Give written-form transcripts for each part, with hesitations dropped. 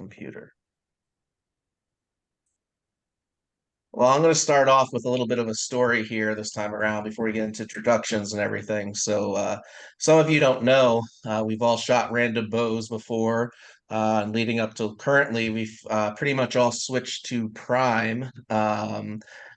computer. Well, I'm going to start off with a little bit of a story here this time around before we get into introductions and everything. So, some of you don't know, we've all shot random bows before. And leading up to currently, we've pretty much all switched to Prime.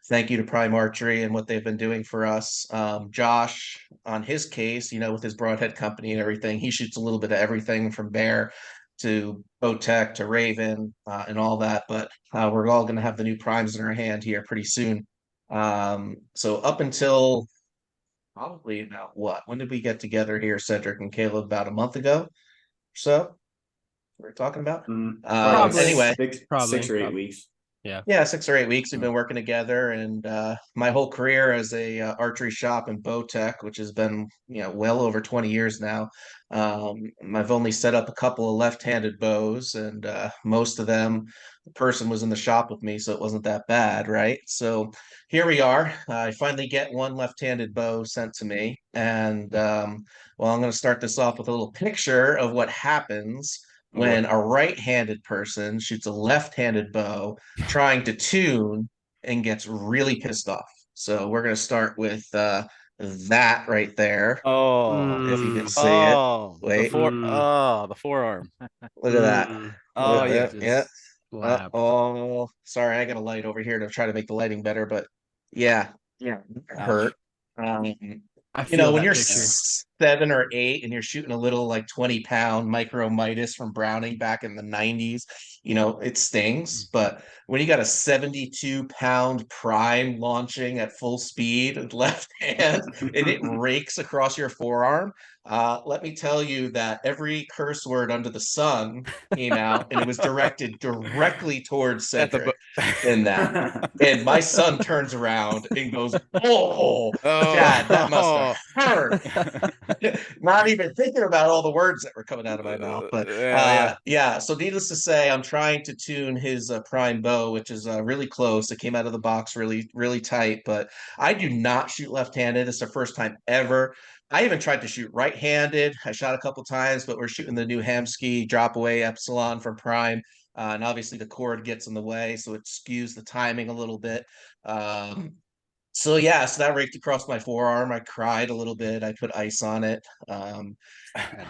Thank you to Prime Archery and what they've been doing for us. Josh, on his case, with his broadhead company and everything, he shoots a little bit of everything from bear to Bowtech to Raven and all that. But we're all going to have the new primes in our hand here pretty soon. So up until probably about what? When did we get together here, Cedric and Caleb? About a month ago or so? We're talking about. Probably like Anyway, six or 8 weeks. yeah, 6 or 8 weeks we've been working together, and my whole career as a archery shop in Bowtech, which has been well over 20 years now. I've only set up a couple of left-handed bows, and most of them, the person was in the shop with me, so it wasn't that bad, right? So here we are. I finally get one left-handed bow sent to me, and well, I'm going to start this off with a little picture of what happens when a right-handed person shoots a left-handed bow trying to tune and gets really pissed off. So we're going to start with that right there. If you can see it. Wait, The forearm. look at that. Oh yeah. Yeah. Slap. Oh, sorry, I got a light over here to try to make the lighting better, but yeah, hurt. Um, I feel when that you're picture. 7 or 8 and you're shooting a little like 20-pound micro Midas from Browning back in the 90s, it stings. But when you got a 72-pound prime launching at full speed, left hand, and it rakes across your forearm, let me tell you that every curse word under the sun came out, and it was directed directly towards At the Cedric in that. And my son turns around and goes, "Oh, Dad, that must have hurt." Not even thinking about all the words that were coming out of my mouth. But yeah. So needless to say, I'm trying to tune his prime bow, which is really close. It came out of the box really, really tight. But I do not shoot left-handed. It's the first time ever. I even tried to shoot right-handed. I shot a couple times, but we're shooting the new Hamsky drop away Epsilon from Prime. And obviously the cord gets in the way, so it skews the timing a little bit. So yeah, so that raked across my forearm. I cried a little bit. I put ice on it. And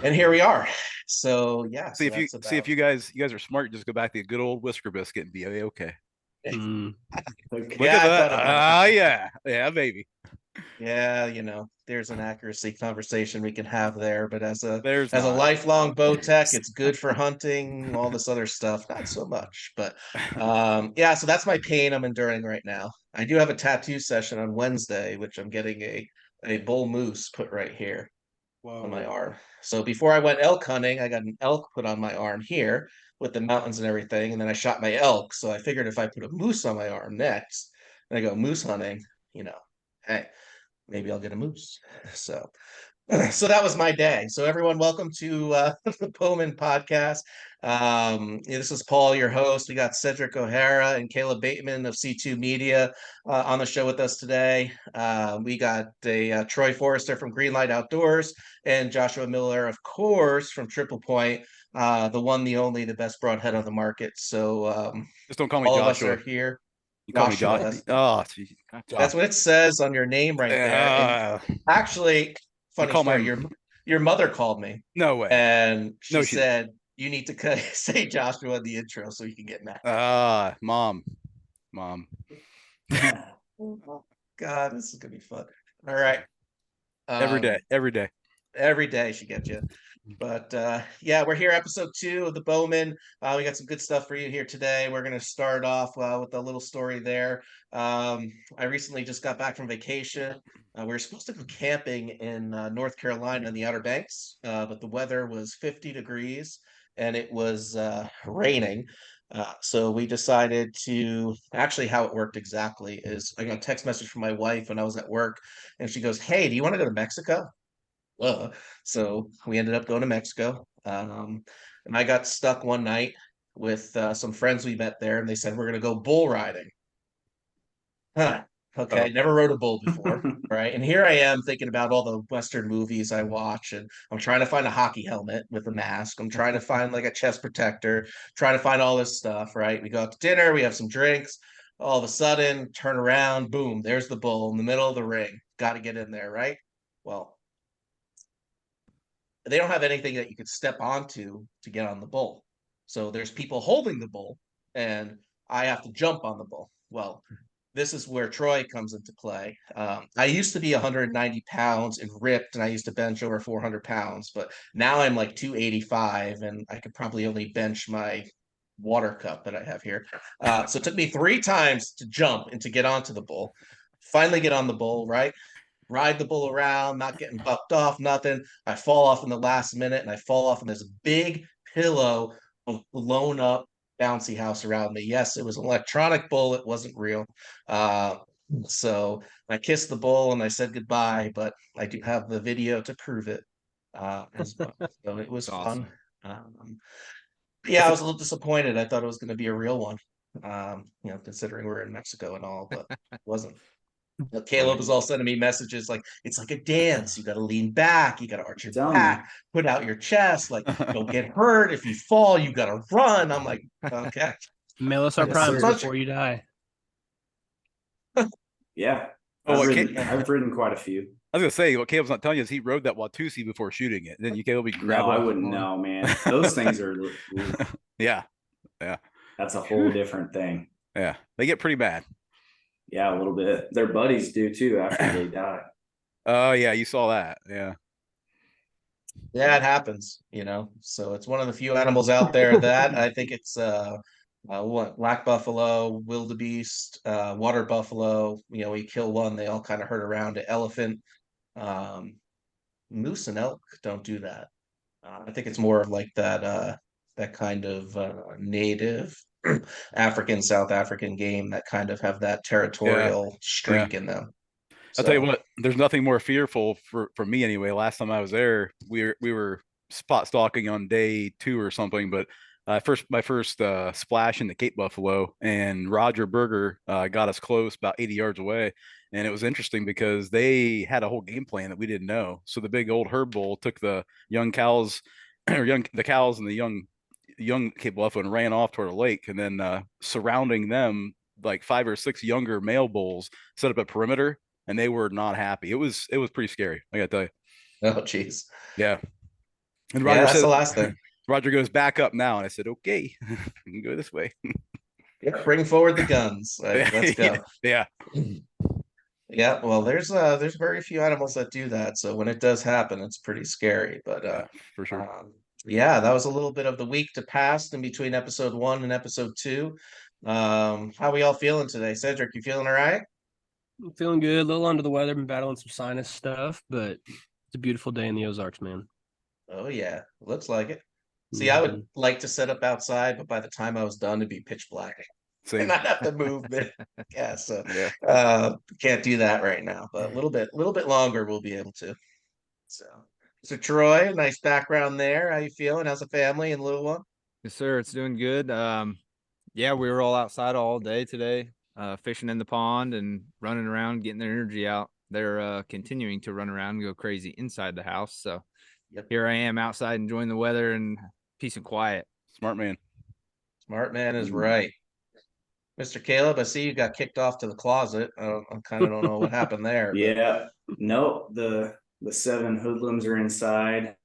here we are. So yeah, See so if you guys are smart, just go back to the good old whisker biscuit and be okay. Look yeah, at I that. thought about it. Yeah, baby. Yeah, there's an accuracy conversation we can have there, but as a There's as a not. lifelong bow tech, it's good for hunting, all this other stuff, not so much. But yeah, so that's my pain I'm enduring right now. I do have a tattoo session on Wednesday, which I'm getting a bull moose put right here on my arm. So before I went elk hunting, I got an elk put on my arm here with the mountains and everything, and then I shot my elk. So I figured if I put a moose on my arm next, and I go moose hunting, hey, maybe I'll get a moose. So so that was my day. So everyone, welcome to the Bowmen podcast. This is Paul, your host. We got Cedric O'Hara and Caleb Bateman of C2 Media on the show with us today. We got a Troy Forrester from Greenlight Outdoors and Joshua Miller, of course, from Triple Point, the one, the only, the best broadhead on the market. So Just don't call me all of us Joshua. are here. You call me Joshua, Joshua. that's what it says on your name right there. And actually, funny story. Your mother called me. No way. And she No, said, you need to say Joshua in the intro so you can get mad. Mom. Oh, God, this is gonna be fun. All right. Every day. Every day she gets you. But yeah, we're here, episode 2 of the Bowmen. We got some good stuff for you here today. We're going to start off with a little story there. I recently just got back from vacation. We were supposed to go camping in North Carolina in the Outer Banks, but the weather was 50 degrees and it was raining. So we decided to actually, how it worked exactly is I got a text message from my wife when I was at work, and she goes, "Hey, do you want to go to Mexico?" So we ended up going to Mexico. And I got stuck one night with some friends we met there, and they said, "We're going to go bull riding." Huh. Okay, never rode a bull before, right? And here I am thinking about all the Western movies I watch, and I'm trying to find a hockey helmet with a mask. I'm trying to find like a chest protector, trying to find all this stuff, right? We go out to dinner, we have some drinks. All of a sudden, turn around, boom, there's the bull in the middle of the ring. Got to get in there, right? Well, they don't have anything that you could step onto to get on the bull. So there's people holding the bull, and I have to jump on the bull. Well, this is where Troy comes into play. I used to be 190 pounds and ripped, and I used to bench over 400 pounds, but now I'm like 285, and I could probably only bench my water cup that I have here. So it took me 3 times to jump and to get onto the bull. Finally, get on the bull, right? Ride the bull around, not getting bucked off, nothing. I fall off in the last minute, and I fall off, and there's a big pillow of blown up bouncy house around me. Yes, it was an electronic bull, it wasn't real. Uh, so I kissed the bull and I said goodbye, but I do have the video to prove it as well. So it was fun. Yeah, I was a little disappointed. I thought it was going to be a real one. Considering we're in Mexico and all, but it wasn't. Caleb was all sending me messages like it's like a dance. You got to lean back, you got to arch your back, put out your chest, like don't get hurt. If you fall, you got to run. I'm like, okay. Mail us our primes before you die. Yeah, I've ridden quite a few. I was gonna say what Caleb's not telling you is he rode that Watusi before shooting it. And then Caleb would grab. No, I wouldn't know, man. Those things are. Yeah. That's a whole different thing. Yeah, they get pretty bad. Yeah, a little bit. Their buddies do too after they die. Oh yeah, you saw that. Yeah. Yeah, it happens, So it's one of the few animals out there that I think it's what black buffalo, wildebeest, water buffalo. We kill one, they all kind of herd around it. Elephant, moose and elk don't do that. I think it's more of like that kind of native African, South African game that kind of have that territorial streak in them. I'll tell you what, there's nothing more fearful for me anyway. Last time I was there, we were spot stalking on day 2 or something, but my first splash in the Cape Buffalo, and Roger Berger got us close about 80 yards away. And it was interesting because they had a whole game plan that we didn't know. So the big old herd bull took the young cows or the cows and the young Cape Buffalo and ran off toward a lake, and then surrounding them like 5 or 6 younger male bulls set up a perimeter, and they were not happy. It was pretty scary, I gotta tell you. Oh jeez. Yeah. And Roger that's says, the last thing. Roger goes back up now, and I said, okay, you can go this way. Yeah, bring forward the guns. Let's go. Yeah. Yeah, well, there's very few animals that do that, so when it does happen, it's pretty scary. But for sure. Yeah, that was a little bit of the week to pass in between episode 1 and episode 2. How we all feeling today? Cedric, you feeling all right? I'm feeling good, a little under the weather, been battling some sinus stuff, but it's a beautiful day in the Ozarks, man. Oh yeah, looks like it. See, I would like to set up outside, but by the time I was done, it'd be pitch black. Same. And I'd have to move it. Yeah, so can't do that right now. But a little bit longer we'll be able to. So Troy, nice background there. How you feeling? How's the family and little one? Yes, sir. It's doing good. Yeah, we were all outside all day today, fishing in the pond and running around, getting their energy out. They're continuing to run around and go crazy inside the house. So here I am outside enjoying the weather and peace and quiet. Smart man. Smart man is right. Mr. Caleb, I see you got kicked off to the closet. I kind of don't know what happened there. Yeah, no, the 7 hoodlums are inside.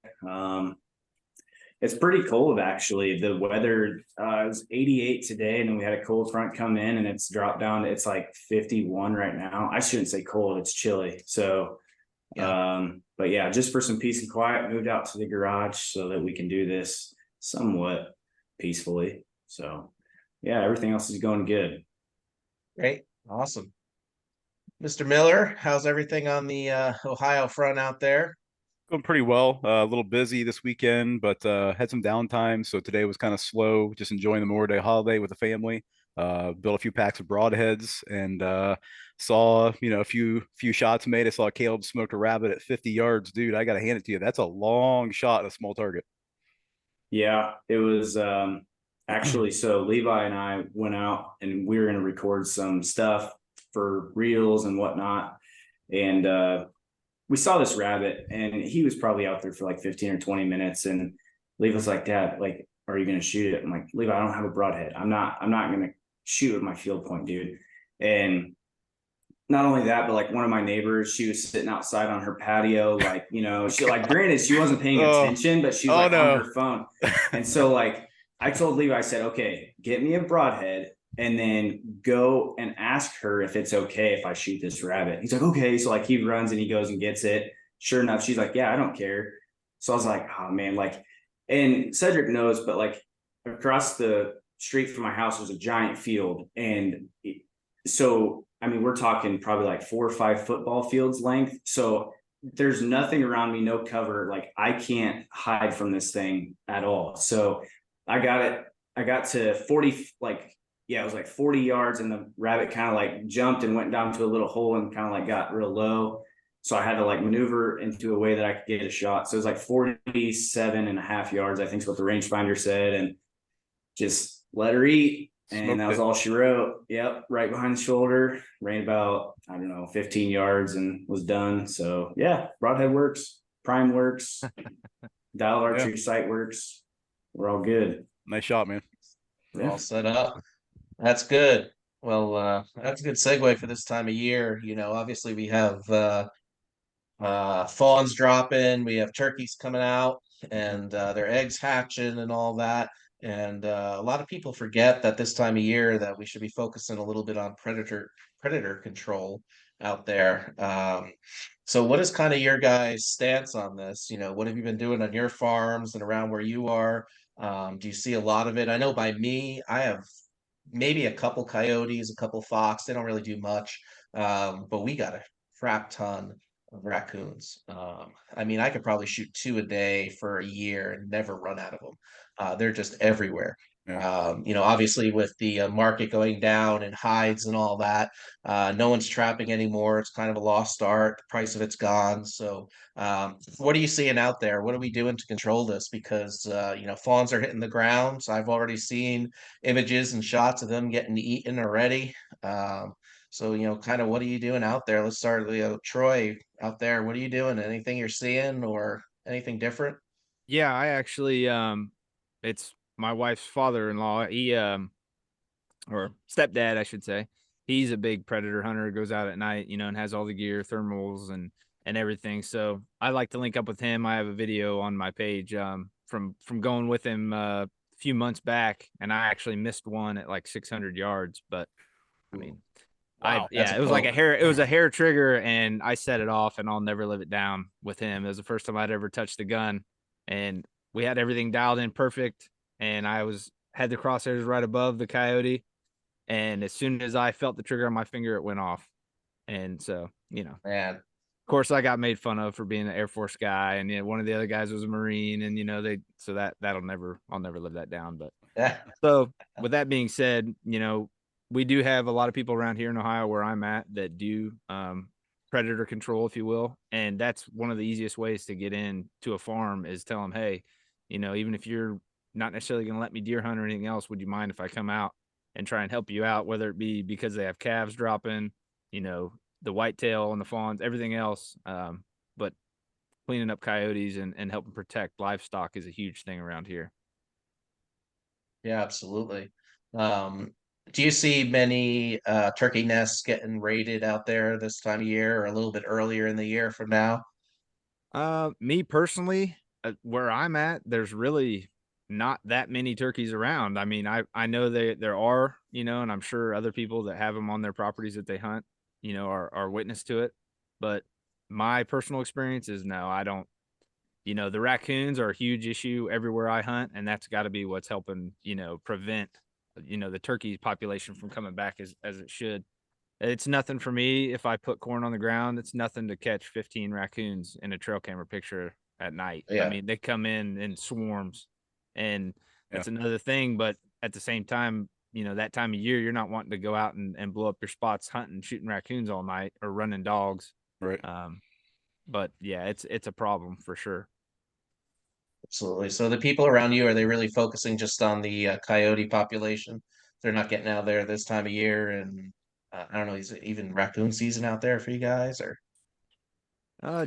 It's pretty cold, actually. The weather was 88 today, and then we had a cold front come in, and it's dropped down. It's like 51 right now. I shouldn't say cold; it's chilly. So, but yeah, just for some peace and quiet, moved out to the garage so that we can do this somewhat peacefully. So, yeah, everything else is going good. Great, awesome. Mr. Miller, how's everything on the Ohio front out there? Going pretty well. A little busy this weekend, but had some downtime. So today was kind of slow, just enjoying the Memorial Day holiday with the family. Built a few packs of broadheads and saw, a few shots made. I saw Caleb smoked a rabbit at 50 yards. Dude, I got to hand it to you. That's a long shot at a small target. Yeah, it was actually, so Levi and I went out and we were going to record some stuff for reels and whatnot. And we saw this rabbit, and he was probably out there for like 15 or 20 minutes. And Levi's like, Dad, like, are you going to shoot it? I'm like, Levi, I don't have a broadhead. I'm not going to shoot with my field point, dude. And not only that, but like one of my neighbors, she was sitting outside on her patio, like, you know, she like, granted, she wasn't paying attention, but she was like on her phone. And so like, I told Levi, I said, okay, get me a broadhead and then go and ask her if it's okay if I shoot this rabbit. He's like, okay. So like he runs and he goes and gets it. Sure enough, she's like, yeah, I don't care. So I was like, oh man, like, and Cedric knows, but like across the street from my house was a giant field. And so, I mean, we're talking probably like 4 or 5 football fields length. So there's nothing around me, no cover. Like I can't hide from this thing at all. So I got to 40, like, yeah, it was like 40 yards, and the rabbit kind of like jumped and went down to a little hole and kind of like got real low. So I had to like maneuver into a way that I could get a shot. So it was like 47.5 yards, I think is what the rangefinder said. And just let her eat. And that was all she wrote. Yep. Right behind the shoulder, ran about, I don't know, 15 yards and was done. So yeah, broadhead works, prime works, dial archery sight works. We're all good. Nice shot, man. We're all set up. That's good. Well, that's a good segue for this time of year. You know, obviously we have fawns dropping, we have turkeys coming out, and their eggs hatching and all that. And a lot of people forget that this time of year that we should be focusing a little bit on predator control out there. So what is kind of your guys' stance on this? You know, what have you been doing on your farms and around where you are? Do you see a lot of it? I know by me, I have maybe a couple coyotes, a couple fox. They don't really do much, but we got a crap ton of raccoons. I mean, I could probably shoot 2 a day for a year and never run out of them. They're just everywhere. You know, obviously with the market going down and hides and all that, no one's trapping anymore. It's kind of a lost art. The price of it's gone. So, what are you seeing out there? What are we doing to control this? Because you know, fawns are hitting the ground. So I've already seen images and shots of them getting eaten already. So, you know, kind of what are you doing out there? Let's start, you know, Troy out there. What are you doing? Anything you're seeing or anything different? Yeah, I actually it's my wife's father-in-law. He or stepdad, I should say. He's a big predator hunter, goes out at night, you know, and has all the gear, thermals and everything. So I like to link up with him. I have a video on my page from going with him a few months back, and I actually missed one at like 600 yards, but I mean, Wow, that's it was like poke. it was a hair trigger, and I set it off, and I'll never live it down with him. It was the first time I'd ever touched the gun, and we had everything dialed in perfect, and had the crosshairs right above the coyote, and as soon as I felt the trigger on my finger, it went off. And so, you know, Man. of course, I got made fun of for being an Air Force guy, and you know, one of the other guys was a Marine, and you know, I'll never live that down. But Yeah. so, with that being said, you know, we do have a lot of people around here in Ohio where I'm at that do predator control, if you will, and that's one of the easiest ways to get in to a farm is tell them, hey, you know, even if you're not necessarily going to let me deer hunt or anything else, would you mind if I come out and try and help you out, whether it be because they have calves dropping, you know, the whitetail and the fawns, everything else. But cleaning up coyotes and helping protect livestock is a huge thing around here. Yeah, absolutely. Do you see many turkey nests getting raided out there this time of year or a little bit earlier in the year from now? Me personally, where I'm at, there's really not that many turkeys around. I mean, I know there are, you know, and I'm sure other people that have them on their properties that they hunt, you know, are witness to it. But my personal experience is no, I don't. You know, the raccoons are a huge issue everywhere I hunt, and that's got to be what's helping, you know, prevent, you know, the turkey population from coming back as it should. It's nothing for me if I put corn on the ground. It's nothing to catch 15 raccoons in a trail camera picture at night. I Yeah. mean, they come in swarms, and Yeah. that's another thing. But at the same time, you know, that time of year, you're not wanting to go out and blow up your spots hunting, shooting raccoons all night or running dogs. Right. But yeah, it's a problem for sure. Absolutely. So the people around you, are they really focusing just on the coyote population? They're not getting out there this time of year and I don't know, is it even raccoon season out there for you guys or?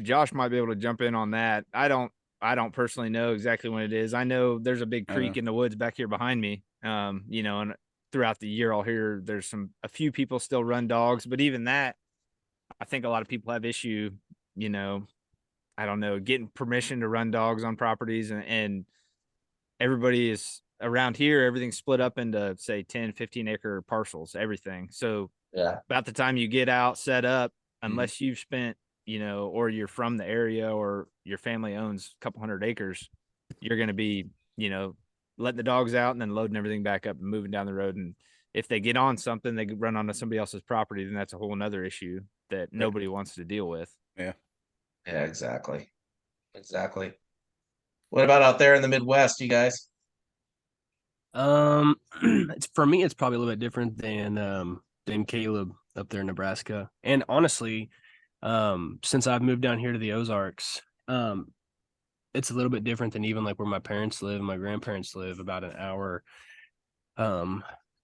Josh might be able to jump in on that. I don't personally know exactly when it is. I know there's a big creek in the woods back here behind me. And throughout the year I'll hear there's a few people still run dogs, but even that, I think a lot of people have issue, you know, I don't know, getting permission to run dogs on properties, and everybody is around here, everything's split up into say 10, 15 acre parcels, everything. So Yeah. about the time you get out set up, unless you've spent, or you're from the area or your family owns a couple hundred acres, you're going to be, letting the dogs out and then loading everything back up and moving down the road. And if they get on something, they run onto somebody else's property, then that's a whole nother issue that nobody wants to deal with. Yeah. Yeah, exactly. Exactly. What about out there in the Midwest, you guys? It's for me, it's probably a little bit different than Caleb up there in Nebraska. And honestly, since I've moved down here to the Ozarks, it's a little bit different than even like where my parents live and my grandparents live, about an hour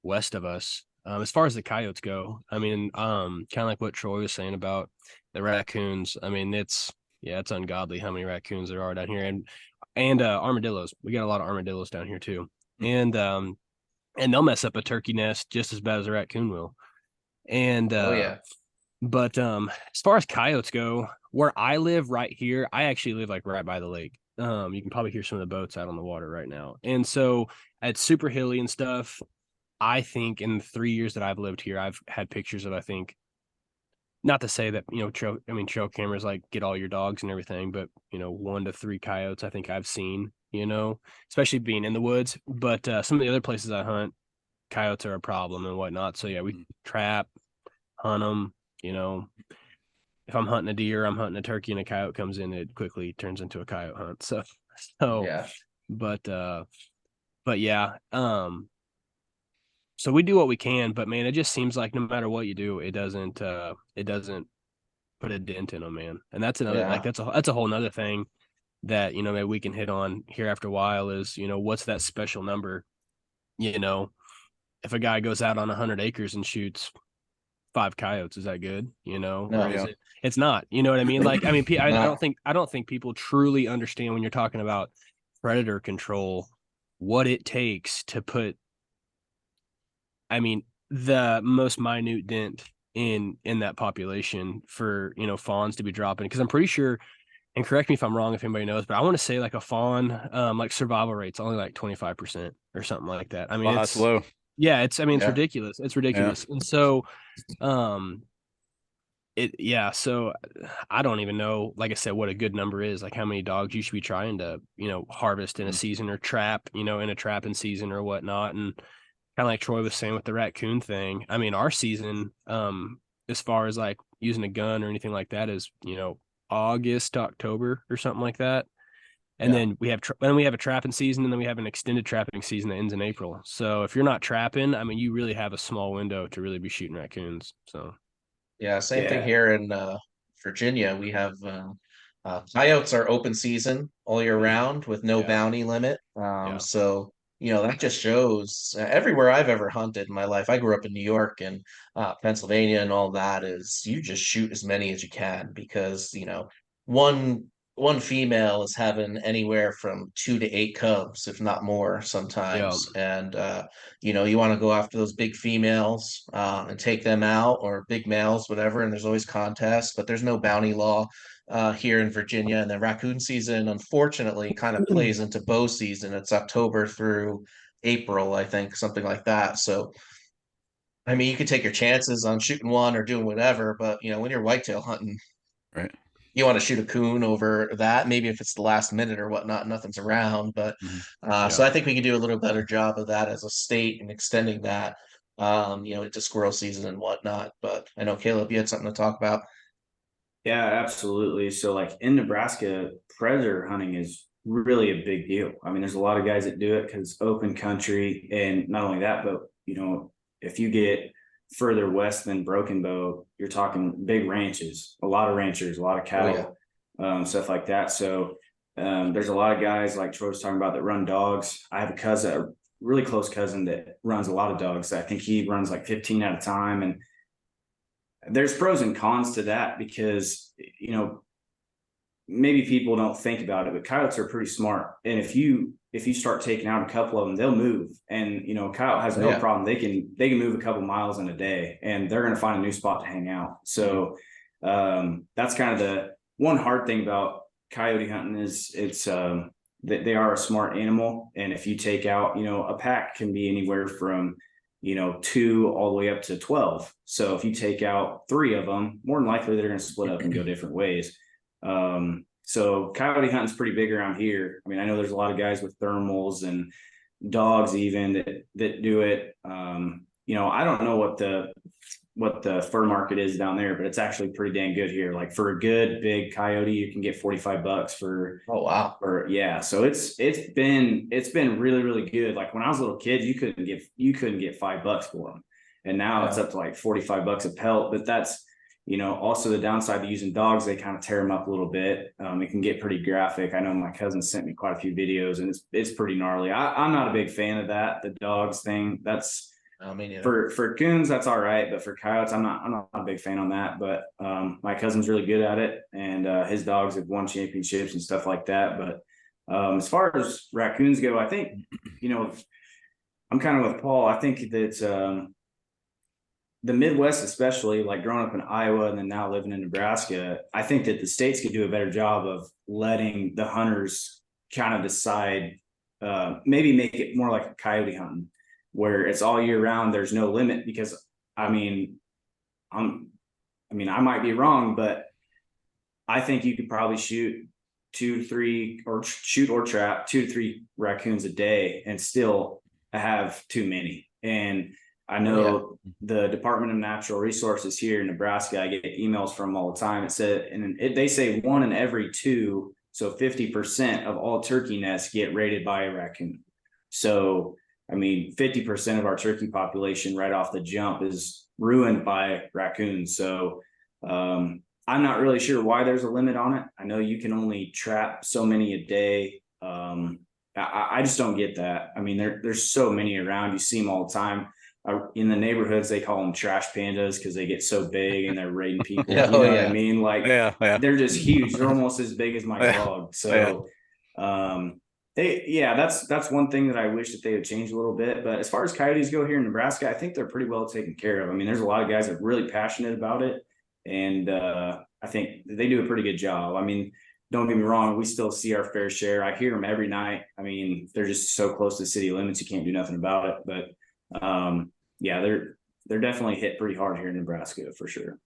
west of us. As far as the coyotes go, I mean, kind of like what Troy was saying about the raccoons. I mean, it's ungodly how many raccoons there are down here, and armadillos. We got a lot of armadillos down here too, and they'll mess up a turkey nest just as bad as a raccoon will. And Oh yeah. but as far as coyotes go, where I live right here, I actually live like right by the lake. You can probably hear some of the boats out on the water right now, and so it's super hilly and stuff. I think in the 3 years that I've lived here, I've had pictures of, I think, not to say that, trail cameras like get all your dogs and everything, but 1 to 3 coyotes I think I've seen, especially being in the woods. But some of the other places I hunt, coyotes are a problem and whatnot. So yeah, we trap, hunt them. If I'm hunting a deer, I'm hunting a turkey, and a coyote comes in, it quickly turns into a coyote hunt. So Yeah. but yeah, so we do what we can, but man, it just seems like no matter what you do, it doesn't put a dent in them, man. And that's another Yeah. that's a whole nother thing that maybe we can hit on here after a while is what's that special number? If a guy goes out on 100 acres and shoots 5 coyotes, is that good? Or No. is it? It's not. You know what I mean? Like, I mean, I No. don't think people truly understand when you're talking about predator control what it takes to put, I mean, the most minute dent in that population for fawns to be dropping, because I'm pretty sure, and correct me if I'm wrong if anybody knows, but I want to say like a fawn like survival rate's only like 25% or something like that. I mean, Wow, that's low. yeah, it's Yeah. ridiculous. It's ridiculous. And so so I don't even know, like I said, what a good number is, like how many dogs you should be trying to harvest in a season, or trap in a trapping season or whatnot. And kind of like Troy was saying with the raccoon thing, I mean, our season, as far as like using a gun or anything like that, is August to October or something like that. And Yeah. then we have a trapping season, and then we have an extended trapping season that ends in April. So if you're not trapping, I mean, you really have a small window to really be shooting raccoons. So Yeah, same thing Yeah. here in Virginia. We have coyotes are open season all year round with no Yeah. bounty limit. Yeah. So that just shows everywhere I've ever hunted in my life. I grew up in New York and Pennsylvania, and all that is you just shoot as many as you can because one one female is having anywhere from 2 to 8 cubs, if not more, Yeah. sometimes. And you want to go after those big females and take them out, or big males, whatever. And there's always contests, but there's no bounty law here in Virginia. And then raccoon season, unfortunately, kind of plays into bow season. It's October through April, I think, something like that. So, I mean, you could take your chances on shooting one or doing whatever, but when you're whitetail hunting, Right. you want to shoot a coon over that. Maybe if it's the last minute or whatnot, nothing's around. But so I think we can do a little better job of that as a state and extending that, into squirrel season and whatnot. But I know Caleb, you had something to talk about. Yeah, absolutely. So like in Nebraska, predator hunting is really a big deal. I mean, there's a lot of guys that do it because it's open country. And not only that, but if you get further west than Broken Bow, you're talking big ranches, a lot of ranchers, a lot of cattle, stuff like that. So there's a lot of guys like Troy was talking about that run dogs. I have a really close cousin that runs a lot of dogs. I think he runs like 15 at a time. And there's pros and cons to that because, you know, maybe people don't think about it, but coyotes are pretty smart. And if you start taking out a couple of them, they'll move. And, you know, coyote has no problem. They can move a couple miles in a day and they're going to find a new spot to hang out. So that's kind of the one hard thing about coyote hunting is it's that they are a smart animal. And if you take out, you know, a pack can be anywhere from, you know, 2 all the way up to 12. So if you take out 3 of them, more than likely they're going to split up and go different ways. So coyote hunting is pretty big around here. I mean, I know there's a lot of guys with thermals and dogs even that do it. You know, I don't know what the fur market is down there, but it's actually pretty dang good here. Like for a good big coyote, you can get $45 for. Oh wow. Yeah. So it's been really, really good. Like when I was a little kid, you couldn't get $5 for them. And now it's up to like $45 a pelt, but that's, you know, also the downside to using dogs, they kind of tear them up a little bit. It can get pretty graphic. I know my cousin sent me quite a few videos and it's pretty gnarly. I'm not a big fan of that. The dogs thing, that's for coons, that's all right. But for coyotes, I'm not a big fan on that, but my cousin's really good at it. And his dogs have won championships and stuff like that. But as far as raccoons go, I think, you know, I'm kind of with Paul. I think that, the Midwest, especially like growing up in Iowa and then now living in Nebraska, I think that the states could do a better job of letting the hunters kind of decide, maybe make it more like a coyote hunting where it's all year round. There's no limit because I might be wrong, but I think you could probably shoot 2 to 3 or shoot or trap 2 to 3 raccoons a day and still have too many. And I know the Department of Natural Resources here in Nebraska, I get emails from all the time. It said, and they say 1 in every 2, so 50% of all turkey nests get raided by a raccoon. So, I mean, 50% of our turkey population right off the jump is ruined by raccoons. So, I'm not really sure why there's a limit on it. I know you can only trap so many a day. I just don't get that. I mean, there's so many around. You see them all the time. In the neighborhoods, they call them trash pandas because they get so big and they're raiding people. You know what I mean? Like, they're just huge. They're almost as big as my dog. So, that's one thing that I wish that they would change a little bit. But as far as coyotes go here in Nebraska, I think they're pretty well taken care of. I mean, there's a lot of guys that are really passionate about it, and I think they do a pretty good job. I mean, don't get me wrong, we still see our fair share. I hear them every night. I mean, they're just so close to city limits, you can't do nothing about it. But they're definitely hit pretty hard here in Nebraska for sure.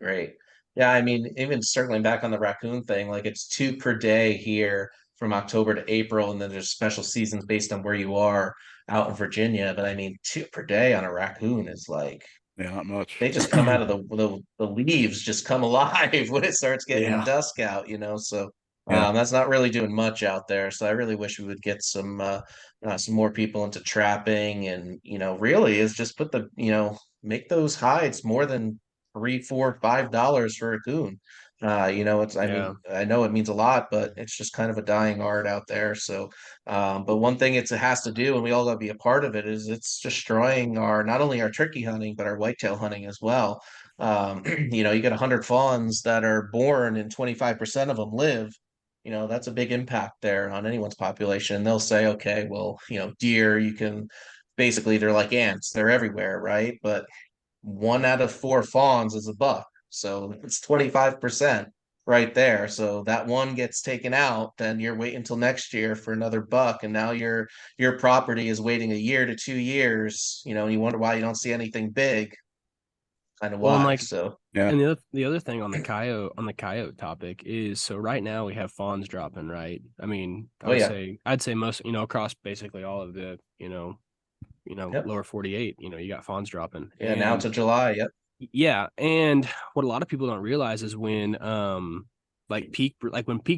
Great. Yeah, I mean, even circling back on the raccoon thing, like it's 2 per day here from October to April, and then there's special seasons based on where you are out in Virginia. But I mean, 2 per day on a raccoon is like, not much. They just come out of the leaves, just come alive when it starts getting dusk out, you know. So that's not really doing much out there. So I really wish we would get some more people into trapping, and you know, really is just put the, you know, make those hides more than $3, $4, $5 for a coon. You know, I mean, I know it means a lot, but it's just kind of a dying art out there. So, but one thing it has to do, and we all got to be a part of it, is it's destroying not only our turkey hunting, but our whitetail hunting as well. You know, you get 100 fawns that are born and 25% of them live. You know, that's a big impact there on anyone's population. They'll say, okay, well, you know, deer, you can basically, they're like ants, they're everywhere, right? But 1 out of 4 fawns is a buck. So it's 25% right there. So that one gets taken out, then you're waiting until next year for another buck. And now your property is waiting a year to 2 years, you know, and you wonder why you don't see anything big. Kind of why. And like, so and the other thing on the coyote topic is, so right now we have fawns dropping, right? I mean, I'd say most, you know, across basically all of the, you know, lower 48, you know, you got fawns dropping. Yeah, now to July. Yep. Yeah. And what a lot of people don't realize is when when peak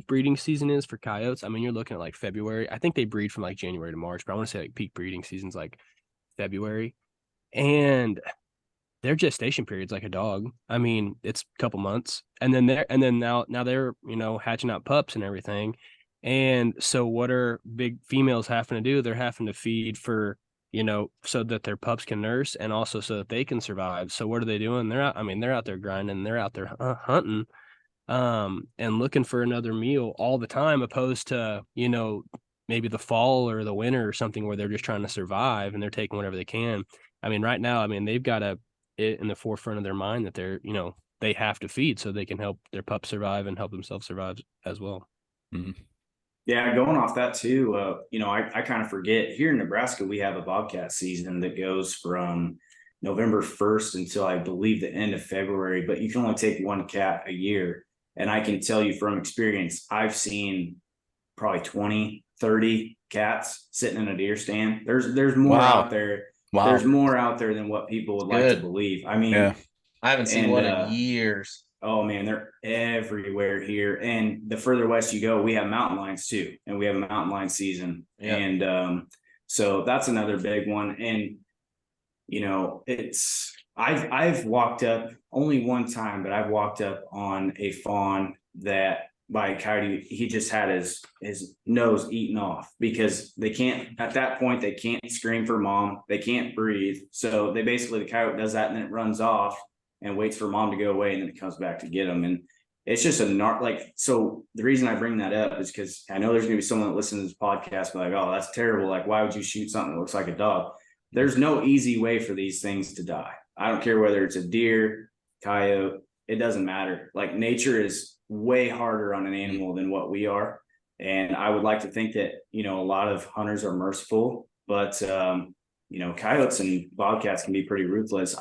breeding season is for coyotes, I mean, you're looking at like February. I think they breed from like January to March, but I want to say like peak breeding season's like February. And their gestation period's like a dog. I mean, it's a couple months. And then now they're, you know, hatching out pups and everything. And so what are big females having to do? They're having to feed for, so that their pups can nurse and also so that they can survive. So what are they doing? They're out there grinding, they're out there hunting, and looking for another meal all the time, opposed to, maybe the fall or the winter or something where they're just trying to survive and they're taking whatever they can. Right now, they've got it in the forefront of their mind that they have to feed so they can help their pups survive and help themselves survive as well. Mm-hmm. Yeah, going off that too, I kind of forget here in Nebraska, we have a bobcat season that goes from November 1st until I believe the end of February, but you can only take one cat a year. And I can tell you from experience, I've seen probably 20, 30 cats sitting in a deer stand. There's more out there. Wow. There's more out there than what people would like to believe. Yeah. I haven't seen one in years. Oh man, they're everywhere here. And the further west you go, we have mountain lions too, and we have a mountain lion season. Yep. And so that's another big one. And I've walked up only one time, but I've walked up on a fawn that by a coyote, he just had his nose eaten off because at that point they can't scream for mom, they can't breathe. So the coyote does that and then it runs off and waits for mom to go away, and then it comes back to get them. And it's just so the reason I bring that up is because I know there's gonna be someone that listens to this podcast like, oh, that's terrible. Like, why would you shoot something that looks like a dog? There's no easy way for these things to die. I don't care whether it's a deer, coyote, it doesn't matter. Like, nature is way harder on an animal than what we are. And I would like to think that, a lot of hunters are merciful, but coyotes and bobcats can be pretty ruthless.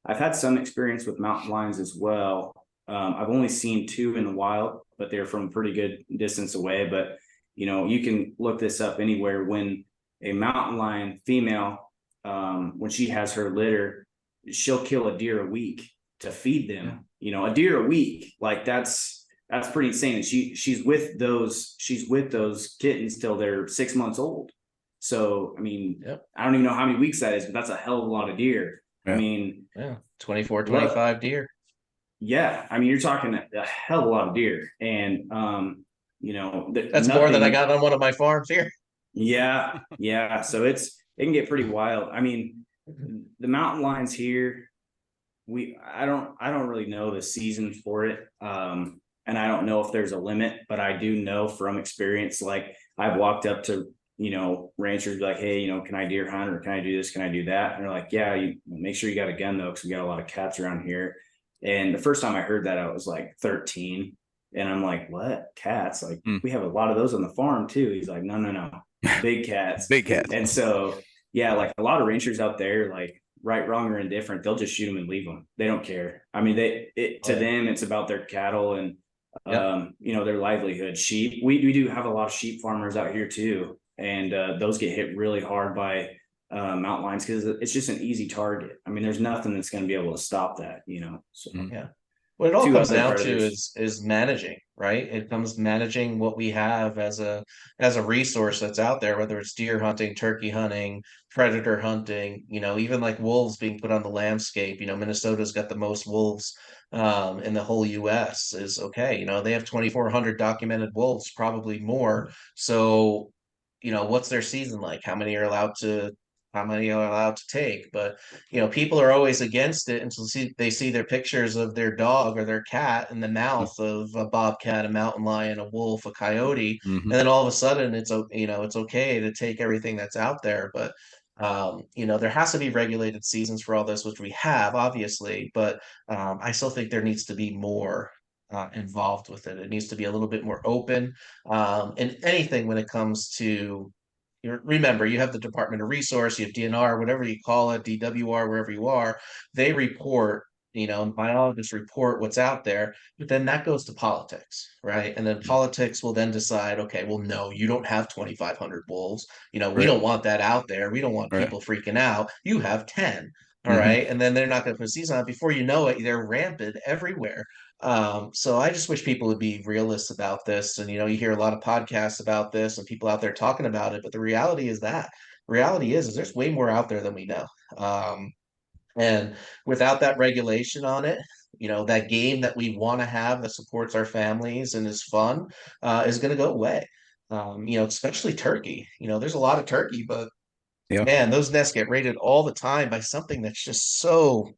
I've had some experience with mountain lions as well. I've only seen 2 in the wild, but they're from a pretty good distance away. But, you can look this up anywhere. When a mountain lion female, when she has her litter, she'll kill a deer a week to feed them. A deer a week, like that's pretty insane. And she's with those kittens till they're 6 months old. So, I don't even know how many weeks that is, but that's a hell of a lot of deer. Yeah. 24, 25 deer. Yeah. You're talking a hell of a lot of deer. And, that's more than I got on one of my farms here. Yeah. Yeah. So it can get pretty wild. The mountain lions here, I don't really know the season for it. And I don't know if there's a limit, but I do know from experience, like I've walked up to, ranchers like, hey, can I deer hunt, or can I do this? Can I do that? And they're like, yeah, you make sure you got a gun though, because we got a lot of cats around here. And the first time I heard that, I was like 13. And I'm like, what? Cats? Like, we have a lot of those on the farm too. He's like, no. Big cats. Big cats. And so, yeah, like a lot of ranchers out there, like right, wrong, or indifferent, they'll just shoot them and leave them. They don't care. To them, it's about their cattle and, their livelihood. Sheep. We do have a lot of sheep farmers out here too. And those get hit really hard by mountain lions because it's just an easy target. There's nothing that's going to be able to stop that, So, yeah. What it all comes down to is managing, right? It comes managing what we have as a resource that's out there, whether it's deer hunting, turkey hunting, predator hunting, even like wolves being put on the landscape. Minnesota's got the most wolves in the whole US is okay. They have 2,400 documented wolves, probably more. So, what's their season like? How many are allowed to take? But people are always against it until they see their pictures of their dog or their cat in the mouth of a bobcat, a mountain lion, a wolf, a coyote, and then all of a sudden it's okay to take everything that's out there. But there has to be regulated seasons for all this, which we have obviously, but I still think there needs to be more involved with it. It needs to be a little bit more open. And anything when it comes to, remember, you have the Department of Resource, you have DNR, whatever you call it, DWR, wherever you are, they report, biologists report what's out there, but then that goes to politics, right? And then politics will then decide, okay, well, no, you don't have 2,500 wolves. We don't want that out there. We don't want people freaking out. You have 10. All right. And then they're not going to put a season on it. Before you know it, they're rampant everywhere. So I just wish people would be realists about this. And, you hear a lot of podcasts about this and people out there talking about it. But the reality is there's way more out there than we know. And without that regulation on it, that game that we want to have that supports our families and is fun is going to go away. Especially turkey. There's a lot of turkey, but Yeah. Man, those nests get raided all the time by something that's just so,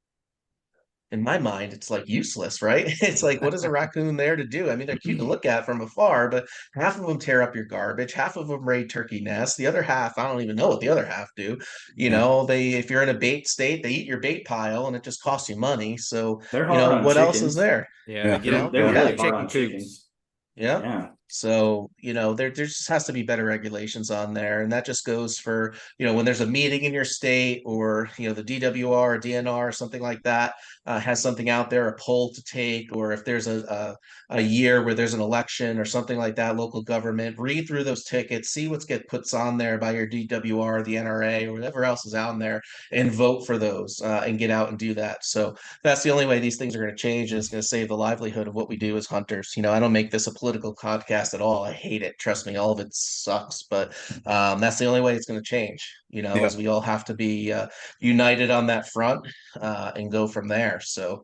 in my mind, it's like useless, right? It's like, what is a raccoon there to do? I mean, they're cute to look at from afar, but half of them tear up your garbage, half of them raid turkey nests. The other half, I don't even know what the other half do. Yeah. If you're in a bait state, they eat your bait pile and it just costs you money. So, They're hard on what else is chickens. there? Yeah, they Yeah. get in. They're They get in really the hard chicken on coops. chickens. Yeah. Yeah. So, there just has to be better regulations on there. And that just goes for, when there's a meeting in your state or, the DWR or DNR or something like that has something out there, a poll to take, or if there's a year where there's an election or something like that, local government, read through those tickets, see what's get puts on there by your DWR, the NRA, or whatever else is out there, and vote for those and get out and do that. So that's the only way these things are going to change, and it's going to save the livelihood of what we do as hunters. I don't make this a political podcast at all. I hate it. Trust me, all of it sucks. But that's the only way it's going to change. Yeah. As we all have to be united on that front and go from there. So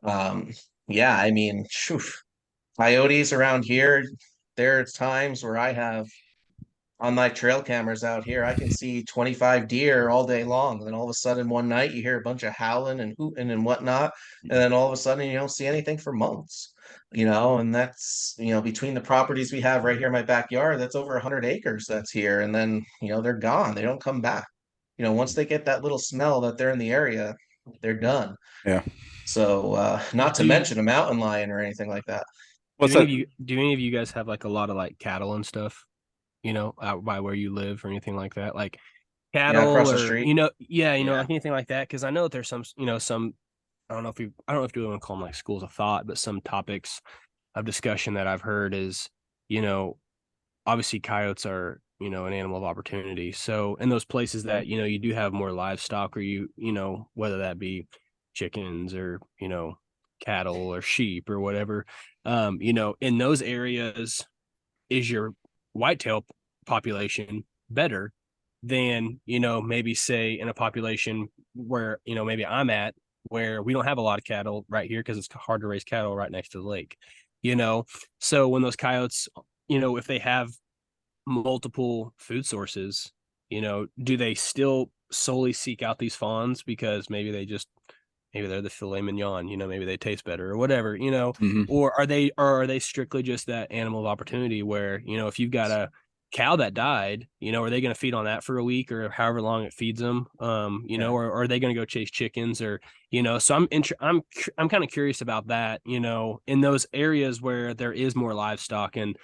um, yeah, I mean, coyotes around here. There's times where I have on my trail cameras out here, I can see 25 deer all day long. And then all of a sudden, one night, you hear a bunch of howling and hooting and whatnot. And then all of a sudden, you don't see anything for months, and that's, between the properties we have right here in my backyard, that's over 100 acres that's here. And then, they're gone. They don't come back. Once they get that little smell that they're in the area, they're done. Yeah. So, not to Do mention a mountain lion or anything like that. What's that? do any of you guys have like a lot of like cattle and stuff? Out by where you live or anything like that, like Yeah, cattle across the or street. yeah, Yeah. like anything like that. Because I know that there's some I don't know if you want to call them like schools of thought, but some topics of discussion that I've heard is, you know, obviously coyotes are, an animal of opportunity. So in those places that, you do have more livestock or whether that be chickens or, cattle or sheep or whatever, in those areas is your whitetail population better than, maybe say in a population where, maybe I'm at, where we don't have a lot of cattle right here because it's hard to raise cattle right next to the lake, you know? So when those coyotes, if they have multiple food sources, do they still solely seek out these fawns because maybe they're the filet mignon, maybe they taste better or whatever, Mhm. or are they strictly just that animal of opportunity where, if you've got a cow that died, are they going to feed on that for a week or however long it feeds them? Yeah. Or are they going to go chase chickens or, so I'm kind of curious about that, in those areas where there is more livestock and,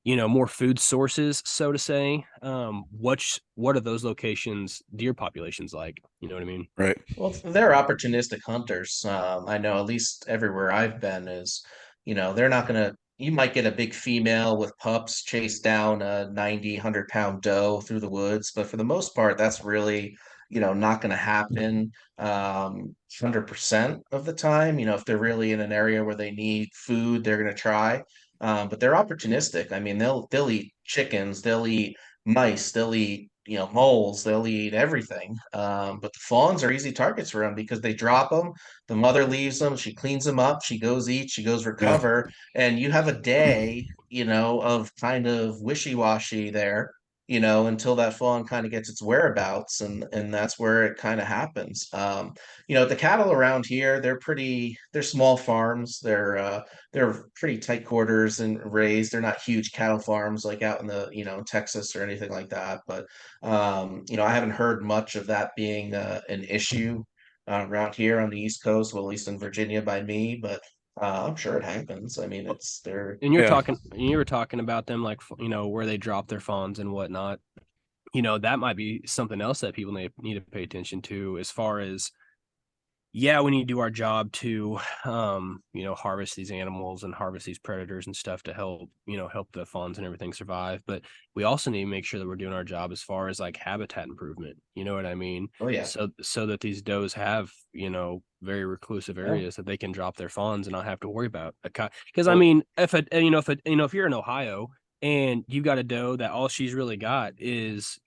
more food sources, so to say. What are those locations, deer populations like? You know what I mean? Right. Well, they're opportunistic hunters. I know at least everywhere I've been is, they're not gonna. You might get a big female with pups chase down a 90, 100-pound doe through the woods, but for the most part, that's really, not gonna happen 100% of the time. If they're really in an area where they need food, they're gonna try. But they're opportunistic. I mean, they'll eat chickens, they'll eat mice, they'll eat, moles, they'll eat everything. But the fawns are easy targets for them because they drop them. The mother leaves them, she cleans them up, she goes eat, she goes Yeah. recover, and you have a day, of kind of wishy-washy there, until that fawn kind of gets its whereabouts, and that's where it kind of happens. The cattle around here, they're small farms. They're pretty tight quarters and raised. They're not huge cattle farms like out in the, Texas or anything like that. But, I haven't heard much of that being an issue around here on the East Coast, well, at least in Virginia by me, but I'm sure it happens. I mean, it's they're And Yeah. you were talking about them like, where they drop their fawns and whatnot. That might be something else that people need to pay attention to as far as, yeah, we need to do our job to, harvest these animals and harvest these predators and stuff to help the fawns and everything survive. But we also need to make sure that we're doing our job as far as like habitat improvement. You know what I mean? oh yeah. So that these does have, very reclusive Yeah. areas that they can drop their fawns and not have to worry about. Because I Well, mean, if you're in Ohio and you got a doe that all she's really got is,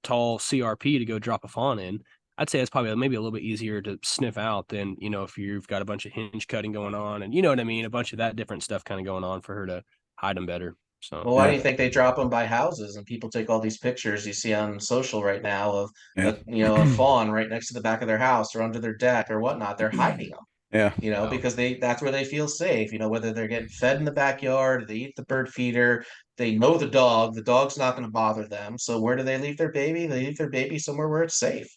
tall CRP to go drop a fawn in, I'd say it's probably maybe a little bit easier to sniff out than, if you've got a bunch of hinge cutting going on and you know what I mean, a bunch of that different stuff kind of going on for her to hide them better. So Well, why do you think they drop them by houses and people take all these pictures you see on social right now of Yeah. a fawn right next to the back of their house or under their deck or whatnot? They're hiding them, Yeah. because that's where they feel safe. Whether they're getting fed in the backyard, they eat the bird feeder, they know the dog's not going to bother them. So where do they leave their baby? They leave their baby somewhere where it's safe.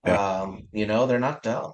Yeah. They're not dumb.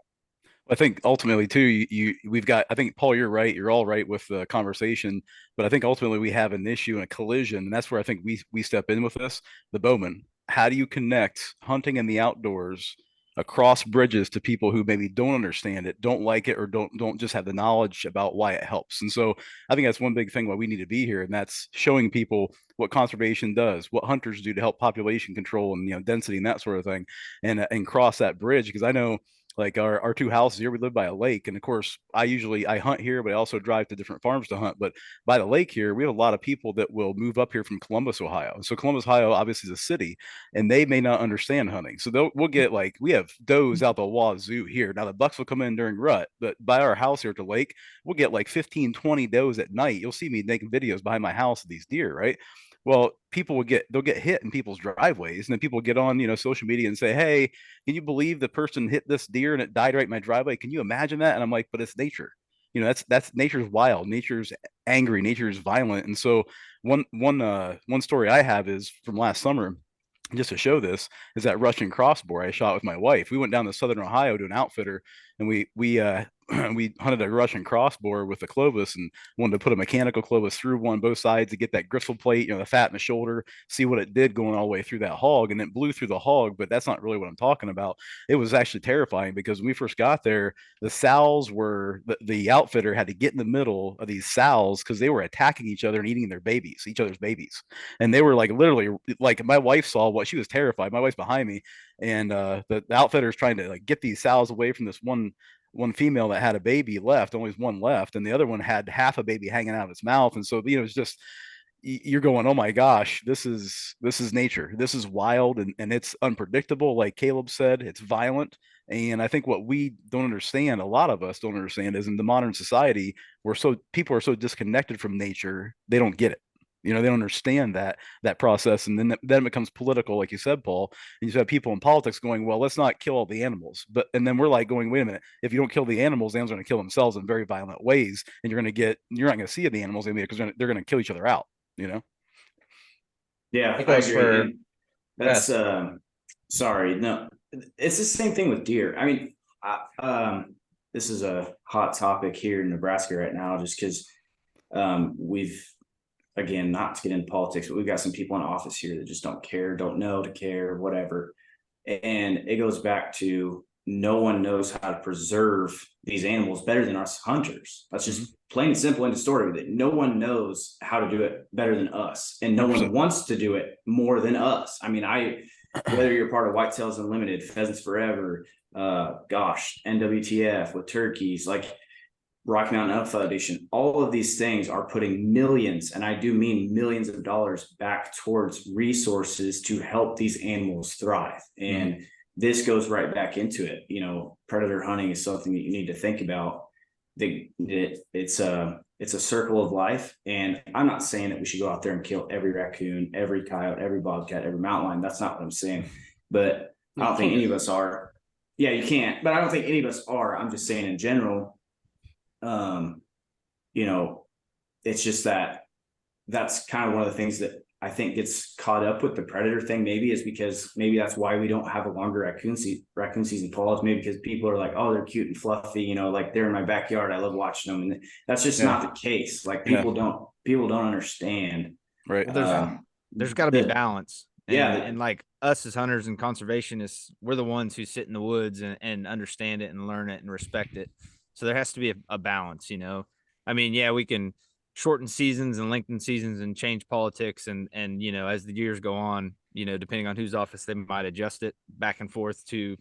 I think ultimately too, we've got. I think Paul, you're right. You're all right with the conversation, but I think ultimately we have an issue and a collision, and that's where I think we step in with this. The Bowmen. How do you connect hunting in the outdoors across bridges to people who maybe don't understand it, don't like it, or don't just have the knowledge about why it helps? And so I think that's one big thing why we need to be here, and that's showing people what conservation does, what hunters do to help population control and density and that sort of thing, and cross that bridge because I know like our two houses here, we live by a lake, and of course I hunt here, but I also drive to different farms to hunt. But by the lake here, we have a lot of people that will move up here from Columbus, Ohio. So Columbus, Ohio, obviously is a city, and they may not understand hunting. So we'll get like we have does out the wazoo here. Now the bucks will come in during rut, but by our house here at the lake, we'll get like 15, 20 does at night. You'll see me making videos behind my house of these deer, right? Well, they'll get hit in people's driveways, and then people get on social media and say, "Hey, can you believe the person hit this deer and it died right in my driveway? Can you imagine that?" And I'm like, "But it's nature. That's nature's wild, nature's angry, nature's violent." And so one story I have is from last summer. Just to show this is that Russian crossbow I shot with my wife. We went down to southern Ohio to an outfitter, and we we hunted a Russian crossbow with a Clovis and wanted to put a mechanical Clovis through one both sides to get that gristle plate, the fat in the shoulder, see what it did going all the way through that hog, and it blew through the hog. But that's not really what I'm talking about. It was actually terrifying because when we first got there, the sows the outfitter had to get in the middle of these sows because they were attacking each other and eating each other's babies, and they were like literally like my wife saw what she was terrified. My wife's behind me, and the outfitter is trying to like get these sows away from this one female that had a baby left, only one left, and the other one had half a baby hanging out of its mouth. And so it's just you're going, oh my gosh, this is nature, this is wild, and it's unpredictable. Like Caleb said, it's violent. And I think what we don't understand, a lot of us don't understand, is in the modern society where people are so disconnected from nature, they don't get it. They don't understand that process, and then it becomes political, like you said, Paul. And you have people in politics going, "Well, let's not kill all the animals," and then we're like going, "Wait a minute! If you don't kill the animals are going to kill themselves in very violent ways, and you're not going to see the animals anymore because they're going to kill each other out." You know? Yeah, It I goes agree. for And that's yes. sorry, no, it's the same thing with deer. I mean, this is a hot topic here in Nebraska right now, just because we've again, not to get into politics, but we've got some people in office here that just don't care, don't know to care, whatever. And it goes back to no one knows how to preserve these animals better than us hunters. That's just plain and simple in the story with it. No one knows how to do it better than us, and no 100%. one wants to do it more than us. I mean, whether you're part of Whitetails Unlimited, Pheasants Forever, NWTF with turkeys, like Rocky Mountain Elk Foundation, all of these things are putting millions, and I do mean millions of dollars back towards resources to help these animals thrive. And this goes right back into it. Predator hunting is something that you need to think about. It's a circle of life. And I'm not saying that we should go out there and kill every raccoon, every coyote, every bobcat, every mountain lion. That's not what I'm saying. But I don't think any of us are. Yeah, you can't. But I don't think any of us are. I'm just saying in general, it's just that's kind of one of the things that I think gets caught up with the predator thing. Maybe is because maybe that's why we don't have a longer raccoon season, Paul. Is maybe because people are like, oh, they're cute and fluffy, like they're in my backyard, I love watching them, and that's just not the case. Like people don't understand. Right. Well, there's got to be balance. And like us as hunters and conservationists, we're the ones who sit in the woods and understand it and learn it and respect it. So there has to be a balance, I mean, yeah, we can shorten seasons and lengthen seasons and change politics. And as the years go on, depending on who's office, they might adjust it back and forth to,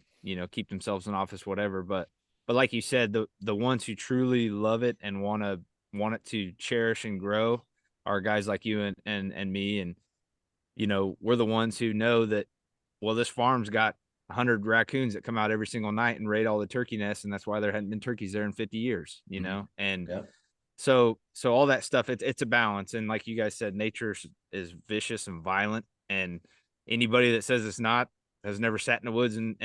keep themselves in office, whatever. But like you said, the ones who truly love it and want it to cherish and grow are guys like you and me. And, we're the ones who know that, well, this farm's got 100 raccoons that come out every single night and raid all the turkey nests, and that's why there hadn't been turkeys there in 50 years, and So all that stuff, it's a balance. And like you guys said, nature is vicious and violent. And anybody that says it's not has never sat in the woods and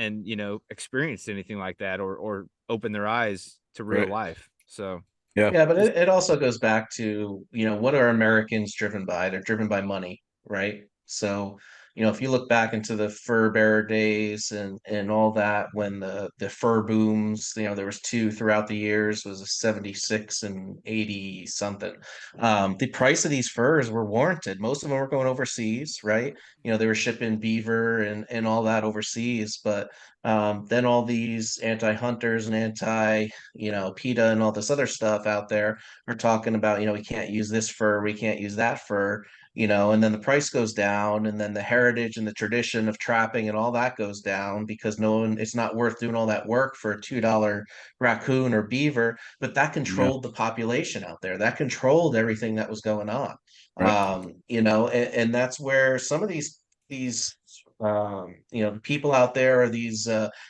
experienced anything like that or opened their eyes to real Right. life. So Yeah. Yeah, but it also goes back to, what are Americans driven by? They're driven by money, right? So, if you look back into the fur bearer days and all that, when the fur booms, there was two throughout the years, was a 76 and 80 something. The price of these furs were warranted. Most of them were going overseas, right? They were shipping beaver and all that overseas, but then all these anti-hunters and PETA and all this other stuff out there are talking about, we can't use this fur, we can't use that fur, and then the price goes down, and then the heritage and the tradition of trapping and all that goes down because it's not worth doing all that work for a $2 raccoon or beaver, but that Yeah. controlled the population out there. That controlled everything that was going on. Right. And that's where some of these people out there, or these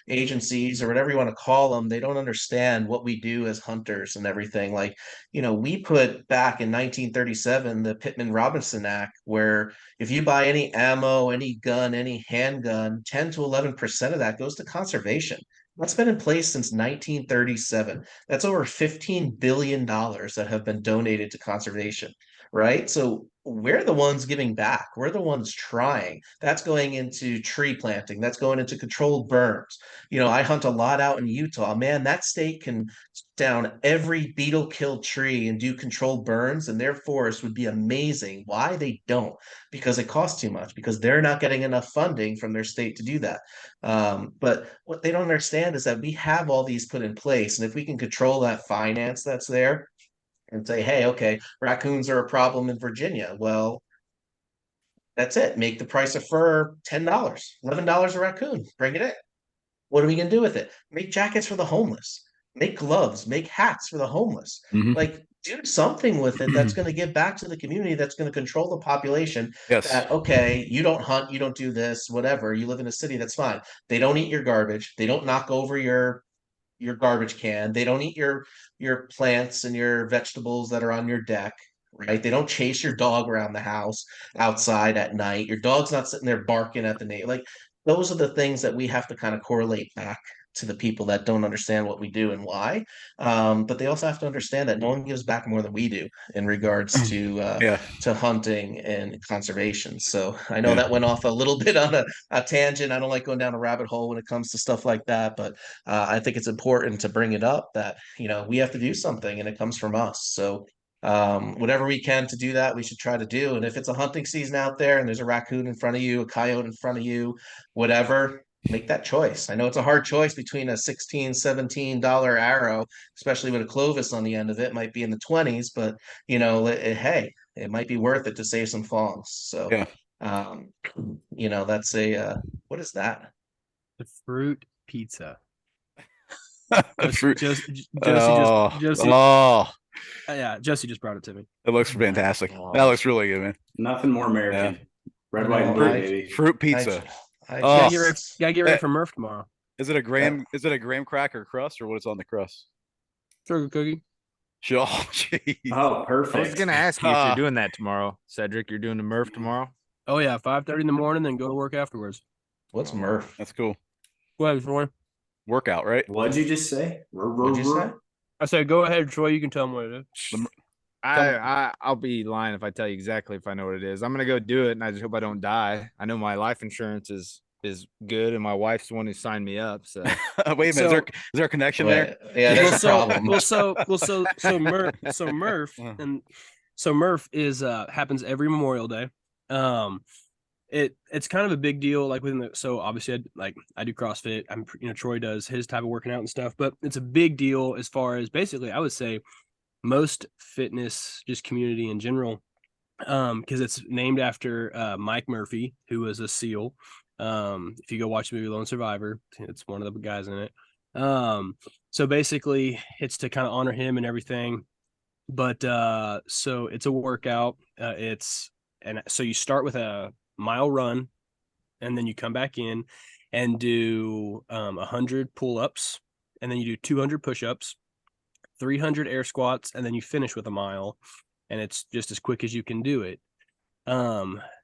agencies, or whatever you want to call them, they don't understand what we do as hunters and everything. Like, we put back in 1937 the Pittman-Robertson Act, where if you buy any ammo, any gun, any handgun, 10 to 11% of that goes to conservation. That's been in place since 1937. That's over $15 billion that have been donated to conservation, right? So we're the ones giving back. We're the ones trying. That's going into tree planting. That's going into controlled burns. I hunt a lot out in Utah. Man, that state can down every beetle killed tree and do controlled burns, and their forest would be amazing. Why? They don't, because it costs too much, because they're not getting enough funding from their state to do that. But what they don't understand is that we have all these put in place, and if we can control that finance that's there, and say, hey, okay, raccoons are a problem in Virginia. Well, that's it. Make the price of fur $10, $11 a raccoon. Bring it in. What are we gonna do with it? Make jackets for the homeless. Make gloves. Make hats for the homeless. Mhm. Like, do something with it that's going to give back to the community. That's going to control the population. Yes. That, okay, you don't hunt, you don't do this, whatever. You live in a city. That's fine. They don't eat your garbage. They don't knock over your garbage can. They don't eat your plants and your vegetables that are on your deck, right? They don't chase your dog around the house outside at night. Your dog's not sitting there barking at the neighbor. Like, those are the things that we have to kind of correlate back to the people that don't understand what we do and why. But they also have to understand that no one gives back more than we do in regards Yeah. to hunting and conservation. So I know Yeah. that went off a little bit on a tangent. I don't like going down a rabbit hole when it comes to stuff like that, but I think it's important to bring it up that, we have to do something, and it comes from us. So whatever we can to do that, we should try to do. And if it's a hunting season out there and there's a raccoon in front of you, a coyote in front of you, whatever, make that choice. I know it's a hard choice between a $16, $17 arrow, especially with a Clovis on the end of it, might be in the 20s, but hey, it might be worth it to save some fawns. So Yeah. um, that's what is that? The fruit pizza. Fruit. Josie just Oh. Josie Oh. yeah, Josie just brought it to me. It looks fantastic. That looks really good, man. Nothing more American. Yeah. Red, I white, and know, blue, Fruit, baby. fruit I, pizza. I Oh. Gotta get ready Eh, for Murph tomorrow. Is it a graham cracker crust or what is on the crust? Sugar cookie. Oh, jeez. Oh, I was perfect. gonna ask you if Ah. you're doing that tomorrow, Cedric. You're doing the Murph tomorrow. Oh yeah, 5:30 in the morning, then go to work afterwards. What's Oh, Murph? That's cool. Go ahead, Troy. Workout, right? What'd you just say? What'd you say? I said, go ahead, Troy. You can tell them what it is. The- Tell- I'll be lying if I tell you exactly if I know what it is. I'm gonna go do it, and I just hope I don't die. I know my life insurance is good, and my wife's the one who signed me up. So Wait a minute. So- Is there a connection there? Yeah, Well, there's a problem. So Murph is happens every Memorial Day. It's kind of a big deal, like so obviously I do CrossFit. Troy does his type of working out and stuff, but it's a big deal as far as basically I would say most fitness just community in general, because it's named after Mike Murphy, who was a SEAL. If you go watch the movie Lone Survivor, it's one of the guys in it. So basically it's to kind of honor him and everything. But so it's a workout. So you start with a mile run, and then you come back in and do 100 pull-ups, and then you do 200 push-ups, 300 air squats, and then you finish with a mile, and it's just as quick as you can do it.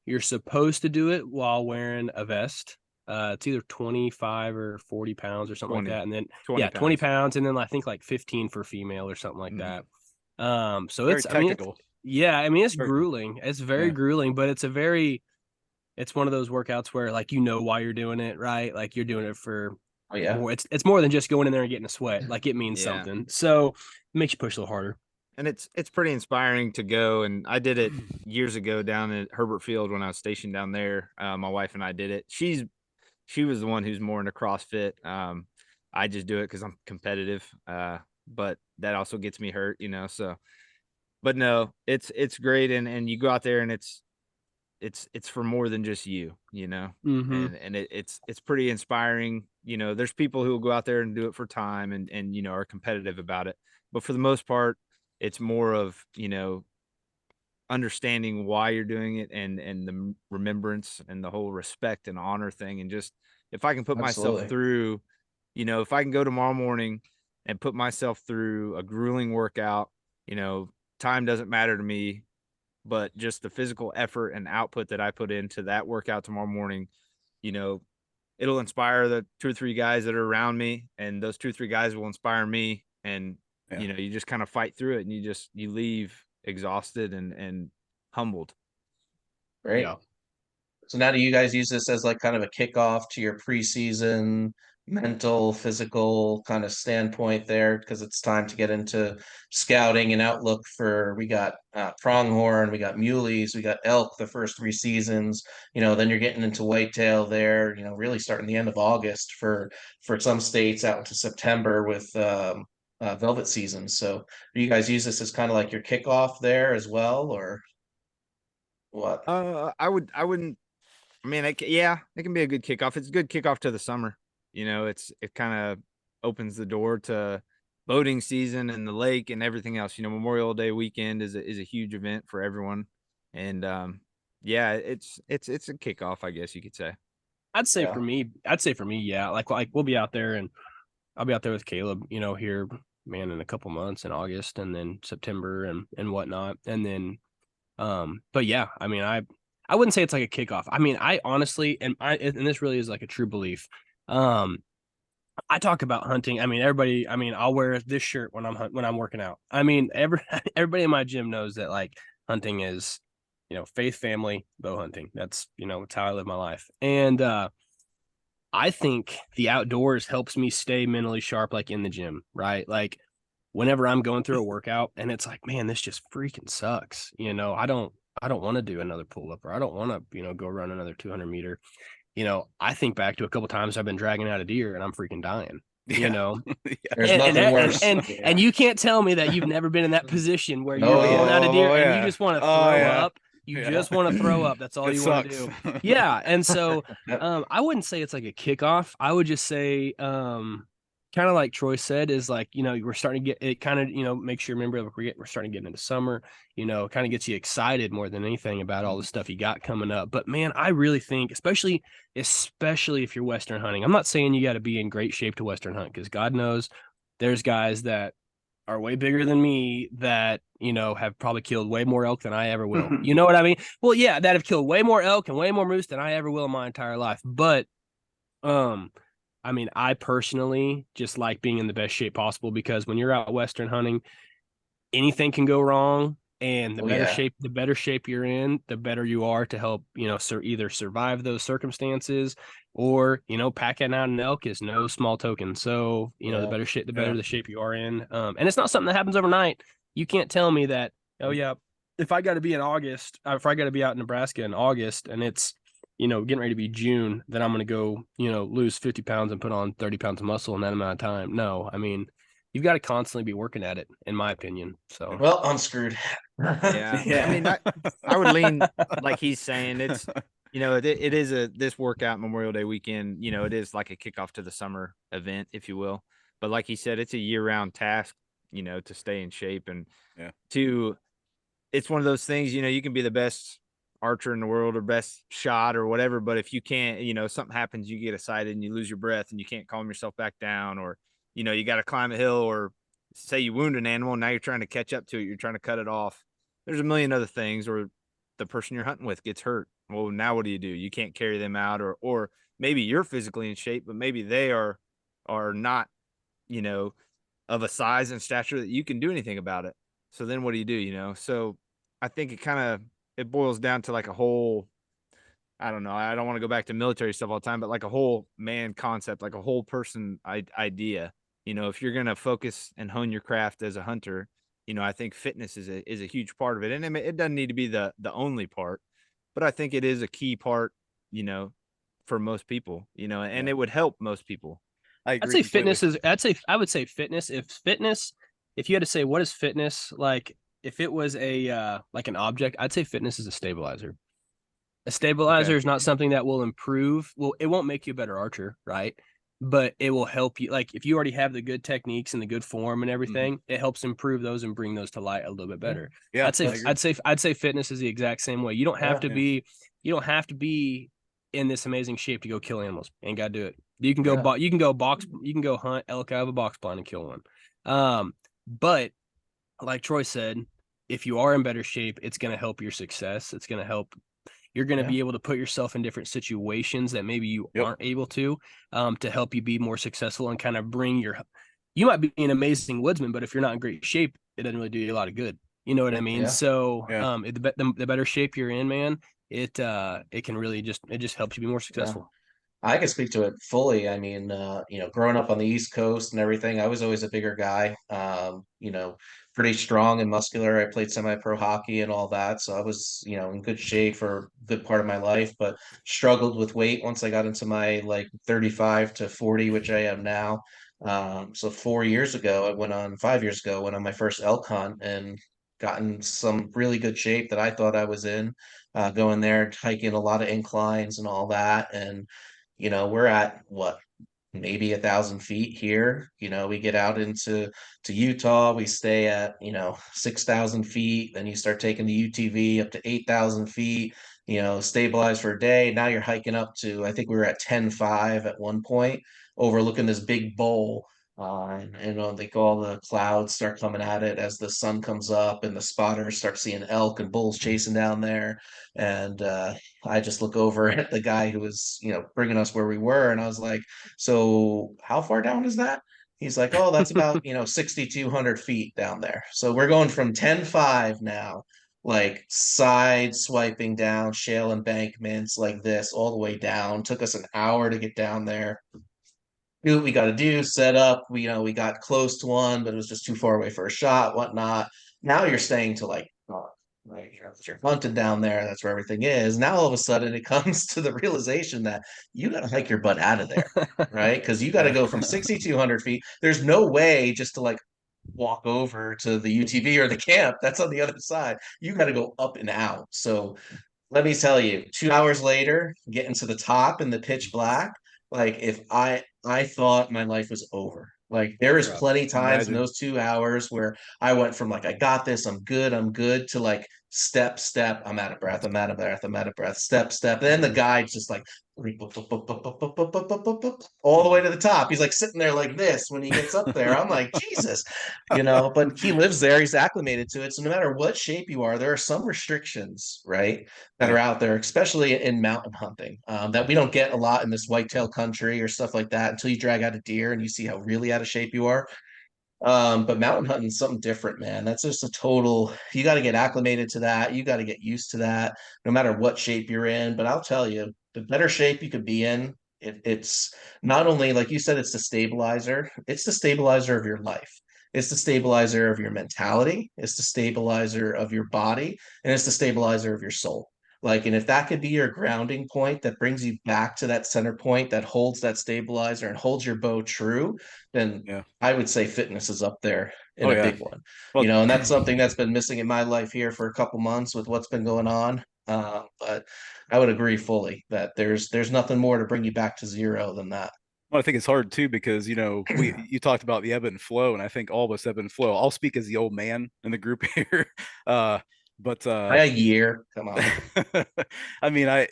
You're supposed to do it while wearing a vest. It's either 25 or 40 pounds or something 20, like that. And then 20 20 pounds. pounds. And then I think like 15 for female or something like that. So Very it's, I mean, technical. it's Very- grueling. It's very Yeah. grueling, but it's one of those workouts where like, why you're doing it, right? Like you're doing it for Oh yeah. more. It's more than just going in there and getting a sweat. Like it means Yeah. something. So it makes you push a little harder. And it's pretty inspiring to go. And I did it years ago down at Herbert Field when I was stationed down there. My wife and I did it. She was the one who's more into CrossFit. I just do it because I'm competitive. But that also gets me hurt, so but no, it's great. And you go out there and it's for more than just Mm-hmm. and it's pretty inspiring. There's people who will go out there and do it for time and are competitive about it. But for the most part, it's more of, understanding why you're doing it and the remembrance and the whole respect and honor thing. And just, if I can put myself Absolutely. through, if I can go tomorrow morning and put myself through a grueling workout, time doesn't matter to me, but just the physical effort and output that I put into that workout tomorrow morning, it'll inspire the 2 or 3 guys that are around me, and those 2 or 3 guys will inspire me. And, Yeah. you just kind of fight through it, and you leave exhausted and humbled. Great. Yeah. So now do you guys use this as like kind of a kickoff to your preseason mental, physical kind of standpoint there? Because it's time to get into scouting and outlook for we got pronghorn, we got muleys, we got elk the first 3 seasons. Then you're getting into whitetail there, really starting the end of August for some states out into September with velvet season. So do you guys use this as kind of like your kickoff there as well, or what? I wouldn't. I mean, it can be a good kickoff. It's a good kickoff to the summer. It kind of opens the door to boating season and the lake and everything else. Memorial Day weekend is a huge event for everyone, and yeah, it's a kickoff, I guess you could say. I'd say Yeah. for me, yeah. Like we'll be out there, and I'll be out there with Caleb, here, man, in a couple months in August and then September and whatnot. And then but yeah, I mean, I wouldn't say it's like a kickoff. I mean, I honestly, and this really is like a true belief. I talk about hunting. I mean, everybody, I'll wear this shirt when I'm working out. I mean, everybody in my gym knows that like hunting is, faith, family, bow hunting. That's, it's how I live my life. And I think the outdoors helps me stay mentally sharp, like in the gym, right? Like whenever I'm going through a workout and it's like, man, this just freaking sucks. I don't want to do another pull up, or I don't want to, go run another 200 meter. I think back to a couple times I've been dragging out a deer and I'm freaking dying, Yeah. There's and, nothing worse. and you can't tell me that you've never been in that position where Oh, you're pulling out a deer Oh, and yeah. you just want to Oh, throw yeah. up. You Yeah. just want to throw up. That's all It you want to sucks. do. Yeah. And so Yep. I wouldn't say it's like a kickoff. I would just say kind of like Troy said, is like, we're starting to get it kind of, makes you remember like we're starting to get into summer, kind of gets you excited more than anything about all the stuff you got coming up. But man, I really think, especially if you're Western hunting, I'm not saying you got to be in great shape to Western hunt, because God knows there's guys that are way bigger than me that, have probably killed way more elk than I ever will. You know what I mean? Well, yeah, that have killed way more elk and way more moose than I ever will in my entire life. But, I personally just like being in the best shape possible, because when you're out Western hunting, anything can go wrong. And Oh, yeah. the better shape you're in, the better you are to help, either survive those circumstances, or, packing out an elk is no small token. So, the Yeah. better the shape you are in. And it's not something that happens overnight. You can't tell me that, oh yeah, if I got to be in August, if I got to be out in Nebraska in August and it's, getting ready to be June, then I'm going to go, lose 50 pounds and put on 30 pounds of muscle in that amount of time. No, you've got to constantly be working at it, in my opinion. So, Well, I'm screwed. Yeah. Yeah. I mean, I would lean like he's saying. It's, it is this workout Memorial Day weekend, it is like a kickoff to the summer event, if you will. But like he said, it's a year-round task, to stay in shape and Yeah. it's one of those things, you can be the best archer in the world or best shot or whatever, but if you can't, something happens, you get excited and you lose your breath and you can't calm yourself back down, or, you got to climb a hill or say you wound an animal, and now you're trying to catch up to it, you're trying to cut it off. There's a million other things, or the person you're hunting with gets hurt. Well, now what do? You can't carry them out, or maybe you're physically in shape, but maybe they are not, you know, of a size and stature that you can do anything about it. So then what do? So I think it boils down to like a whole, I don't know. I don't want to go back to military stuff all the time, but like a whole man concept, like a whole person idea. If you're going to focus and hone your craft as a hunter, I think fitness is a huge part of it. And it doesn't need to be the only part, but I think it is a key part, you know, for most people, and Yeah. it would help most people. I I'd agree say completely. fitness is. I would say fitness. If you had to say what is fitness, like if it was a like an object, I'd say fitness is a stabilizer. A stabilizer Okay. is not something that will improve. Well, it won't make you a better archer, right? But it will help you. Like if you already have the good techniques and the good form and everything, it helps improve those and bring those to light a little bit better. Yeah, I'd say I agree. I'd say fitness is the exact same way. You don't have to Yeah. be you don't have to be in this amazing shape to go kill animals. Ain't got to do it. You can go Yeah. you can go hunt elk out of a box blind and kill one. But like Troy said, if you are in better shape, it's going to help your success. It's going to help. You're going to Yeah. be able to put yourself in different situations that maybe you Yep. aren't able to help you be more successful and kind of bring your. You might be an amazing woodsman, but if you're not in great shape, it doesn't really do you a lot of good. You know what I mean? Yeah. So, Yeah. the better shape you're in, man, it can really just helps you be more successful. I can speak to it fully. I mean, growing up on the East Coast and everything, I was always a bigger guy. Pretty strong and muscular. I played semi-pro hockey and all that, so I was, in good shape for a good part of my life, but struggled with weight once I got into my like 35 to 40, which I am now. So 5 years ago, I went on my first elk hunt and got in some really good shape that I thought I was in. Going there, hiking a lot of inclines and all that, and we're at what, maybe 1,000 feet here. We get out to Utah, we stay at 6,000 feet. Then you start taking the UTV up to 8,000 feet. Stabilize for a day. Now you're hiking up to, I think we were at 10,500 at one point, overlooking this big bowl. Like all the clouds start coming at it as the sun comes up, and the spotters start seeing elk and bulls chasing down there. And I just look over at the guy who was, bringing us where we were, and I was like, "So how far down is that?" He's like, "Oh, that's about 6,200 feet down there." So we're going from 10,500 now, like side swiping down shale embankments like this all the way down. Took us an hour to get down there, do what we got to do, set up. We got close to one, but it was just too far away for a shot, whatnot. Now you're staying to like, right, you're hunting down there. That's where everything is. Now all of a sudden it comes to the realization that you got to hike your butt out of there, right? Because you got to go from 6,200 feet. There's no way just to like walk over to the UTV or the camp. That's on the other side. You got to go up and out. So let me tell you, 2 hours later, getting to the top in the pitch black, like if I thought my life was over. Like there is Rough. plenty times in Imagine. those 2 hours where I went from like I got this, I'm good to like step, I'm out of breath, I'm out of breath, I'm out of breath, step. And then the guide's just like all the way to the top. He's like sitting there like this when he gets up there. I'm like, Jesus, but he lives there, he's acclimated to it. So no matter what shape you are, there are some restrictions, right, that are Yeah. out there, especially in mountain hunting, that we don't get a lot in this whitetail country or stuff like that until you drag out a deer and you see how really out of shape you are. But mountain hunting is something different, man. That's just a total, you got to get acclimated to that. You got to get used to that, no matter what shape you're in. But I'll tell you, the better shape you could be in, it's not only, like you said, it's the stabilizer of your life. It's the stabilizer of your mentality. It's the stabilizer of your body, and it's the stabilizer of your soul. Like, and if that could be your grounding point that brings you back to that center point that holds that stabilizer and holds your bow true, then Yeah. I would say fitness is up there in Oh a yeah. big one, Well, and that's something that's been missing in my life here for a couple months with what's been going on. But I would agree fully that there's nothing more to bring you back to zero than that. I think it's hard too because you talked about the ebb and flow, and I think all of us ebb and flow. I'll speak as the old man in the group here. Uh, But A year, come on. I mean, I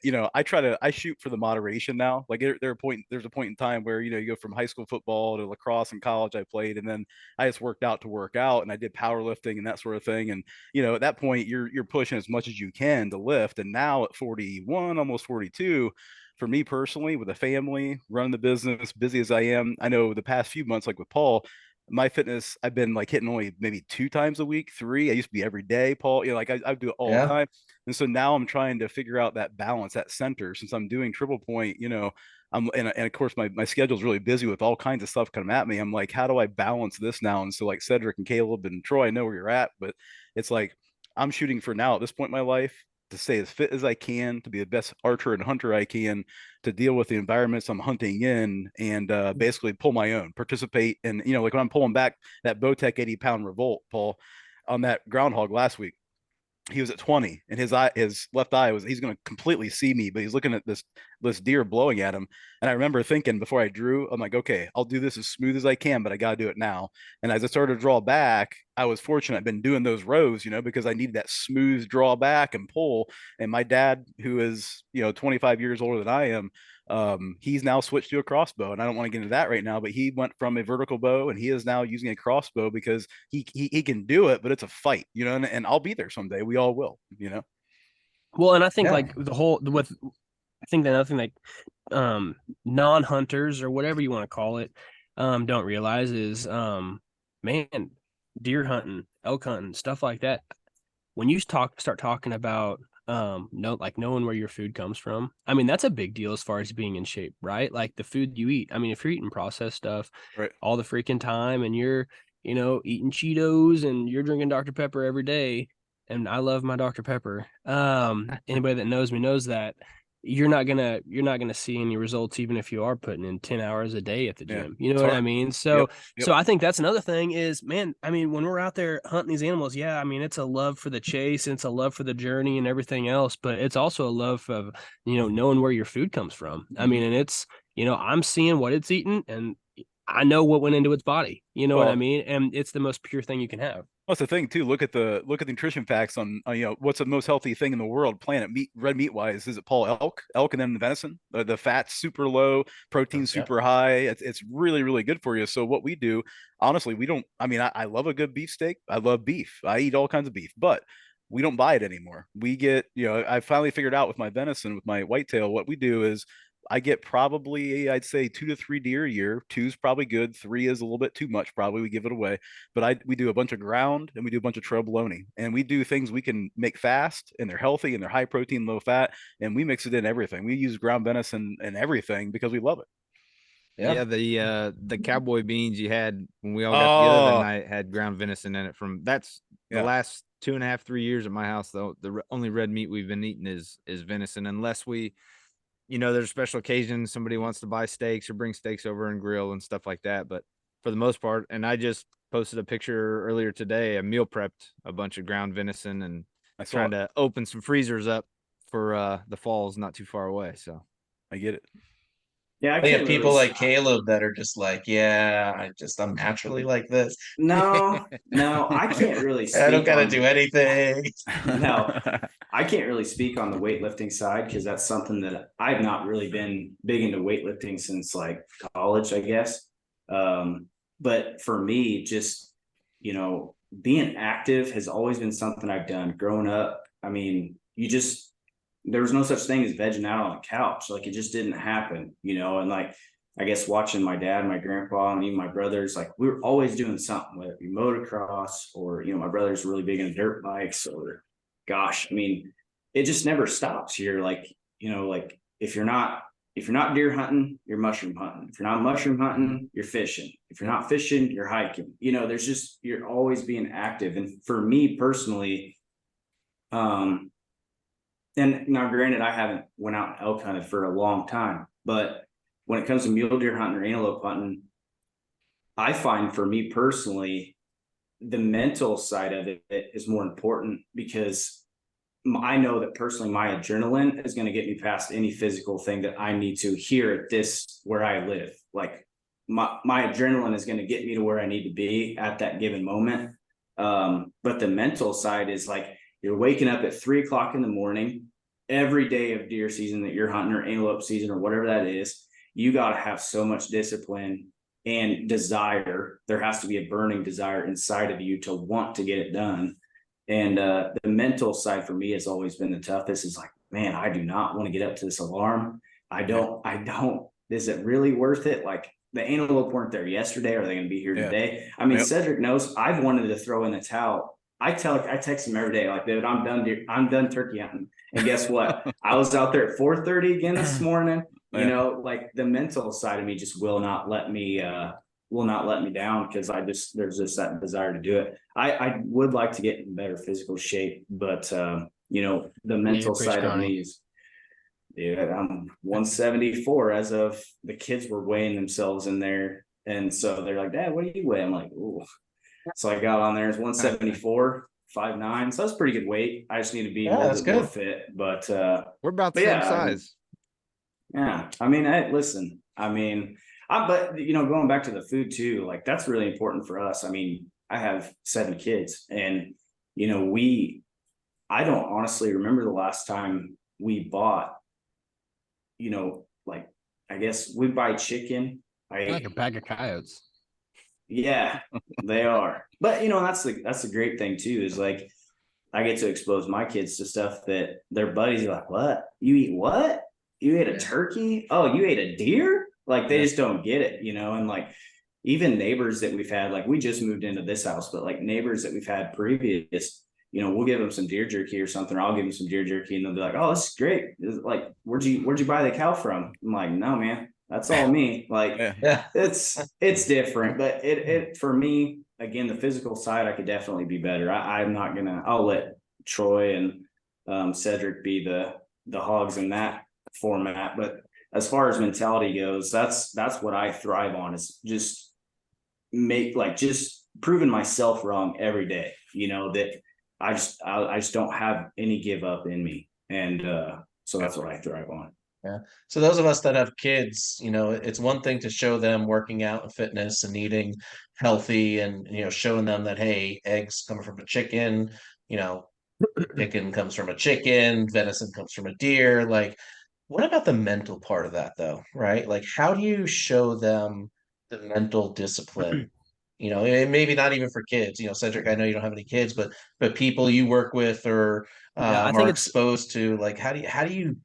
shoot for the moderation now. Like there's a point in time where, you go from high school football to lacrosse in college I played, and then I just worked out to work out, and I did powerlifting and that sort of thing. And, at that point you're pushing as much as you can to lift. And now at 41, almost 42, for me personally, with a family, running the business, busy as I am, I know the past few months, like with Paul, my fitness, I've been like hitting only maybe 2 times a week, three. I used to be every day, Paul. Like I do it all the Yeah. time. And so now I'm trying to figure out that balance, that center, since I'm doing triple point, and of course my schedule is really busy with all kinds of stuff coming at me. I'm like, how do I balance this now? And so like Cedric and Caleb and Troy, I know where you're at, but it's like I'm shooting for now at this point in my life to stay as fit as I can, to be the best archer and hunter I can, to deal with the environments I'm hunting in, and basically pull my own, participate. And, like when I'm pulling back that Bowtech 80-pound revolt, Paul, on that groundhog last week, he was at 20, and his left eye he's going to completely see me, but he's looking at this deer blowing at him. And I remember thinking before I drew, I'm like, okay, I'll do this as smooth as I can, but I got to do it now. And as I started to draw back, I was fortunate. I've been doing those rows, because I needed that smooth draw back and pull. And my dad, who is, 25 years older than I am, he's now switched to a crossbow, and I don't want to get into that right now, but he went from a vertical bow and he is now using a crossbow because he can do it, but it's a fight, and I'll be there someday. We all will. Well, and I think Yeah. like I think another thing like non-hunters or whatever you want to call it don't realize is man, deer hunting, elk hunting, stuff like that. When you start talking about knowing where your food comes from, I mean that's a big deal as far as being in shape, right? Like the food you eat. I mean, if you're eating processed stuff Right. all the freaking time and you're eating Cheetos and you're drinking Dr. Pepper every day, and I love my Dr. Pepper. Anybody that knows me knows that you're not gonna see any results even if you are putting in 10 hours a day at the Yeah. gym. You know It's what hard. I mean? Yep. So Yep. so I think that's another thing is, man, I mean, when we're out there hunting these animals, yeah, I mean, it's a love for the chase and it's a love for the journey and everything else, but it's also a love of, knowing where your food comes from. I mean, and it's, I'm seeing what it's eating and I know what went into its body. You know what I Well, mean? And it's the most pure thing you can have. that's the thing too. Look at the nutrition facts on, what's the most healthy thing in the world, planet meat, red meat wise. Is it Paul? Elk, and then the venison. The fat's super low, protein Yeah. super high. It's really really good for you. So what we do, honestly, we don't. I mean, I love a good beef steak. I love beef. I eat all kinds of beef, but we don't buy it anymore. We get, I finally figured out with my venison, with my whitetail, what we do is I get probably, I'd say 2 to 3 deer a year. Two's probably good. Three is a little bit too much. Probably we give it away. But we do a bunch of ground and we do a bunch of trail bologna, and we do things we can make fast, and they're healthy and they're high protein, low fat, and we mix it in everything. We use ground venison and everything because we love it. Yeah, Yeah. the cowboy beans you had when we all got together that Oh night had ground venison in it. That's the yeah, last 2.5, 3 years at my house. Though only red meat we've been eating is venison, unless there's special occasions somebody wants to buy steaks or bring steaks over and grill and stuff like that. But for the most part, and I just posted a picture earlier today. I meal prepped a bunch of ground venison and I saw trying it. to open some freezers up for the falls not too far away. So I get it. Yeah, I They have can't really. people like Caleb that are just like, yeah, I'm naturally like this. No, no, I can't really I don't speak gotta on. do anything. No, I can't really speak on the weightlifting side because that's something that I've not really been big into weightlifting since like college, I guess. But for me, just being active has always been something I've done growing up. I mean, there was no such thing as vegging out on the couch. Like it just didn't happen, and like I guess watching my dad, my grandpa, and even my brothers, like we were always doing something, whether it be motocross or, my brother's really big into dirt bikes or gosh, I mean, it just never stops. You're like, like if you're not deer hunting, you're mushroom hunting. If you're not mushroom hunting, you're fishing. If you're not fishing, you're hiking. You're always being active. And for me personally, and now granted, I haven't went out and elk hunted for a long time, but when it comes to mule deer hunting or antelope hunting, I find for me personally, the mental side of it is more important because I know that personally my adrenaline is going to get me past any physical thing that I need to here at this where I live. Like my adrenaline is going to get me to where I need to be at that given moment. But the mental side is like, You're waking up at 3 o'clock in the morning every day of deer season that you're hunting, or antelope season, or whatever that is. You got to have so much discipline and desire. There has to be a burning desire inside of you to want to get it done. And the mental side for me has always been the toughest. Is like, man, I do not want to get up to this alarm. I don't, is it really worth it? Like, the antelope weren't there yesterday. Are they going to be here today? I mean, Cedric knows I've wanted to throw in the towel. I text him every day, like, dude, I'm done turkey hunting. And guess what? I was out there at 4:30 again this morning. You know, like, the mental side of me just will not let me down, because there's just that desire to do it. I would like to get in better physical shape, but you know, the mental side of me is, dude, I'm 174 as of the kids were weighing themselves in there. And so they're like, Dad, what do you weigh? I'm like, ooh. So I got on there, it's 174, 5'9". So that's pretty good weight. I just need to be a little bit more fit. But we're about the same size. I mean, listen, I mean, but you know, going back to the food too, like, that's really important for us. I mean, I have 7 kids, and you know, I don't honestly remember the last time we bought, you know, like, I guess we buy chicken. Like a bag of coyotes. Yeah, they are. But you know, that's the great thing too, is like, I get to expose my kids to stuff that their buddies are like, what? You eat what? You ate a turkey? Oh, you ate a deer? Like, they just don't get it, you know. And like, even neighbors that we've had, like, we just moved into this house, but like, neighbors that we've had previous, you know, we'll give them some deer jerky or something, or I'll give them some deer jerky, and they'll be like, oh, this is great. Like, where'd you buy the cow from? I'm like, no, man, that's all me. Like, it's different, but it for me, again, the physical side, I could definitely be better. I'll let Troy and Cedric be the hogs in that format. But as far as mentality goes, that's what I thrive on, is just proving myself wrong every day, you know, that I just don't have any give up in me. And so that's what I thrive on. Yeah. So those of us that have kids, you know, it's one thing to show them working out and fitness and eating healthy, and, you know, showing them that, hey, eggs come from a chicken, you know, chicken comes from a chicken, venison comes from a deer. Like, what about the mental part of that though, right? Like, how do you show them the mental discipline? You know, and maybe not even for kids, you know, Cedric, I know you don't have any kids, but people you work with or I think are it's exposed to, like, how do you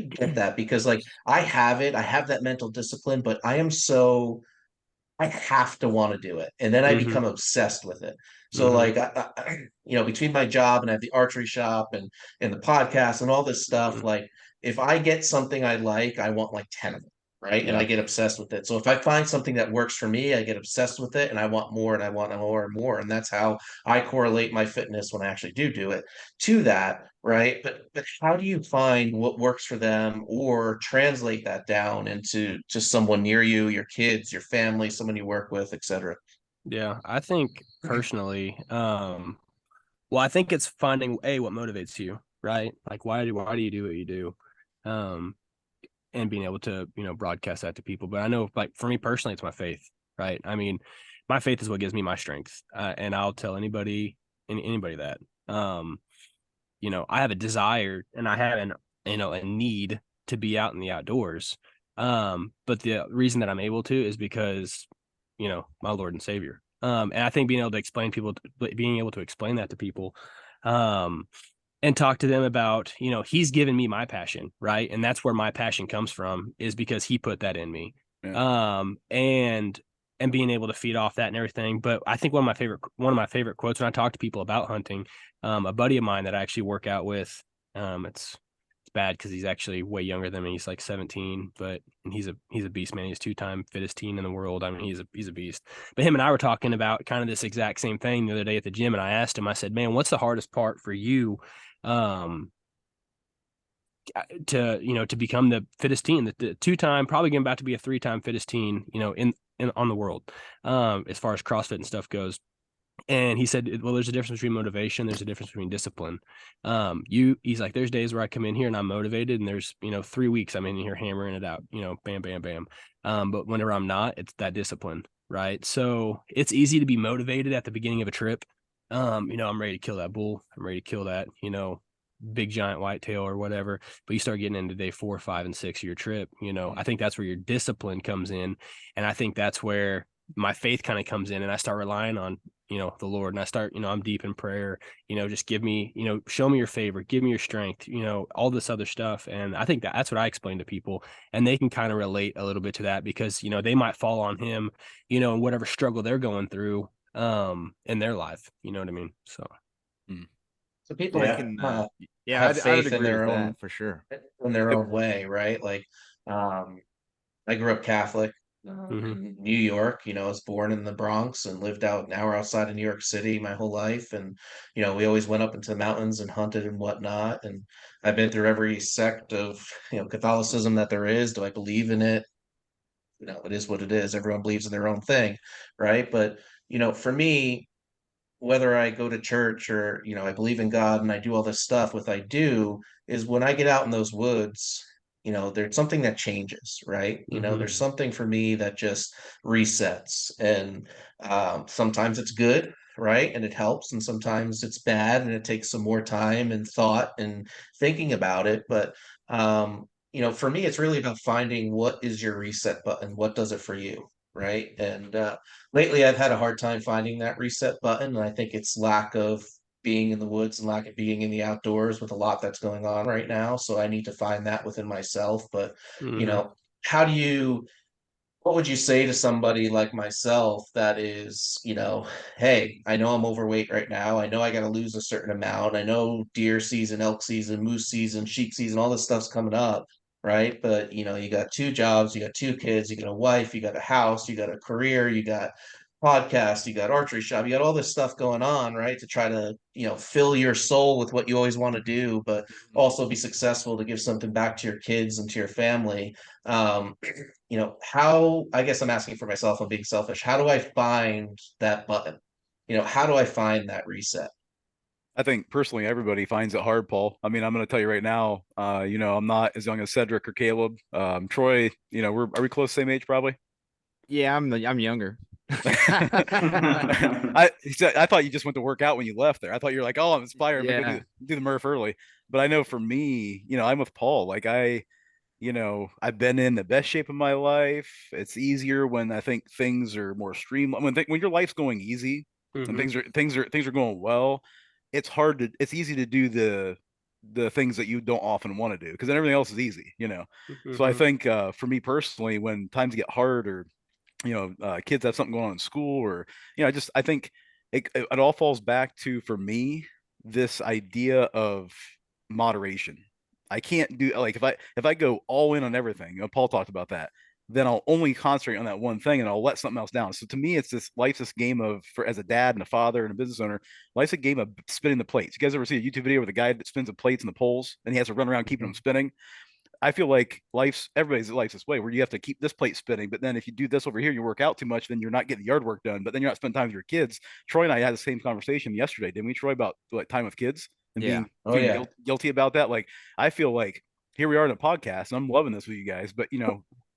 get that? Because like, I have that mental discipline, but I have to want to do it, and then I become obsessed with it. So like, you know, between my job, and I have the archery shop, and the podcast and all this stuff, like, if I get something I like, I want like 10 of them, right? And I get obsessed with it. So if I find something that works for me, I get obsessed with it, and I want more, and I want more and more, and that's how I correlate my fitness when I actually do it to that, right? But how do you find what works for them, or translate that down into just someone near you, your kids, your family, someone you work with, etc.? Yeah, I think personally, well, I think it's finding what motivates you, right? Like, why do you do what you do? And being able to, you know, broadcast that to people. But I know, like, for me personally, it's my faith, right? I mean, my faith is what gives me my strength. And I'll tell anybody that, you know, I have a desire, and I have a need to be out in the outdoors. But the reason that I'm able to is because, you know, my Lord and Savior. And I think being able to explain that to people, and talk to them about, you know, he's given me my passion, right? And that's where my passion comes from, is because he put that in me. And being able to feed off that and everything. But I think one of my favorite quotes when I talk to people about hunting, a buddy of mine that I actually work out with, it's bad because he's actually way younger than me. He's like 17, and he's a beast, man. He's 2-time fittest teen in the world. I mean, he's a beast. But him and I were talking about kind of this exact same thing the other day at the gym, and I asked him, I said, man, what's the hardest part for you to become the fittest teen, the 2-time, probably going about to be a 3-time fittest teen, you know, in on the world, as far as CrossFit and stuff goes. And he said, well, there's a difference between motivation. There's a difference between discipline. He's like, there's days where I come in here and I'm motivated, and there's, you know, 3 weeks I'm in here hammering it out, you know, bam, bam, bam. But whenever I'm not, it's that discipline, right? So it's easy to be motivated at the beginning of a trip, I'm ready to kill that bull. I'm ready to kill that, big giant whitetail or whatever. But you start getting into day 4, 5, and 6 of your trip, I think that's where your discipline comes in. And I think that's where my faith kind of comes in, and I start relying on, the Lord. And I start, I'm deep in prayer, just give me, show me your favor, give me your strength, all this other stuff. And I think that's what I explain to people, and they can kind of relate a little bit to that because, they might fall on him, and whatever struggle they're going through in their life. You know what I mean? So So people I Yeah. can, yeah, have I would faith agree with that for sure. in their own way, right? Like, I grew up Catholic mhm. in New York. I was born in the Bronx and lived out an hour outside of New York City my whole life. And, we always went up into the mountains and hunted and whatnot. And I've been through every sect of, Catholicism that there is. Do I believe in it? It is what it is. Everyone believes in their own thing, right? But, for me, whether I go to church or, I believe in God and I do all this stuff, what I do is when I get out in those woods, there's something that changes, right? There's Mhm. something for me that just resets. And sometimes it's good, right? And it helps. And sometimes it's bad and it takes some more time and thought and thinking about it. But, for me, it's really about finding what is your reset button? What does it for you? Right. And lately I've had a hard time finding that reset button, and I think it's lack of being in the woods and lack of being in the outdoors with a lot that's going on right now. So I need to find that within myself. But, you Mhm. know, how do you what would you say to somebody like myself that is, hey, I know I'm overweight right now. I know I got to lose a certain amount. I know deer season, elk season, moose season, sheep season, all this stuff's coming up, right? But, you got 2 jobs, you got 2 kids, you got a wife, you got a house, you got a career, you got podcast, you got archery shop, you got all this stuff going on, right? To try to, fill your soul with what you always want to do, but also be successful to give something back to your kids and to your family. Um, how I guess I'm asking for myself, I'm being selfish. How do I find that button? How do I find that reset? I think personally everybody finds it hard, Paul. I mean, I'm going to tell you right now, I'm not as young as Cedric or Caleb. Troy, are we close, same age probably? Yeah, I'm younger. I thought you just went to work out when you left there. I thought you were like, oh, I'm inspired. I'm gonna go Yeah. do the Murph early. But I know for me, I'm with Paul. Like I've been in the best shape of my life. It's easier when I think things are more streamlined. When your life's going easy and Mhm. things are going well, it's easy to do the things that you don't often want to do because then everything else is easy. So I Mhm. think for me personally, when times get hard or kids have something going on in school or I think it all falls back to for me this idea of moderation. I can't do like if I go all in on everything, Paul talked about that, then I'll only concentrate on that one thing and I'll let something else down. So to me, it's this game of for as a dad and a father and a business owner, life's a game of spinning the plates. You guys ever see a YouTube video where the guy that spins the plates and the poles and he has to run around keeping them spinning? I feel like everybody's life's this way where you have to keep this plate spinning, but then if you do this over here, you work out too much, then you're not getting the yard work done, but then you're not spending time with your kids. Troy and I had the same conversation yesterday, didn't we, Troy, about like time with kids and Yeah. being Oh yeah. guilty about that? Like, I feel like here we are in a podcast, and I'm loving this with you guys, but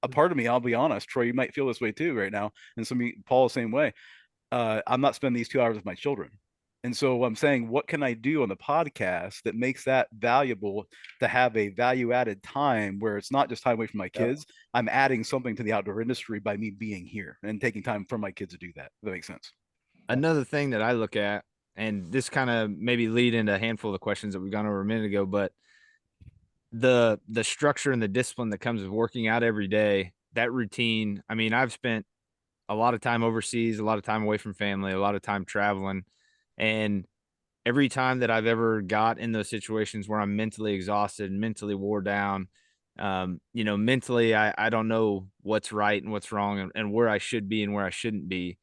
a part of me, I'll be honest, Troy, you might feel this way too right now, and some of you, Paul, the same way. I'm not spending these 2 hours with my children. And so I'm saying, what can I do on the podcast that makes that valuable to have a value added time where it's not just time away from my Yep. kids? I'm adding something to the outdoor industry by me being here and taking time from my kids to do that. If that makes sense. Another thing that I look at, and this kind of maybe lead into a handful of the questions that we've gone over a minute ago, but the structure and the discipline that comes with working out every day, that routine. I mean, I've spent a lot of time overseas, a lot of time away from family, a lot of time traveling, and every time that I've ever got in those situations where I'm mentally exhausted and mentally wore down, mentally I don't know what's right and what's wrong and where I should be and where I shouldn't be.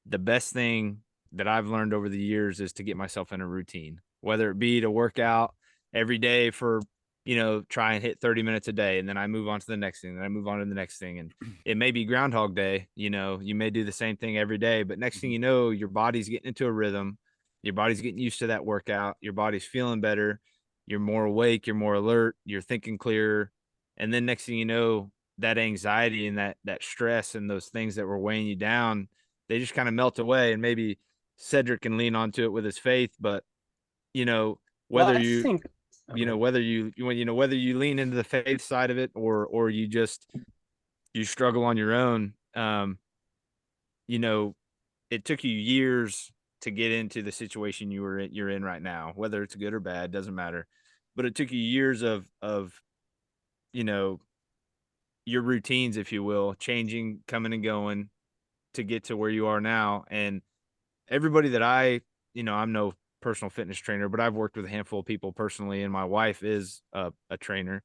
The best thing that I've learned over the years is to get myself in a routine, whether it be to work out every day for, try and hit 30 minutes a day. And then I move on to the next thing. Then I move on to the next thing. And it may be Groundhog Day, you may do the same thing every day, but next thing you know, your body's getting into a rhythm. Your body's getting used to that workout. Your body's feeling better. You're more awake. You're more alert. You're thinking clearer. And then next thing you know, that anxiety and that stress and those things that were weighing you down, they just kind of melt away. And maybe Cedric can lean onto it with his faith, but Well, whether I you think whether whether you lean into the faith side of it, or you struggle on your own. You know, it took you years to get into the situation you're in right now, whether it's good or bad, doesn't matter. But it took you years of you know your routines, if you will, changing, coming and going to get to where you are now. And everybody that I'm no personal fitness trainer, but I've worked with a handful of people personally, and my wife is a trainer.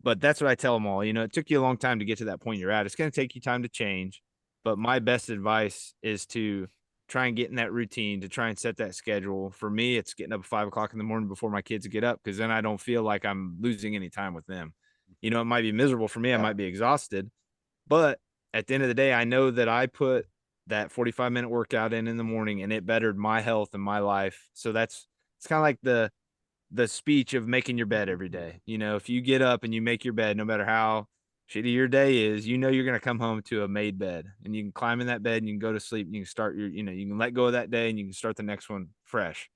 But that's what I tell them all. It took you a long time to get to that point you're at. It's going to take you time to change. But my best advice is to try and get in that routine, to try and set that schedule. For me, it's getting up at 5 o'clock in the morning before my kids get up, because then I don't feel like I'm losing any time with them. It might be miserable for me. I might be exhausted, but at the end of the day, I know that I put that 45-minute workout in the morning, and it bettered my health and my life. So it's kind of like the speech of making your bed every day. If you get up and you make your bed, no matter how shitty your day is, you're going to come home to a made bed, and you can climb in that bed and you can go to sleep and you can start you can let go of that day and you can start the next one fresh.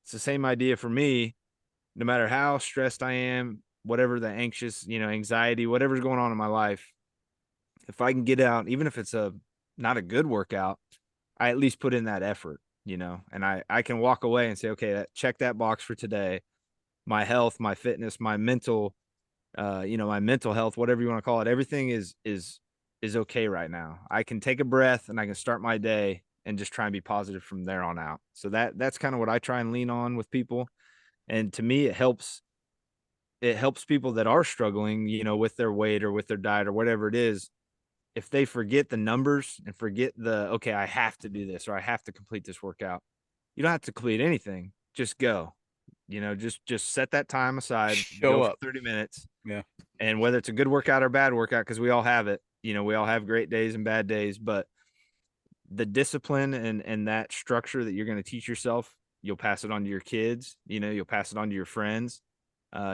It's the same idea for me. No matter how stressed I am, whatever the anxious, anxiety, whatever's going on in my life, if I can get out, even if it's not a good workout, I at least put in that effort, and I can walk away and say, okay, check that box for today. My health, my fitness, my mental, my mental health, whatever you want to call it, everything is okay right now. I can take a breath and I can start my day and just try and be positive from there on out. So that's kind of what I try and lean on with people. And to me, it helps people that are struggling, with their weight or with their diet or whatever it is. If they forget the numbers and forget okay, I have to do this or I have to complete this workout, you don't have to complete anything. Just go. Just set that time aside, Show go up. for 30 minutes. Yeah. And whether it's a good workout or bad workout, because we all have it, we all have great days and bad days, but the discipline and that structure that you're going to teach yourself, you'll pass it on to your kids, you'll pass it on to your friends,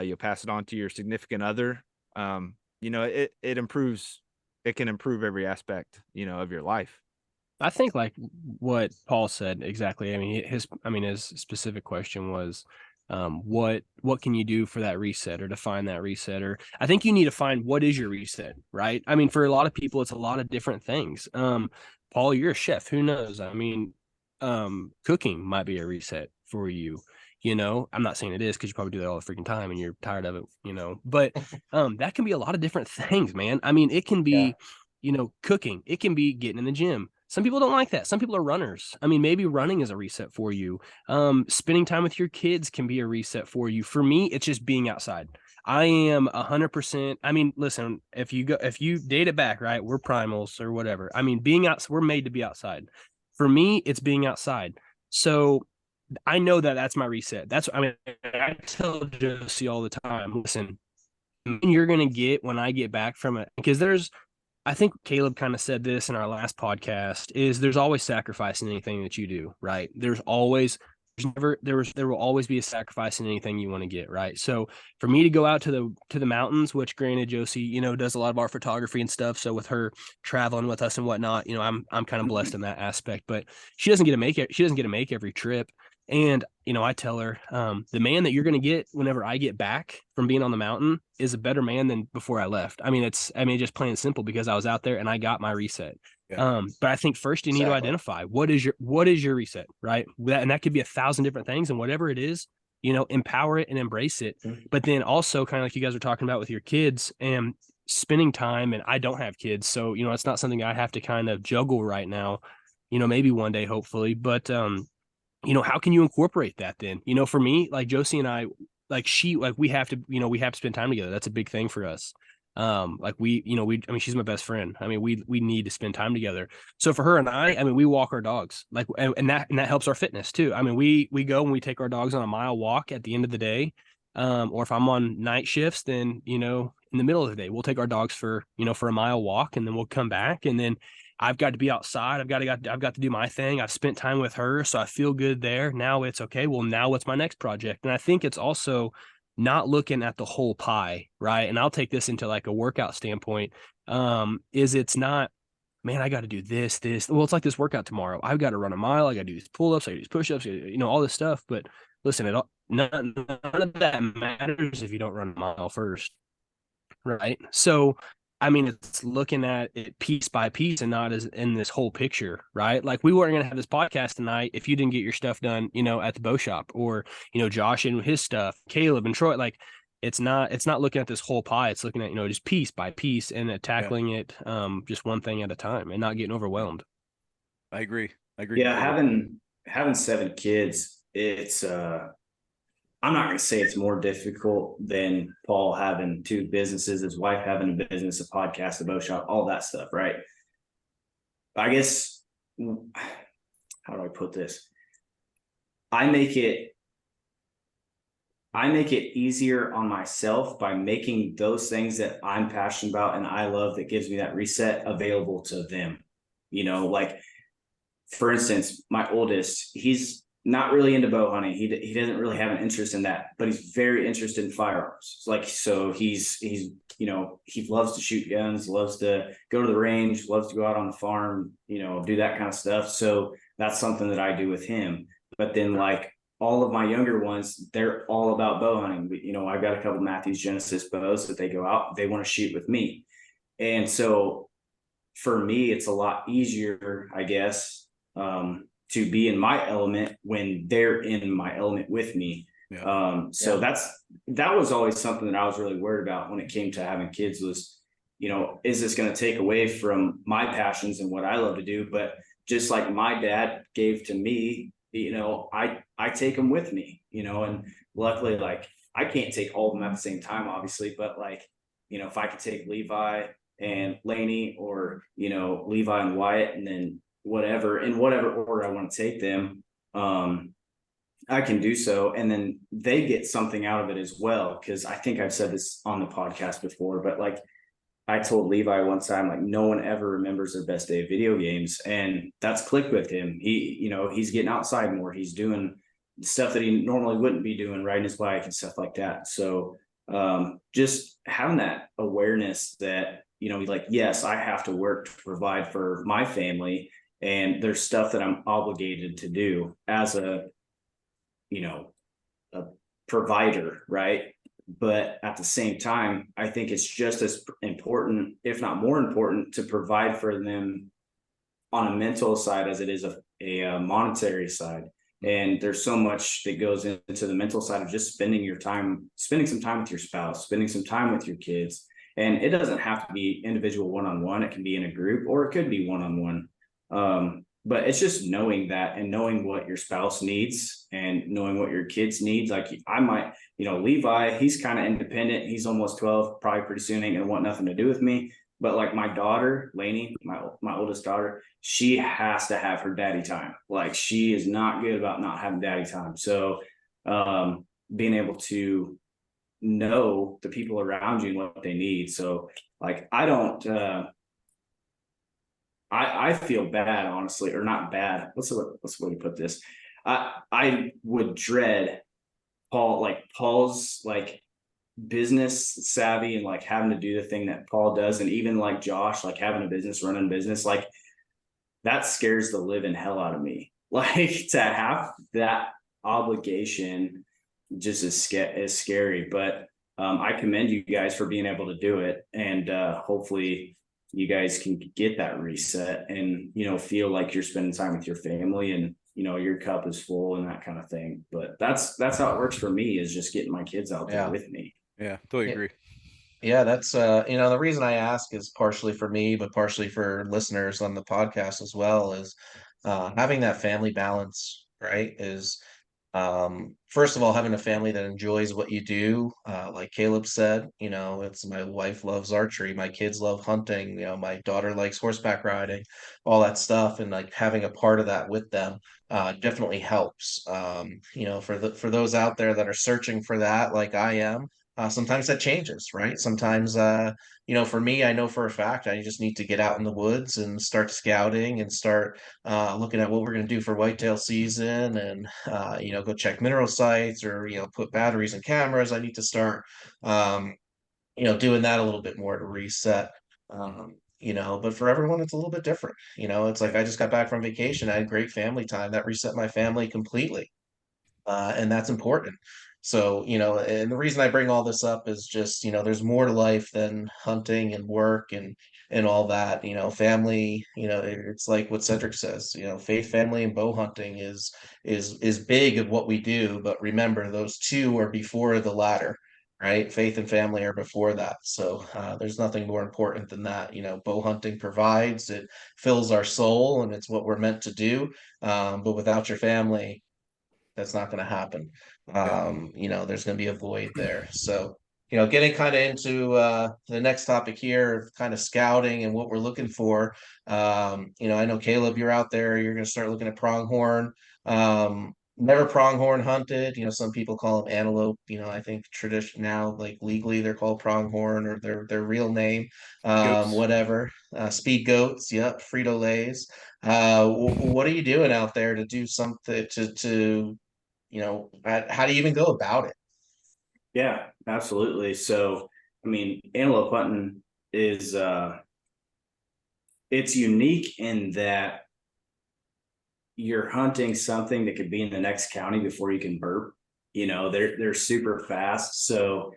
you'll pass it on to your significant other. It improves, it can improve every aspect, of your life. I think like what Paul said exactly. I mean, his specific question was, what can you do for that reset or to find that reset? Or I think you need to find what is your reset, right? I mean, for a lot of people, it's a lot of different things. Paul, you're a chef. Who knows? I mean, cooking might be a reset for you. I'm not saying it is, because you probably do that all the freaking time and you're tired of it, but that can be a lot of different things, man. I mean, it can be, cooking. It can be getting in the gym. Some people don't like that. Some people are runners. I mean, maybe running is a reset for you. Spending time with your kids can be a reset for you. For me, it's just being outside. I am 100%. I mean, listen, if you date it back, right? We're primals or whatever. I mean, being out, we're made to be outside. For me, it's being outside. So I know that that's my reset. I tell Josie all the time, listen, you're going to get when I get back from it, because I think Caleb kind of said this in our last podcast, is there's always sacrifice in anything that you do, right? There will always be a sacrifice in anything you want to get, right? So for me to go out to the mountains, which granted Josie, does a lot of our photography and stuff. So with her traveling with us and whatnot, I'm kind of blessed in that aspect, but she doesn't get to make it. She doesn't get to make every trip. And, I tell her, the man that you're going to get whenever I get back from being on the mountain is a better man than before I left. I mean, just plain and simple, because I was out there and I got my reset. Yeah. But I think first you need to identify what is your reset, right? And that could be 1,000 different things, and whatever it is, empower it and embrace it. But then also, kind of like you guys are talking about with your kids and spending time, and I don't have kids, so, it's not something I have to kind of juggle right now, maybe one day, hopefully. But, how can you incorporate that then? For me, like Josie and I, we have to spend time together. That's a big thing for us. I mean, she's my best friend. I mean, we need to spend time together. So for her and I mean, we walk our dogs, and that helps our fitness too. I mean, we go and we take our dogs on a mile walk at the end of the day. Or if I'm on night shifts, then, in the middle of the day, we'll take our dogs for a mile walk, and then we'll come back, and then I've got to be outside. I've got to do my thing. I've spent time with her, so I feel good there. Now it's okay. Well, now what's my next project? And I think it's also not looking at the whole pie, right? And I'll take this into like a workout standpoint. Is it's not man, I got to do this. Well, it's like this workout tomorrow. I've got to run a mile. I got to do these pull-ups. I got to do these push-ups, all this stuff. But listen, none of that matters if you don't run a mile first. Right. So, I mean, it's looking at it piece by piece and not as in this whole picture, right? Like we weren't going to have this podcast tonight if you didn't get your stuff done, at the bow shop, or, Josh and his stuff, Caleb and Troy. Like it's not looking at this whole pie. It's looking at, just piece by piece and tackling it just one thing at a time and not getting overwhelmed. I agree. Yeah, completely. having 7 kids, it's I'm not going to say it's more difficult than Paul having 2 businesses, his wife having a business, a podcast, a bow shop, all that stuff, right? I guess, how do I put this? I make it easier on myself by making those things that I'm passionate about and I love, that gives me that reset, available to them. Like, for instance, my oldest, he's not really into bow hunting. He doesn't really have an interest in that, but he's very interested in firearms. So he's he loves to shoot guns, loves to go to the range, loves to go out on the farm, do that kind of stuff. So that's something that I do with him. But then, like, all of my younger ones, they're all about bow hunting. I've got a couple Matthews Genesis bows that they go out, they want to shoot with me. And so for me, it's a lot easier, I guess, to be in my element when they're in my element with me. Yeah. That was always something that I was really worried about when it came to having kids was, is this going to take away from my passions and what I love to do? But just like my dad gave to me, I take them with me, and luckily, like, I can't take all of them at the same time, obviously, but like, if I could take Levi and Laney, or, Levi and Wyatt, and then in whatever order I want to take them, I can do so. And then they get something out of it as well. Cause I think I've said this on the podcast before, but like, I told Levi one time, like, no one ever remembers their best day of video games. And that's clicked with him. He's getting outside more. He's doing stuff that he normally wouldn't be doing, riding his bike and stuff like that. So just having that awareness that, like, yes, I have to work to provide for my family, and there's stuff that I'm obligated to do as a provider, right? But at the same time, I think it's just as important, if not more important, to provide for them on a mental side as it is a monetary side. And there's so much that goes into the mental side of just spending some time with your spouse, spending some time with your kids. And it doesn't have to be individual one-on-one. It can be in a group, or it could be one-on-one. But it's just knowing that, and knowing what your spouse needs, and knowing what your kids need. Like, I might, Levi, he's kind of independent. He's almost 12, probably pretty soon ain't gonna want nothing to do with me. But like my daughter, Lainey, my oldest daughter, she has to have her daddy time. Like, she is not good about not having daddy time. So being able to know the people around you and what they need. So like, I don't I feel bad, honestly, or not bad. What's the way to put this? I would dread Paul's like business savvy, and like having to do the thing that Paul does, and even like Josh, like having a business, running business, like that scares the living hell out of me. Like, to have that obligation just is scary. But I commend you guys for being able to do it, and hopefully you guys can get that reset, and feel like you're spending time with your family, and your cup is full, and that kind of thing. But that's how it works for me, is just getting my kids out there with me. Yeah, totally agree. Yeah, that's the reason I ask is partially for me, but partially for listeners on the podcast as well, is having that family balance, right? Is first of all, having a family that enjoys what you do. Like Caleb said, it's my wife loves archery, my kids love hunting, my daughter likes horseback riding, all that stuff, and like having a part of that with them definitely helps. For those out there that are searching for that, like I am, sometimes that changes, right? Sometimes for me, I know for a fact I just need to get out in the woods and start scouting and start looking at what we're going to do for whitetail season, and go check mineral sites, or put batteries and cameras. I need to start doing that a little bit more to reset. but for everyone, it's a little bit different. It's like I just got back from vacation. I had great family time that reset my family completely. And that's important. So, and the reason I bring all this up is just, there's more to life than hunting and work and all that. Family, it's like what Cedric says, faith, family, and bow hunting is big of what we do, but remember those two are before the latter, right? Faith and family are before that. So there's nothing more important than that. Bow hunting provides, it fills our soul, and it's what we're meant to do. But without your family, that's not going to happen. There's going to be a void there. So, getting kind of into the next topic here, kind of scouting and what we're looking for. I know Caleb, you're out there. You're going to start looking at pronghorn. Never pronghorn hunted. Some people call them antelope. I think tradition now, like legally, they're called pronghorn or their real name. Goats. Whatever. Speed goats. Yep. Frito Lays. What are you doing out there to do something to how do you even go about it? Yeah, absolutely. So, I mean, antelope hunting is it's unique in that you're hunting something that could be in the next county before you can burp. They're super fast. So,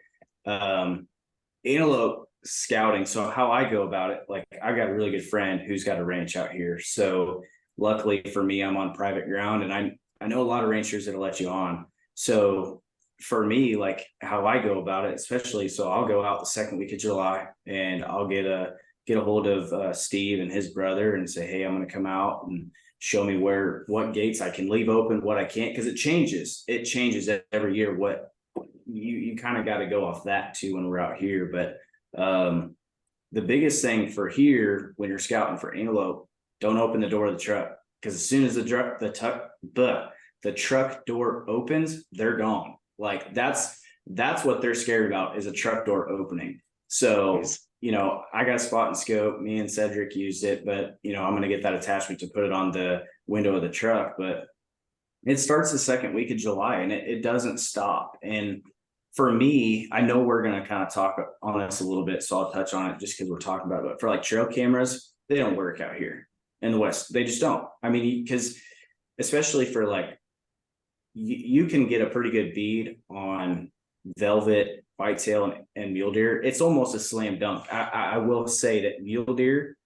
antelope scouting. So how I go about it, like I've got a really good friend who's got a ranch out here. So luckily for me, I'm on private ground, and I know a lot of ranchers that'll let you on. So for me, like how I go about it, especially, so I'll go out the second week of July and I'll get a hold of Steve and his brother and say, hey, I'm going to come out and show me what gates I can leave open, what I can't, because it changes every year. What you kind of got to go off that too when we're out here. But the biggest thing for here when you're scouting for antelope, don't open the door of the truck, because as soon as the truck door opens, they're gone. Like that's what they're scared about, is a truck door opening. So I got a spot and scope. Me and Cedric used it, but I'm going to get that attachment to put it on the window of the truck. But it starts the second week of July, and it doesn't stop. And for me, I know we're going to kind of talk on this a little bit, so I'll touch on it just because we're talking about it. But for like trail cameras, they don't work out here in the West. They just don't. I mean, because especially for like, you can get a pretty good bead on velvet, whitetail, and mule deer. It's almost a slam dunk. I will say that mule deer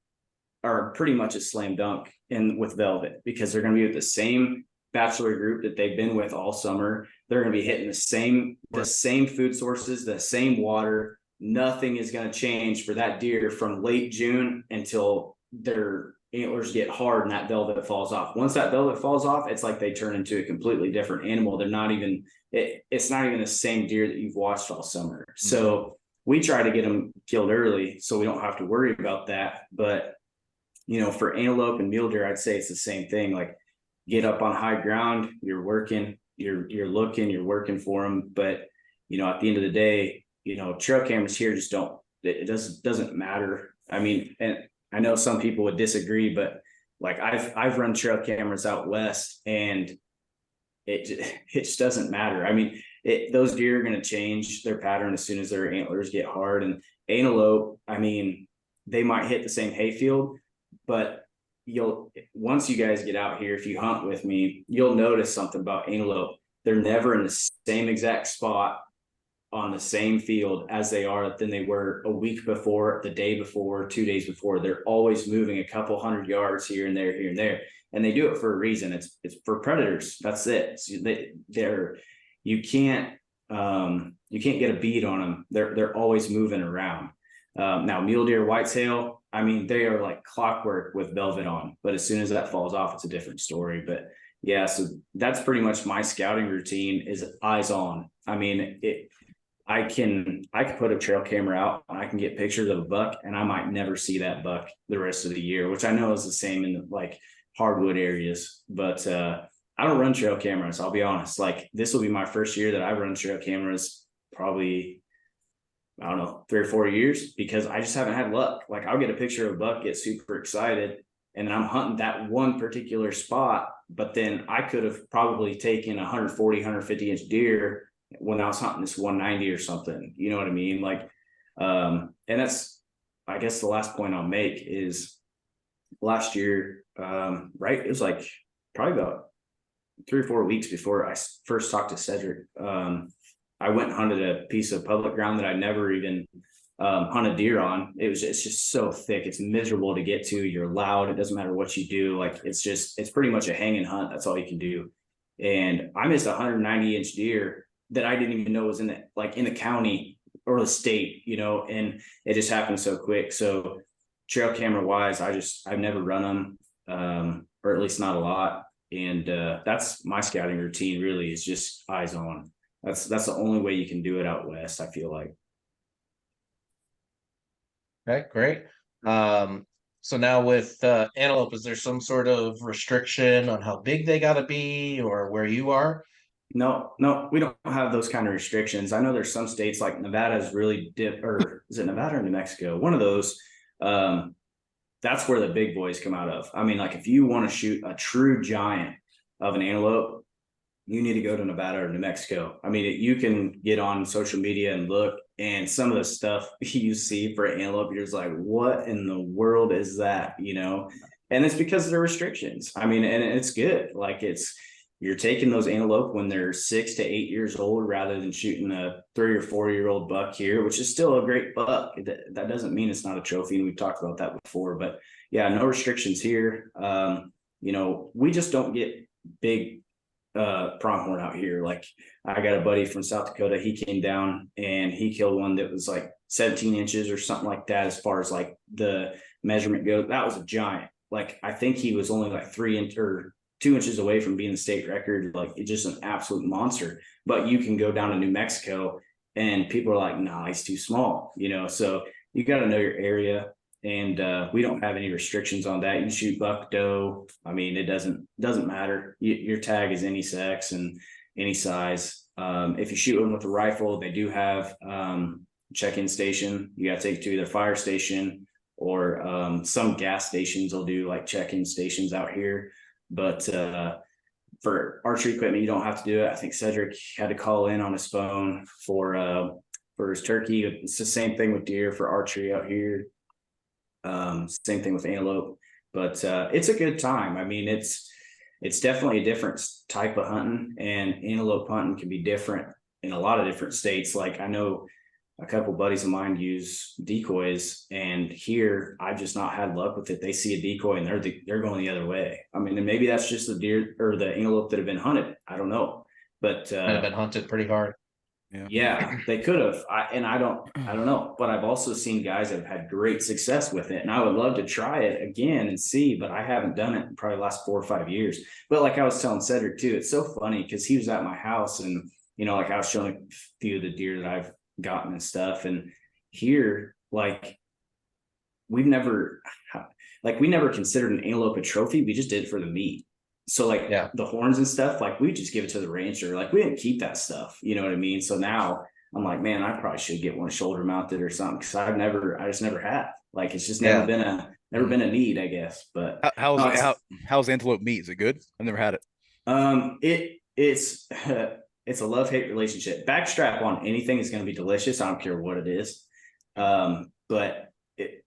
are pretty much a slam dunk with velvet, because they're going to be with the same bachelor group that they've been with all summer. They're going to be hitting the same food sources, the same water. Nothing is going to change for that deer from late June until their antlers get hard and that velvet falls off. Once that velvet falls off, it's like they turn into a completely different animal. They're not even, it's not even the same deer that you've watched all summer. Mm-hmm. So we try to get them killed early so we don't have to worry about that. But, for antelope and mule deer, I'd say it's the same thing. Like, get up on high ground, you're working, you're looking, you're working for them. But, at the end of the day, trail cameras here just it doesn't matter. I mean, and I know some people would disagree, but like I've run trail cameras out West, and it just doesn't matter. I mean, those deer are going to change their pattern as soon as their antlers get hard. And antelope, I mean, they might hit the same hayfield, but once you guys get out here, if you hunt with me, you'll notice something about antelope. They're never in the same exact spot on the same field as they were a week before, the day before, 2 days before. They're always moving a couple hundred yards here and there. And they do it for a reason. It's for predators. That's it. So you can't get a bead on them. They're always moving around. Now mule deer, whitetail, I mean, they are like clockwork with velvet on, but as soon as that falls off, it's a different story. But yeah, so that's pretty much my scouting routine, is eyes on. I mean, I can put a trail camera out and I can get pictures of a buck, and I might never see that buck the rest of the year, which I know is the same in the, like, hardwood areas. But I don't run trail cameras. I'll be honest. Like, this will be my first year that I've run trail cameras, probably, I don't know, 3 or 4 years, because I just haven't had luck. Like, I'll get a picture of a buck, get super excited, and then I'm hunting that one particular spot. But then I could have probably taken 140, 150 inch deer when I was hunting this 190 or something. You know what I mean? Like, and I guess the last point I'll make is last year, right? It was like probably about 3 or 4 weeks before I first talked to Cedric. I went and hunted a piece of public ground that I never even hunted deer on. It's just so thick. It's miserable to get to. You're loud. It doesn't matter what you do. Like it's pretty much a hanging hunt. That's all you can do. And I missed a 190-inch deer that I didn't even know was in the county or the state, and it just happened so quick. So trail camera wise, I've never run them, or at least not a lot. And that's my scouting routine really, is just eyes on. That's the only way you can do it out west, I feel like. Okay, great. So now with antelope, is there some sort of restriction on how big they got to be or where you are? No, we don't have those kind of restrictions. I know there's some states like Nevada is really or is it Nevada or New Mexico? One of those. That's where the big boys come out of. I mean, like if you want to shoot a true giant of an antelope, you need to go to Nevada or New Mexico. I mean, you can get on social media and look, and some of the stuff you see for antelope, you're just like, what in the world is that? And it's because of the restrictions. I mean, and it's good. Like you're taking those antelope when they're 6 to 8 years old rather than shooting a 3 or 4-year-old buck here, which is still a great buck. That doesn't mean it's not a trophy. And we've talked about that before, but yeah, no restrictions here. We just don't get big pronghorn out here. Like I got a buddy from South Dakota. He came down and he killed one that was like 17 inches or something like that. As far as like the measurement goes, that was a giant. Like, I think he was only like 2 inches away from being the state record. Like it's just an absolute monster. But you can go down to New Mexico and people are like, nah, he's too small, so you got to know your area. And we don't have any restrictions on that. You can shoot buck, doe. I mean, it doesn't matter. Your tag is any sex and any size. If you shoot one with a rifle, they do have check-in station. You got to take it to either fire station or some gas stations will do like check-in stations out here. But for archery equipment, you don't have to do it. I think Cedric had to call in on his phone for his turkey. It's the same thing with deer for archery out here. Same thing with antelope, but it's a good time. I mean, it's definitely a different type of hunting, and antelope hunting can be different in a lot of different states. Like I know a couple buddies of mine use decoys, and here I've just not had luck with it. They see a decoy and they're going the other way. I mean, and maybe that's just the deer or the antelope that have been hunted. I don't know, but Have been hunted pretty hard. Yeah, they could have. I don't know, but I've also seen guys that have had great success with it, and I would love to try it again and see, but I haven't done it in probably the last 4 or 5 years. But like I was telling Cedric too, it's so funny because he was at my house and like I was showing a few of the deer that I've gotten and stuff, and here like we never considered an antelope a trophy. We just did it for the meat. So like the horns and stuff, like we just give it to the rancher. Like we didn't keep that stuff. You know what I mean? So now I'm like, man, I probably should get one shoulder mounted or something. Cause I just never have. Like, it's just never been a need, I guess. But how's antelope meat? Is it good? I've never had it. It's a love-hate relationship. Backstrap on anything is going to be delicious. I don't care what it is. But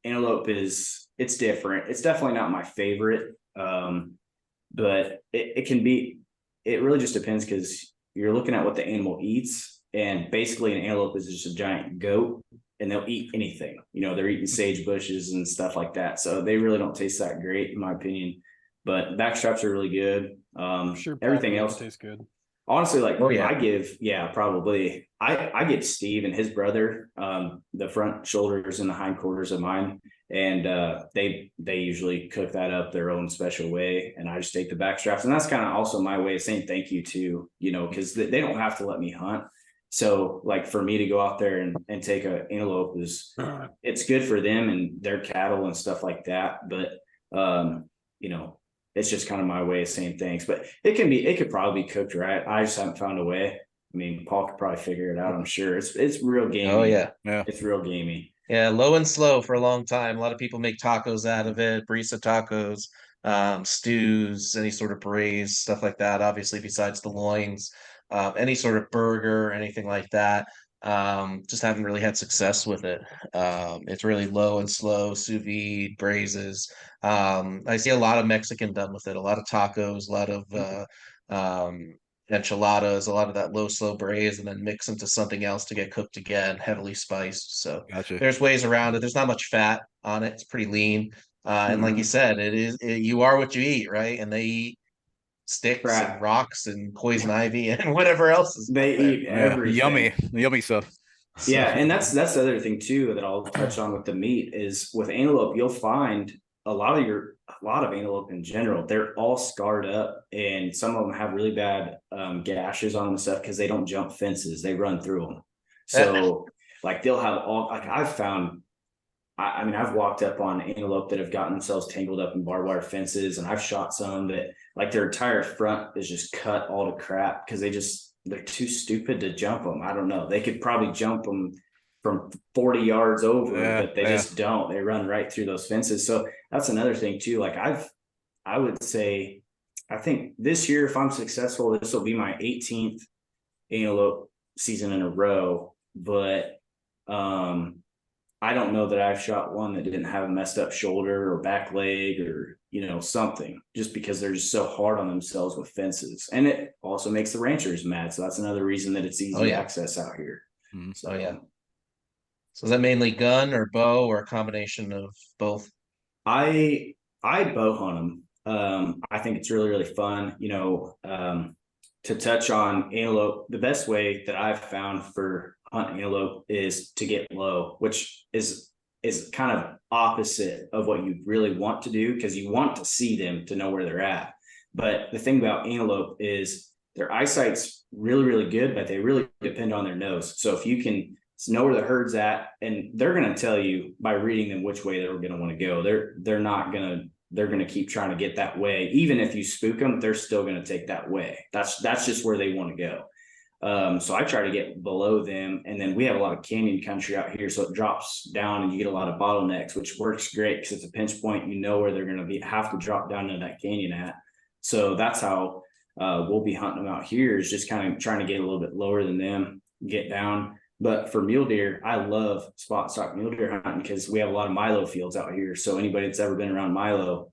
antelope it's different. It's definitely not my favorite. But it can be, it really just depends because you're looking at what the animal eats, and basically an antelope is just a giant goat and they'll eat anything. They're eating sage bushes and stuff like that. So they really don't taste that great in my opinion, but backstraps are really good. Sure, everything else tastes good. Honestly, like probably I give Steve and his brother the front shoulders and the hind quarters of mine, and they usually cook that up their own special way, and I just take the back straps, and that's kind of also my way of saying thank you to because they don't have to let me hunt. So like for me to go out there and take an antelope it's good for them and their cattle and stuff like that, but it's just kind of my way of saying thanks. But it could probably be cooked right. I just haven't found a way. I mean, Paul could probably figure it out, I'm sure. It's real gamey. Oh yeah. It's real gamey. Yeah, low and slow for a long time. A lot of people make tacos out of it, barista tacos, stews, any sort of braised stuff like that. Obviously, besides the loins, any sort of burger, anything like that. Just haven't really had success with it. It's really low and slow, sous vide, braises. I see a lot of Mexican done with it, a lot of tacos, a lot of enchiladas, a lot of that low, slow braise, and then mix into something else to get cooked again, heavily spiced. So Gotcha. there's ways around it. There's not much fat on it. It's pretty lean. And like you Mhm. said, you are what you eat, right? And they eat sticks and Right. rocks and poison ivy and whatever else is out They there. eat Yeah, everything. yummy stuff. So Yeah, and that's the other thing too that I'll touch on with the meat is with antelope, you'll find a lot of antelope in general, they're all scarred up, and some of them have really bad gashes on them and stuff because they don't jump fences, they run through them. So like they'll have all like I've found. I mean, I've walked up on antelope that have gotten themselves tangled up in barbed wire fences, and I've shot some that like their entire front is just cut all to crap because they're too stupid to jump them. I don't know. They could probably jump them from 40 yards over, Yeah, but they yeah. just don't. They run right through those fences. So that's another thing too. Like I would say, I think this year, if I'm successful, this will be my 18th antelope season in a row. But I don't know that I've shot one that didn't have a messed up shoulder or back leg or, something, just because they're just so hard on themselves with fences. And it also makes the ranchers mad. So that's another reason that it's oh easy yeah, access out here. Mhm. So oh yeah. So is that mainly gun or bow or a combination of both? I I bow hunt them. I think it's really, really fun. To touch on antelope, the best way that I've found for hunting antelope is to get low, which is kind of opposite of what you really want to do because you want to see them to know where they're at. But the thing about antelope is their eyesight's really, really good, but they really depend on their nose. So if you can know where the herd's at, and they're going to tell you by reading them which way they're going to want to go. They're not going to they're going to keep trying to get that way. Even if you spook them, they're still going to take that way. That's just where they want to go. So I try to get below them, and then we have a lot of canyon country out here, so it drops down, and you get a lot of bottlenecks, which works great because it's a pinch point. You know where they're going to be have to drop down into that canyon at. So that's how we'll be hunting them out here. Is just kind of trying to get a little bit lower than them, get down. But for mule deer, I love spot stock mule deer hunting because we have a lot of Milo fields out here. So anybody that's ever been around Milo,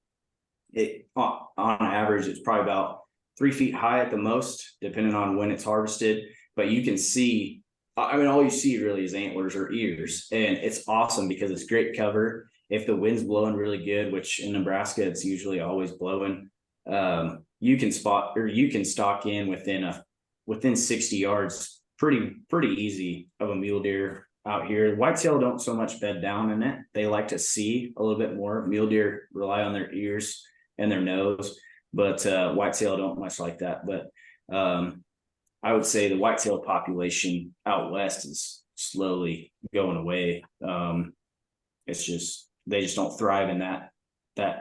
it on average it's probably about 3 feet high at the most, depending on when it's harvested. But you can see, I mean, all you see really is antlers or ears, and it's awesome because it's great cover. If the wind's blowing really good, which in Nebraska it's usually always blowing, you can spot or you can stalk in within 60 yards pretty easy of a mule deer out here. Whitetail don't so much bed down in it. They like to see a little bit more. Mule deer rely on their ears and their nose, but whitetail don't much like that. But I would say the whitetail population out west is slowly going away. It's just they just don't thrive in that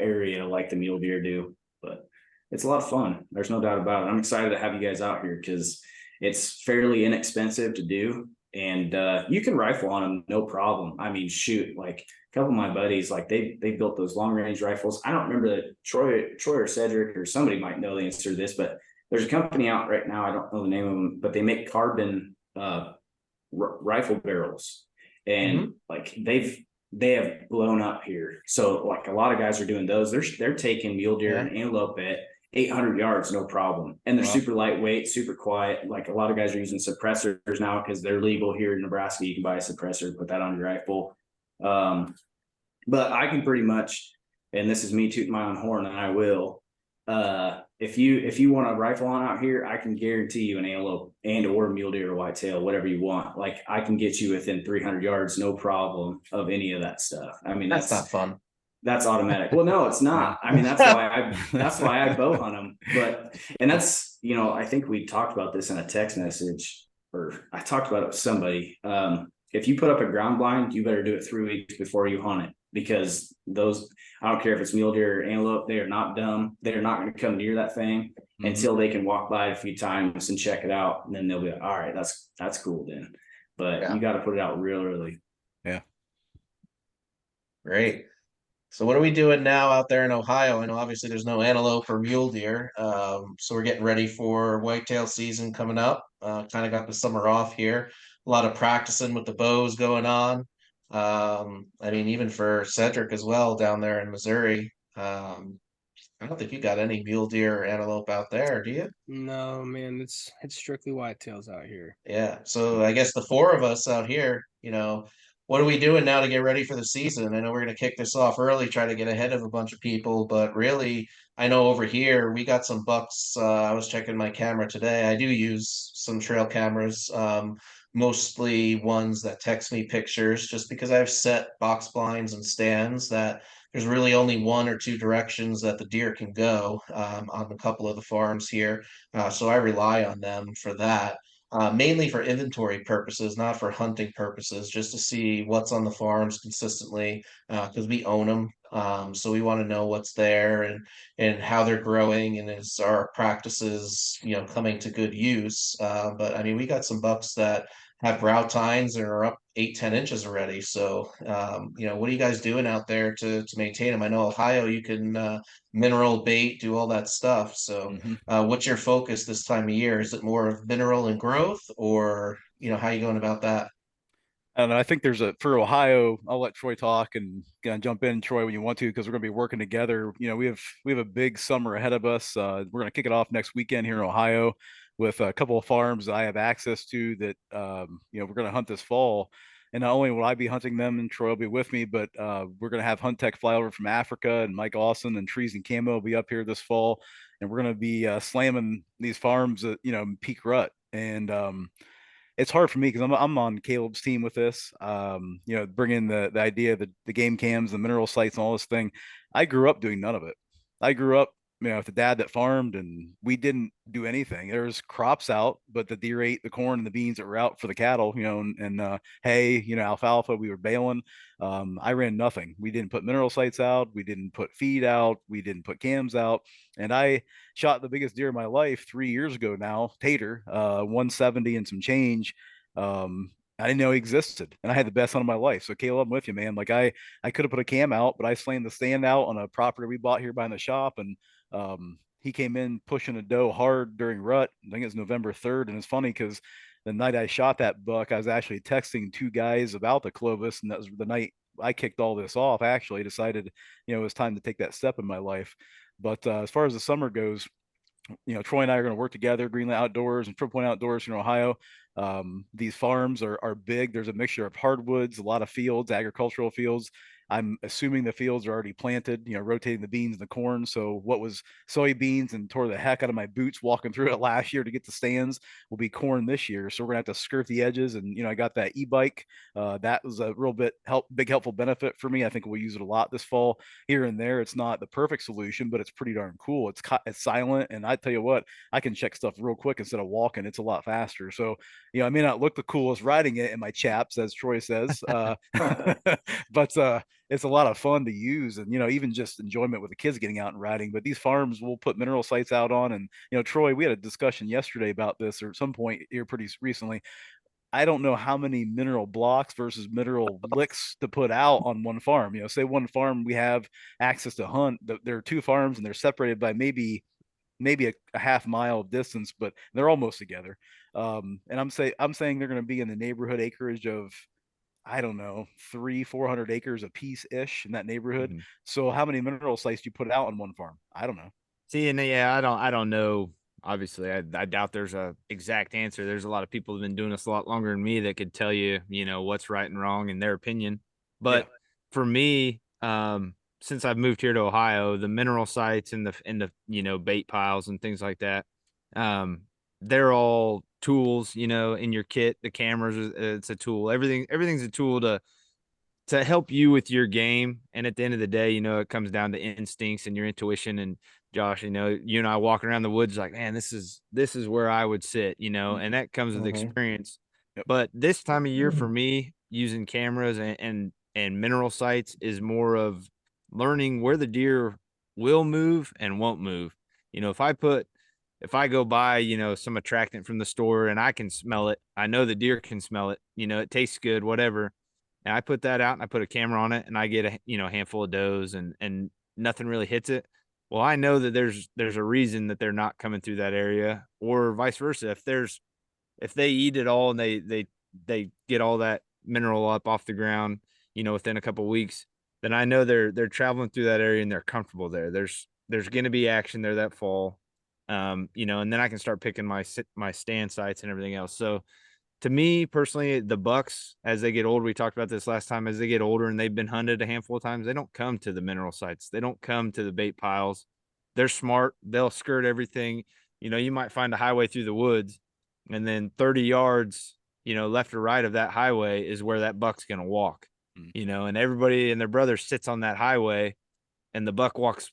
area like the mule deer do. But it's a lot of fun. There's no doubt about it. I'm excited to have you guys out here because it's fairly inexpensive to do, and you can rifle on them no problem. I mean, shoot, like a couple of my buddies, like they built those long range rifles. I don't remember that Troy or Cedric or somebody might know the answer to this, but there's a company out right now. I don't know the name of them, but they make carbon rifle barrels, and like they have blown up here. So like a lot of guys are doing those. They're taking mule deer and antelope at 800 yards, no problem. And they're super lightweight, super quiet. Like a lot of guys are using suppressors now because they're legal here in Nebraska. You can buy a suppressor, put that on your rifle. But I can pretty much, and this is me tooting my own horn, and I will. If you want a rifle on out here, I can guarantee you an antelope and or mule deer or whitetail, whatever you want. Like I can get you within 300 yards, no problem of any of that stuff. I mean, That's not fun. That's automatic. Well, no, it's not. I mean, that's why I bow hunt them. But and that's I think we talked about this in a text message, or I talked about it with somebody. If you put up a ground blind, you better do it 3 weeks before you hunt it, because those, I don't care if it's mule deer or antelope, they are not dumb. They are not going to come near that thing until they can walk by it a few times and check it out, and then they'll be like, all right, that's cool then. But you got to put it out real early. Yeah. Great. So what are we doing now out there in Ohio? I know obviously there's no antelope or mule deer. So we're getting ready for whitetail season coming up. Kind of got the summer off here. a lot of practicing with the bows going on. I mean, even for Cedric as well down there in Missouri. I don't think you got any mule deer or antelope out there, do you? No, man, it's strictly whitetails out here. Yeah. So I guess the four of us out here, what are we doing now to get ready for the season? I know we're going to kick this off early, try to get ahead of a bunch of people, but really, I know over here we got some bucks. I was checking my camera today. I do use some trail cameras, mostly ones that text me pictures, just because I've set box blinds and stands that there's really only one or two directions that the deer can go on a couple of the farms here. So I rely on them for that, mainly for inventory purposes, not for hunting purposes, just to see what's on the farms consistently, because we own them. So we want to know what's there and how they're growing and is our practices, coming to good use. But I mean, we got some bucks that have brow tines and are up 8, 10 inches already. So, what are you guys doing out there to maintain them? I know Ohio, you can mineral bait, do all that stuff. So, Mhm. what's your focus this time of year? Is it more of mineral and growth, or how you going about that? I don't know. I think there's for Ohio. I'll let Troy talk and jump in, Troy, when you want to, because we're going to be working together. We have a big summer ahead of us. We're going to kick it off next weekend here in Ohio with a couple of farms that I have access to that we're going to hunt this fall. And not only will I be hunting them, and Troy will be with me, but we're going to have Hunt Tech fly over from Africa, and Mike Austin and Trees and Camo will be up here this fall, and we're going to be slamming these farms at peak rut. And it's hard for me because I'm on Caleb's team with this. Bringing the idea of the game cams, the mineral sites, and all this thing. I grew up doing none of it. I grew up, with a dad that farmed, and we didn't do anything. There was crops out, but the deer ate the corn and the beans that were out for the cattle, and hay, alfalfa. We were baling. I ran nothing. We didn't put mineral sites out. We didn't put feed out. We didn't put cams out. And I shot the biggest deer of my life 3 years ago now, Tater, 170 and some change. I didn't know he existed, and I had the best hunt of my life. So Caleb, I'm with you, man. Like I could have put a cam out, but I slammed the stand out on a property we bought here behind the shop, and he came in pushing a doe hard during rut. I think it's November 3rd, and it's funny because the night I shot that buck, I was actually texting two guys about the Clovis, and that was the night I kicked all this off. I actually decided, it was time to take that step in my life. But as far as the summer goes, Troy and I are going to work together, Greenland Outdoors and Trip Point Outdoors in Ohio. These farms are big. There's a mixture of hardwoods, a lot of fields, agricultural fields. I'm assuming the fields are already planted, rotating the beans and the corn. So what was soybeans and tore the heck out of my boots walking through it last year to get the stands will be corn this year. So we're gonna have to skirt the edges. And I got that e-bike. That was a real big helpful benefit for me. I think we'll use it a lot this fall. Here and there, it's not the perfect solution, but it's pretty darn cool. It's silent, and I tell you what, I can check stuff real quick instead of walking. It's a lot faster. So I may not look the coolest riding it in my chaps, as Troy says, but it's a lot of fun to use, and even just enjoyment with the kids getting out and riding. But these farms will put mineral sites out on, and Troy, we had a discussion yesterday about this, or at some point here pretty recently. I don't know how many mineral blocks versus mineral licks to put out on one farm. Say one farm we have access to hunt. There are two farms and they're separated by maybe a half mile distance, but they're almost together. And I'm saying they're going to be in the neighborhood acreage of, I don't know, 300-400 acres a piece ish in that neighborhood. Mhm. So how many mineral sites do you put out on one farm? I don't know. See, and yeah, I don't know. Obviously, I doubt there's a exact answer. There's a lot of people who've been doing this a lot longer than me that could tell you, what's right and wrong in their opinion. Yeah. But for me, since I've moved here to Ohio, the mineral sites and the bait piles and things like that, um, they're all tools, in your kit. The cameras, it's a tool. Everything's a tool to help you with your game. And at the end of the day, it comes down to instincts and your intuition. And Josh, you and I walking around the woods like, man, this is where I would sit, and that comes with Mhm. experience. Yep. But this time of year for me, using cameras and mineral sites is more of learning where the deer will move and won't move. If I go buy, some attractant from the store and I can smell it, I know the deer can smell it, it tastes good, whatever. And I put that out and I put a camera on it and I get a handful of does and nothing really hits it. Well, I know that there's a reason that they're not coming through that area, or vice versa. If they eat it all and they get all that mineral up off the ground, within a couple weeks, then I know they're traveling through that area and they're comfortable there. There's going to be action there that fall, and then I can start picking my stand sites and everything else. So to me personally, the bucks, as they get older, we talked about this last time, as they get older and they've been hunted a handful of times, they don't come to the mineral sites. They don't come to the bait piles. They're smart. They'll skirt everything. You might find a highway through the woods, and then 30 yards, left or right of that highway is where that buck's going to walk, and everybody and their brother sits on that highway, and the buck walks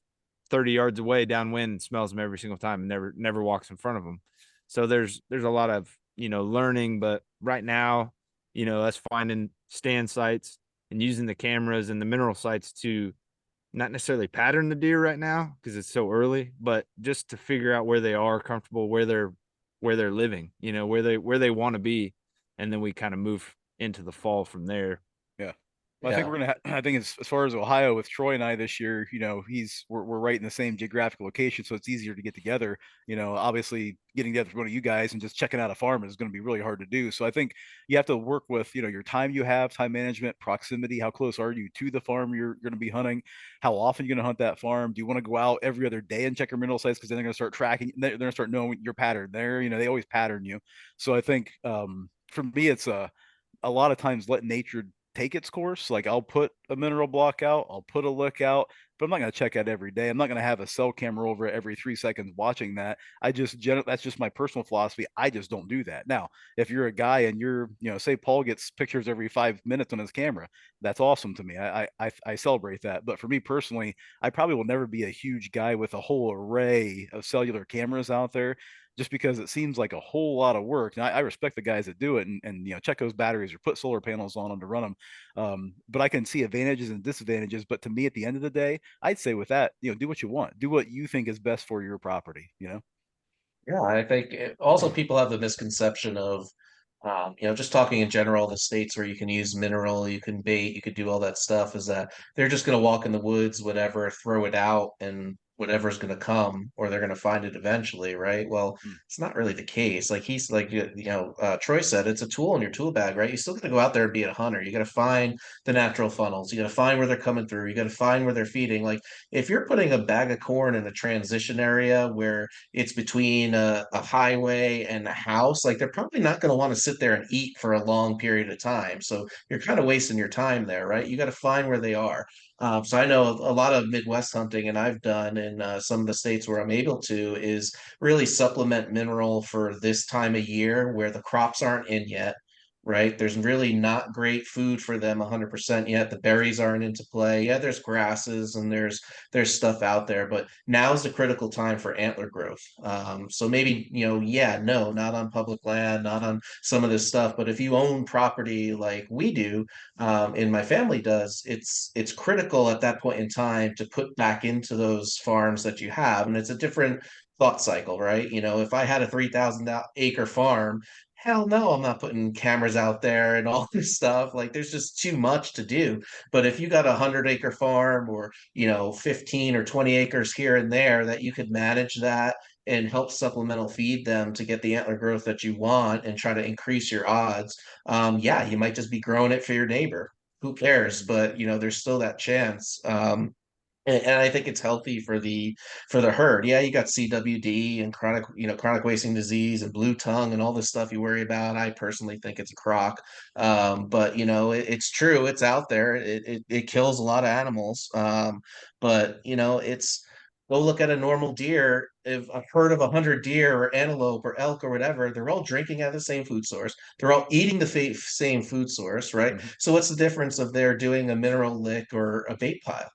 30 yards away downwind and smells them every single time and never walks in front of them. So there's a lot of, learning, but right now, us finding stand sites and using the cameras and the mineral sites to not necessarily pattern the deer right now because it's so early, but just to figure out where they are comfortable, where they're living, where they want to be, and then we kind of move into the fall from there. Yeah. Well, I think we're gonna. I think as far as Ohio with Troy and I this year, we're right in the same geographical location, so it's easier to get together. Obviously getting together with one of you guys and just checking out a farm is going to be really hard to do. So I think you have to work with your time you have, time management, proximity. How close are you to the farm you're going to be hunting? How often you're going to hunt that farm? Do you want to go out every other day and check your mineral sites because then they're going to start tracking? They're going to start knowing your pattern. They always pattern you. So I think for me, it's a lot of times let nature take its course. Like I'll put a mineral block out, I'll put a look out, but I'm not going to check that every day. I'm not going to have a cell camera over every 3 seconds watching that. That's just my personal philosophy. I just don't do that. Now, if you're a guy and say Paul gets pictures every 5 minutes on his camera, that's awesome to me. I celebrate that. But for me personally, I probably will never be a huge guy with a whole array of cellular cameras out there just because it seems like a whole lot of work. And I respect the guys that do it and check those batteries or put solar panels on them to run them. But I can see advantages and disadvantages. But to me, at the end of the day, I'd say with that, do what you want, do what you think is best for your property. Yeah, I think also people have the misconception of, just talking in general, the states where you can use mineral, you can bait, you could do all that stuff, is that they're just going to walk in the woods, whatever, throw it out, and whatever's going to come, or they're going to find it eventually, right? Well, Mm. it's not really the case. Like he's like, Troy said, it's a tool in your tool bag, right? You still got to go out there and be a hunter. You got to find the natural funnels. You got to find where they're coming through. You got to find where they're feeding. Like if you're putting a bag of corn in a transition area where it's between a highway and a house, like they're probably not going to want to sit there and eat for a long period of time. So you're kind of wasting your time there, right? You got to find where they are. So I know a lot of Midwest hunting, and I've done in some of the states where I'm able to, is really supplement mineral for this time of year where the crops aren't in yet. Right. There's really not great food for them 100% yet. The berries aren't into play. Yeah, there's grasses and there's stuff out there, but now's the critical time for antler growth. So maybe, yeah, no, not on public land, not on some of this stuff, but if you own property like we do, and my family does, it's critical at that point in time to put back into those farms that you have, and it's a different thought cycle, right? If I had a 3,000 acre farm, hell no, I'm not putting cameras out there and all this stuff. Like there's just too much to do. But if you got 100 acre farm or 15 or 20 acres here and there that you could manage that and help supplemental feed them to get the antler growth that you want and try to increase your odds, yeah, you might just be growing it for your neighbor. Who cares? But there's still that chance. And I think it's healthy for the herd. Yeah, you got CWD and chronic wasting disease and blue tongue and all this stuff you worry about. I personally think it's a crock, but it's true. It's out there. It kills a lot of animals. But it's go look at a normal deer. If a herd of 100 deer or antelope or elk or whatever, they're all drinking out of the same food source. They're all eating the same food source, right? Mhm. So what's the difference if they're doing a mineral lick or a bait pile?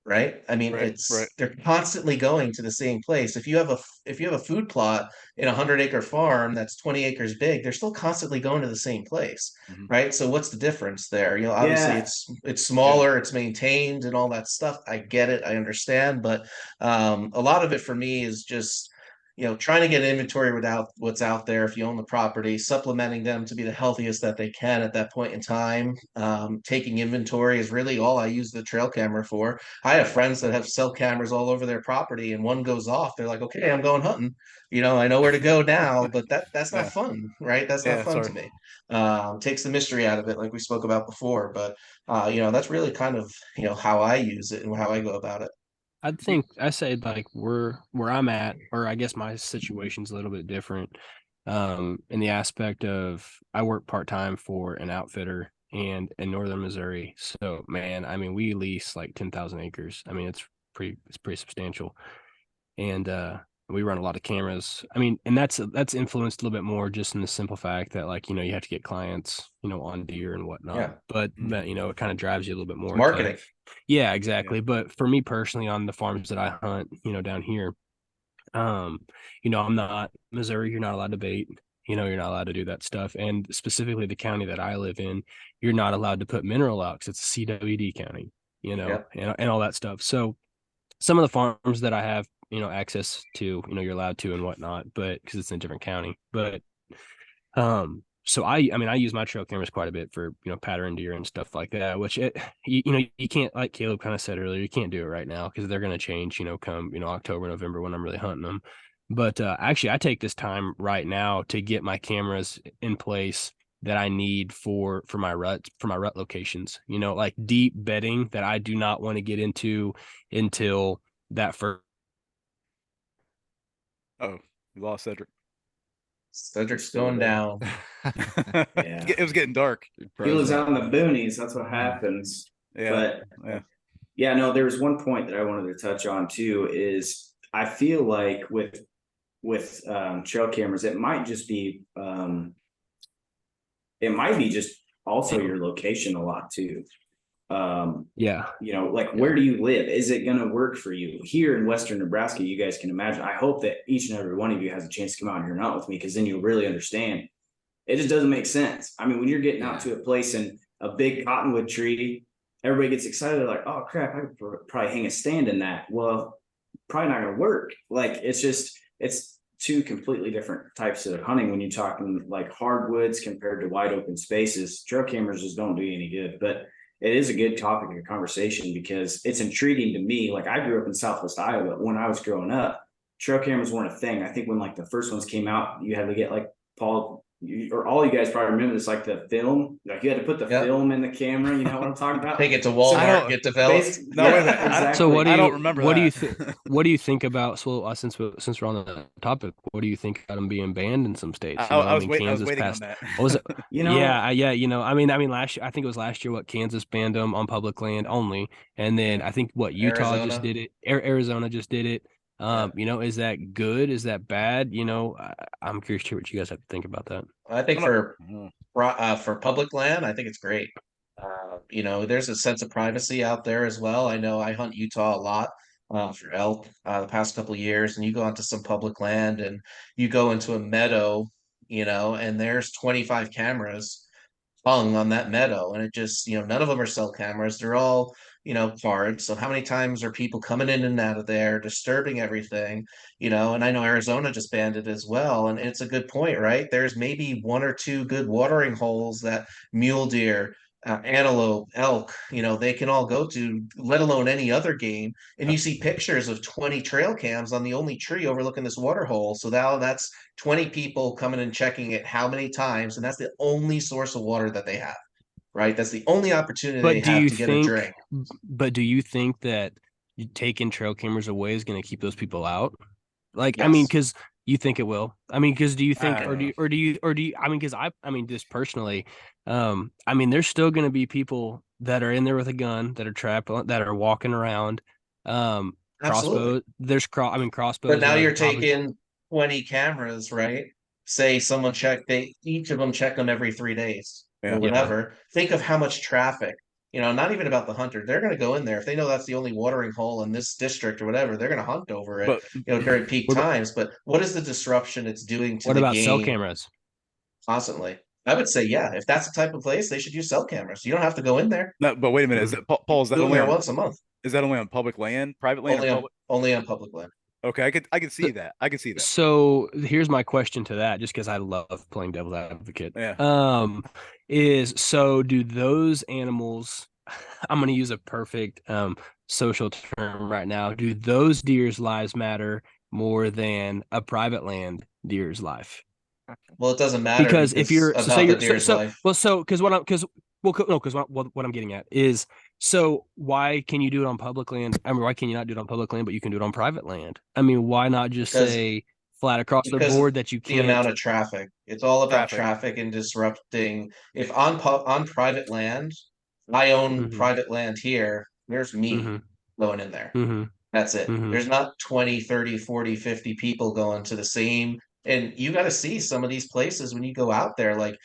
Right? I mean, Right, right. they're constantly going to the same place. If you have a food plot in a 100 acre farm that's 20 acres big, they're still constantly going to the same place, Mhm. right? So what's the difference there? Obviously Yeah. it's Yeah. smaller, it's maintained and all that stuff. I get it, I understand, but a lot of it for me is just trying to get inventory without what's out there. If you own the property, supplementing them to be the healthiest that they can at that point in time. Taking inventory is really all I use the trail camera for. I have friends that have cell cameras all over their property, and one goes off, they're like, okay, I'm going hunting. I know where to go now, but that's not Yeah. fun, right? That's not Yeah, fun sorry. to me. Takes the mystery out of it, like we spoke about before. But that's really kind of how I use it and how I go about it. I think I say like where I'm at, or I guess my situation's a little bit different. In the aspect of I work part-time for an outfitter and in northern Missouri. So man, I mean we lease like 10,000 acres. I mean it's pretty substantial. And we run a lot of cameras. I mean, and that's influenced a little bit more just in the simple fact that like, you have to get clients, on deer and whatnot. Yeah. But it kind of drives you a little bit It's more marketing. yeah, exactly. But for me personally, on the farms that I hunt, down here, I'm not Missouri, you're not allowed to bait, you're not allowed to do that stuff. And specifically the county that I live in, you're not allowed to put mineral out because it's a CWD county, Yeah. and all that stuff. So some of the farms that I have, access to, you're allowed to and whatnot, but because it's in a different county. But so I mean, I use my trail cameras quite a bit for, pattern deer and stuff like that, which you can't, like Caleb kind of said earlier, you can't do it right now because they're going to change, come, October, November when I'm really hunting them. But actually I take this time right now to get my cameras in place that I need for my rut locations, like deep bedding that I do not want to get into until that first. Oh, we lost Cedric. Cedric's going down. Yeah. It was getting dark. He lives out in the boonies. That's what happens. Yeah. But yeah. no, there was one point that I wanted to touch on too, is I feel like with trail cameras, it might be just also your location a lot too. Yeah. Like where do you live? Is it going to work for you here in Western Nebraska? You guys can imagine. I hope that each and every one of you has a chance to come out here and hunt with me, because then you'll really understand. It just doesn't make sense. I mean, when you're getting out to a place in a big cottonwood tree, everybody gets excited. They're like, oh crap, I could probably hang a stand in that. Well, probably not going to work. Like it's two completely different types of hunting when you're talking like hardwoods compared to wide open spaces. Trail cameras just don't do you any good. But it is a good topic of conversation because it's intriguing to me. Like I grew up in Southwest Iowa. When I was growing up, trail cameras weren't a thing. I think when like the first ones came out, you had to get like or all you guys probably remember this, like the film, like you had to put the film in the camera. You know what I'm talking about? Take it to Walmart, get developed. No, wait a minute. Exactly. So I don't remember what that. What do you think about, so since we're on the topic, what do you think about them being banned in some states? I was waiting Kansas on passed, that. what was it? Yeah. I mean last year, I think it was last year, what Kansas banned them on public land only, and then I think what Utah Arizona just did it, Arizona just did it. Is that good? Is that bad? I'm curious to hear what you guys have to think about that. I think for public land, I think it's great. There's a sense of privacy out there as well. I know I hunt Utah a lot for elk the past couple of years, and you go onto some public land and you go into a meadow, and there's 25 cameras hung on that meadow, and it just, none of them are cell cameras. They're all, cards. So how many times are people coming in and out of there, disturbing everything, and I know Arizona just banned it as well. And it's a good point, right? There's maybe one or two good watering holes that mule deer, antelope, elk, they can all go to, let alone any other game. And you see pictures of 20 trail cams on the only tree overlooking this water hole. So now that's 20 people coming and checking it how many times, and that's the only source of water that they have, right? That's the only opportunity they have to get a drink. But do you think that taking trail cameras away is going to keep those people out? Like, Yes. I mean, because you think it will. I mean, because do you think, I or don't do you, I mean, because I mean, just personally, I mean, there's still going to be people that are in there with a gun, that are trapped, that are walking around. Absolutely. There's crossbows. But now you're taking 20 cameras, right? Say someone each of them check them every 3 days or whatever. Think of how much traffic, not even about the hunter. They're going to go in there. If they know that's the only watering hole in this district or whatever, they're going to hunt over it, during peak times. But what is the disruption it's doing to what the about game cell cameras? Constantly? I would say, yeah, if that's the type of place, they should use cell cameras. You don't have to go in there. No, but wait a minute. Is that Paul? Is that Go only there on, once a month. Is that only on public land, private land, Only or on public? only on public land. Okay, I could see that. I could see that. So here's my question to that, just because I love playing devil's advocate. Yeah. Is so do those animals, I'm gonna use a perfect social term right now. Do those deer's lives matter more than a private land deer's life? Well, it doesn't matter Because if because you're so say about the you're deer's life. so because what I'm because well no because what I'm getting at is so why can you do it on public land? I mean, why can you not do it on public land, but you can do it on private land? I mean, why not just because say flat across the because of board that you the amount can't of traffic. It's all about Traffic. traffic and disrupting. If on private land, I own mm-hmm, private land here. There's me mm-hmm, going in there. mm-hmm, That's it. mm-hmm. There's not 20, 30, 40, 50 people going to the same. And you got to see some of these places when you go out there. Like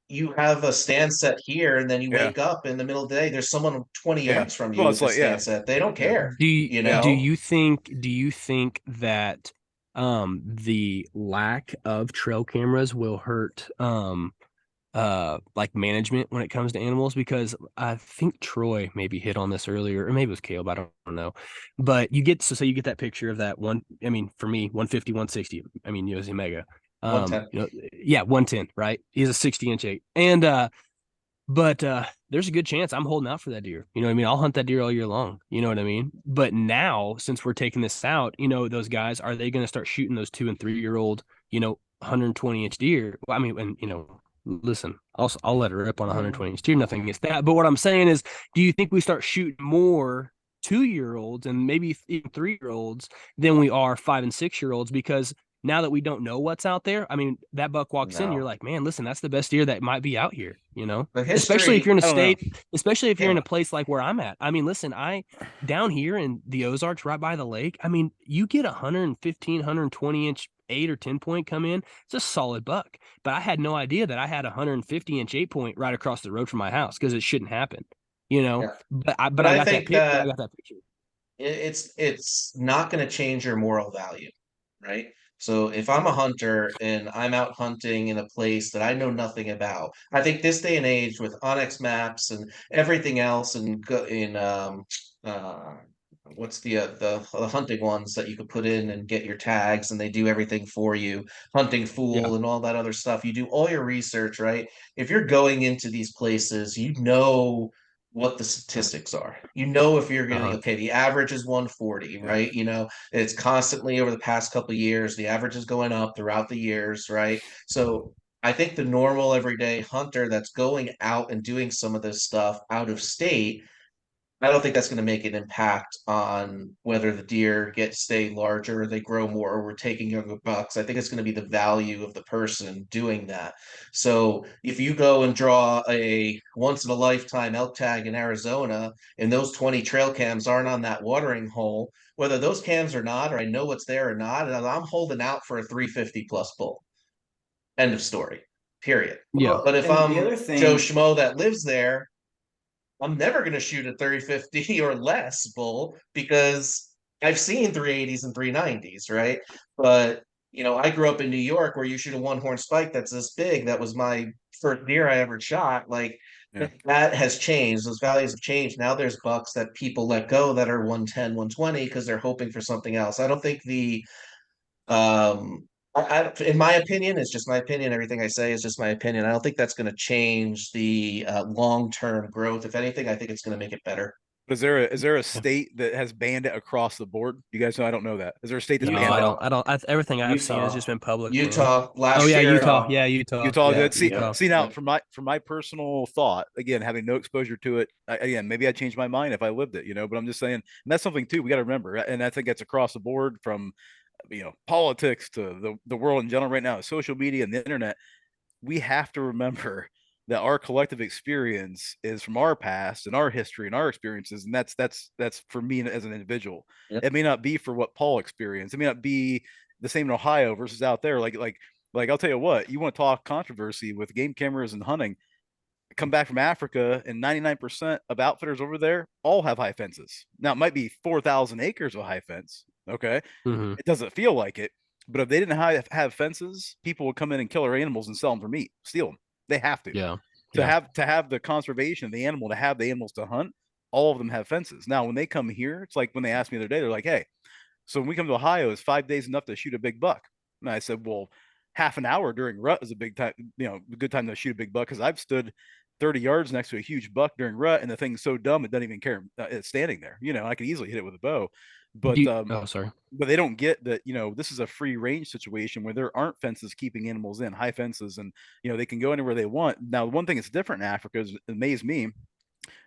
you have a stand set here, and then you Yeah. wake up in the middle of the day. There's someone 20 Yeah. yards from you Well, with it's the like, yeah. stand set. They don't Yeah. care, Do you you Yeah. do know? you think that the lack of trail cameras will hurt like management when it comes to animals? Because I think Troy maybe hit on this earlier, or maybe it was Caleb, I don't know. But you get so say you get that picture of that one, I mean, for me, 150, 160. I mean, he's a mega. 110. Yeah, 110, right? He's a 60-inch eight. And but there's a good chance I'm holding out for that deer. You know what I mean? I'll hunt that deer all year long. You know what I mean? But now, since we're taking this out, those guys, are they going to start shooting those 2 and 3 year old, 120-inch deer? Well, I mean, and listen, I'll let her rip on a Mhm. 120-inch deer. Nothing against that. But what I'm saying is, do you think we start shooting more 2 year olds and maybe even 3 year olds than we are 5 and 6 year olds? Because now that we don't know what's out there, I mean, that buck walks in, you're No. like, man, listen, that's the best deer that might be out here, The especially if you're history, in a I don't know. state, especially if you're in yeah. a place like where I'm at. I mean, listen, down here in the Ozarks, right by the lake, I mean, you get 115, 120-inch 8 or 10 point come in, it's a solid buck. But I had no idea that I had a 150-inch 8 point right across the road from my house because it shouldn't happen, Yeah. But I But but I I got that think pic. I that got that picture. it's not going to change your moral value, right? So if I'm a hunter and I'm out hunting in a place that I know nothing about, I think this day and age with Onyx maps and everything else, and in uh, what's the hunting ones that you could put in and get your tags, and they do everything for you, hunting Yeah. fool and all that other stuff. You do all your research, right? If you're going into these places, you know what the statistics are. You know if you're getting Uh-huh. okay, the average is 140, Yeah. right? It's constantly over the past couple of years, the average is going up throughout the years, right? So I think the normal everyday hunter that's going out and doing some of this stuff out of state, I don't think that's going to make an impact on whether the deer stay larger, they grow more, or we're taking younger bucks. I think it's going to be the value of the person doing that. So if you go and draw a once in a lifetime elk tag in Arizona, and those 20 trail cams aren't on that watering hole, whether those cams are not, or I know what's there or not, I'm holding out for a 350 plus bull. End of story. Period. Yeah. But if And the I'm other Joe thing, Schmo that lives there, I'm never going to shoot a 30-50 or less bull because I've seen 380s and 390s, right? But I grew up in New York where you shoot a one horn spike that's this big. That was my first deer I ever shot. Like Yeah. that has changed. Those values have changed. Now there's bucks that people let go that are 110, 120 because they're hoping for something else. I don't think um in my opinion, it's just my opinion. Everything I say is just my opinion. I don't think that's going to change the long-term growth. If anything, I think it's going to make it better. But is there a Yeah. state that has banned it across the board? You guys know I don't know that. Is there a state that's No, banned I it? don't. Utah, Everything I've seen has Utah, just been public land. Utah Oh last yeah, year. Utah. Utah, Yeah, Utah. Utah Yeah, did. See, yep, Utah. see now yep. from my personal thought, again, having no exposure to it, again, maybe I changed my mind if I lived it, but I'm just saying, and that's something too we got to remember, and I think that's across the board from politics to the world in general right now, social media and the internet. We have to remember that our collective experience is from our past and our history and our experiences, and that's for me as an individual. Yep. It may not be for what Paul experienced. It may not be the same in Ohio versus out there. Like I'll tell you what, you want to talk controversy with game cameras and hunting. Come back from Africa, and 99% of outfitters over there all have high fences. Now it might be 4,000 acres of high fence. Okay, Hmm. it doesn't feel like it, but if they didn't have fences, people would come in and kill our animals and sell them for meat, steal them. They have to Yeah. to Yeah. have the conservation of the animal, to have the animals to hunt. All of them have fences. Now, when they come here, it's like when they asked me the other day, they're like, "Hey, So when we come to Ohio, is 5 days enough to shoot a big buck? And I said, well, half an hour during rut is a big time, a good time to shoot a big buck, because I've stood 30 yards next to a huge buck during rut, and the thing's so dumb it doesn't even care. It's standing there. I could easily hit it with a bow. But Oh, sorry. but they don't get that, this is a free range situation where there aren't fences keeping animals in, high fences, and they can go anywhere they want. Now, one thing that's different in Africa is, it amazed me,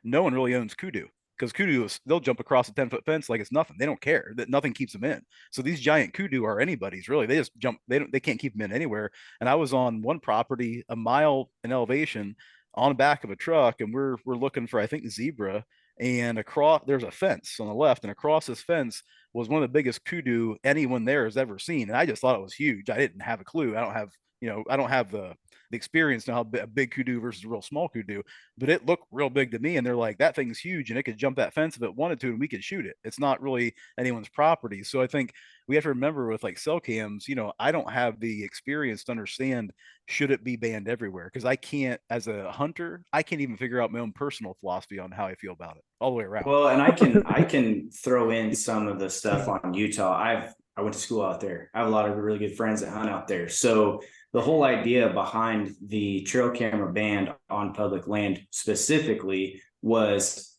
no one really owns kudu, because kudu they'll jump across a 10-foot fence like it's nothing. They don't care that nothing keeps them in. So these giant kudu are anybody's, really. They just jump. They can't keep them in anywhere. And I was on one property a mile in elevation on the back of a truck, and we're looking for, I think, zebra. And across there's a fence on the left, and across this fence was one of the biggest kudu anyone there has ever seen. And I just thought it was huge. I didn't have a clue. I don't have the experience now, a big kudu versus a real small kudu, but it looked real big to me. And they're like, that thing's huge and it could jump that fence if it wanted to, and we could shoot it. It's not really anyone's property. So I think we have to remember with like cell cams, I don't have the experience to understand, should it be banned everywhere? Because I can't, as a hunter, I can't even figure out my own personal philosophy on how I feel about it all the way around. Well, and I can throw in some of the stuff on Utah. I went to school out there. I have a lot of really good friends that hunt out there. So the whole idea behind the trail camera ban on public land specifically was,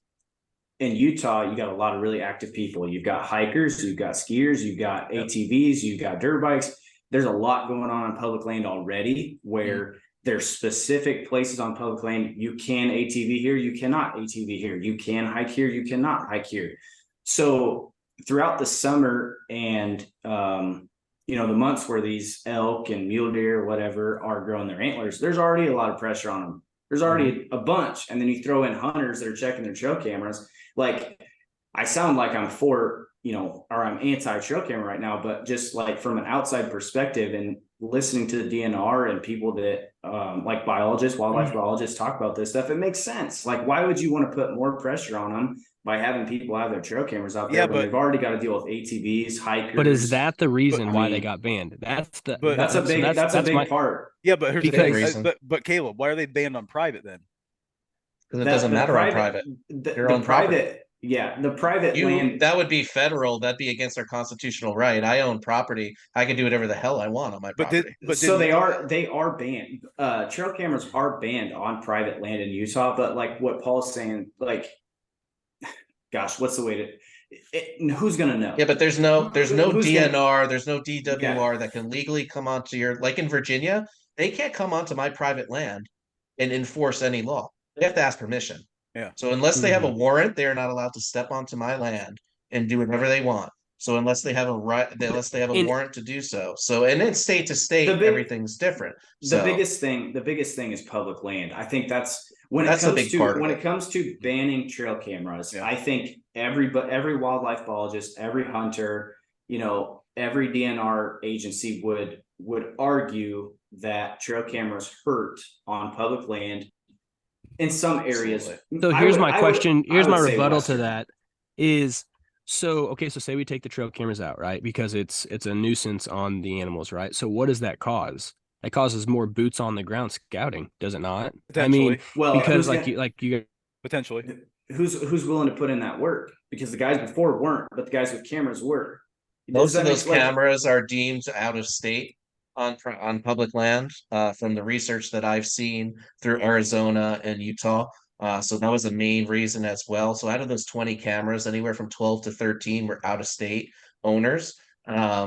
in Utah, you got a lot of really active people. You've got hikers, you've got skiers, you've got ATVs, you've got dirt bikes. There's a lot going on public land already, where there's specific places on public land. You can ATV here, you cannot ATV here. You can hike here, you cannot hike here. So throughout the summer and the months where these elk and mule deer or whatever are growing their antlers, there's already a lot of pressure on them. There's already a bunch. And then you throw in hunters that are checking their trail cameras. Like, I sound like I'm for, or I'm anti-trail camera right now, but just like from an outside perspective and listening to the DNR and people that like biologists, wildlife biologists talk about this stuff, it makes sense. Like, why would you want to put more pressure on them by having people have their trail cameras out there when they've already got to deal with ATVs, hikers? But is that the reason why they got banned? That's a big part. Yeah, but here's the thing. But Caleb, why are they banned on private then? Because it doesn't matter on private. Your own private. Yeah, the private land. That would be federal. That'd be against our constitutional right. I own property. I can do whatever the hell I want on my property. So they are banned. Trail cameras are banned on private land in Utah. But like what Paul's saying, like, gosh, what's the way to? Who's gonna know? Yeah, but there's no DNR, there's no DWR that can legally come onto your, like in Virginia, they can't come onto my private land and enforce any law. They have to ask permission. Yeah. So unless they have a warrant, they are not allowed to step onto my land and do whatever they want. So unless they have a warrant to do so. So, and then state to state, everything's different. The biggest thing is public land. I think that's when it comes to banning trail cameras. Yeah. I think every wildlife biologist, every hunter, every DNR agency would argue that trail cameras hurt on public land in some areas. So here's my question. Here's my rebuttal to that is, so say we take the trail cameras out, right? Because it's a nuisance on the animals, right? So what does that cause? That causes more boots on the ground scouting, does it not? I mean, because you potentially, who's willing to put in that work? Because the guys before weren't, but the guys with cameras were. Most of those cameras are deemed out of state on public land, from the research that I've seen through Arizona and Utah. So that was the main reason as well. So out of those 20 cameras, anywhere from 12 to 13 were out of state owners.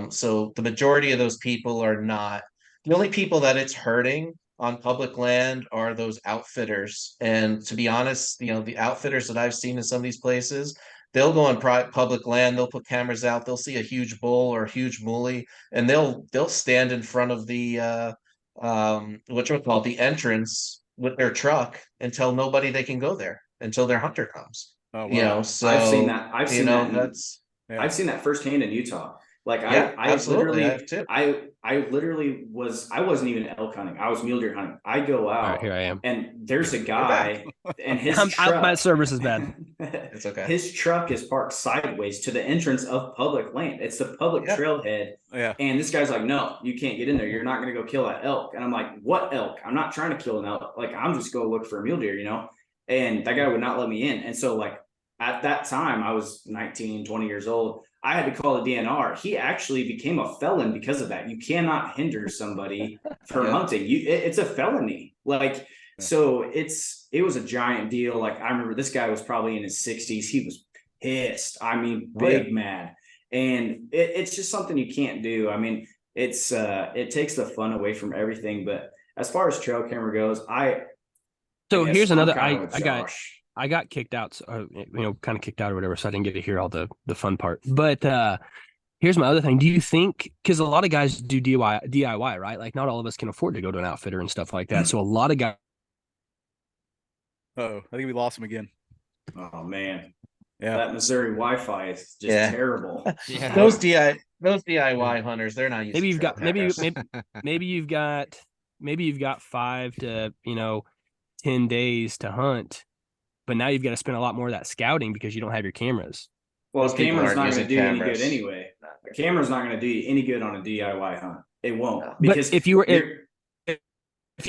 So the majority of those people are not. The only people that it's hurting on public land are those outfitters. And to be honest, the outfitters that I've seen in some of these places, they'll go on public land, they'll put cameras out, they'll see a huge bull or a huge muley, and they'll stand in front of the the entrance with their truck and tell nobody they can go there until their hunter comes. Oh, wow. So I've seen that. I've seen that firsthand in Utah. Like I literally wasn't even elk hunting. I was mule deer hunting. I go out. Right, here I am. And there's a guy and his truck, my service is bad. It's okay. His truck is parked sideways to the entrance of public land. It's the public trailhead. Yeah. And this guy's like, no, you can't get in there. You're not going to go kill that elk. And I'm like, what elk? I'm not trying to kill an elk. Like, I'm just going to look for a mule deer, And that guy would not let me in. And so like, at that time, I was 19, 20 years old. I had to call the DNR. He actually became a felon because of that. You cannot hinder somebody from hunting. It's a felony. Like, so it was a giant deal. Like, I remember this guy was probably in his 60s. He was pissed. I mean, big mad. And it's just something you can't do. I mean, it takes the fun away from everything. But as far as trail camera goes, So here's another. I I got kicked out, kind of kicked out or whatever, so I didn't get to hear all the fun part. But here's my other thing. Do you think, because a lot of guys do DIY, right? Like not all of us can afford to go to an outfitter and stuff like that. So a lot of guys. Oh, I think we lost him again. Oh man, Yeah, that Missouri Wi-Fi is just terrible. Yeah, those DIY hunters, they're not using. Maybe you've got cameras. maybe you've got 5 to 10 days to hunt, but now you've got to spend a lot more of that scouting because you don't have your cameras. Well, Most a people camera's aren't not going to using do any cameras. good anyway. A camera's not going to do you any good on a DIY hunt. It won't. But Because if you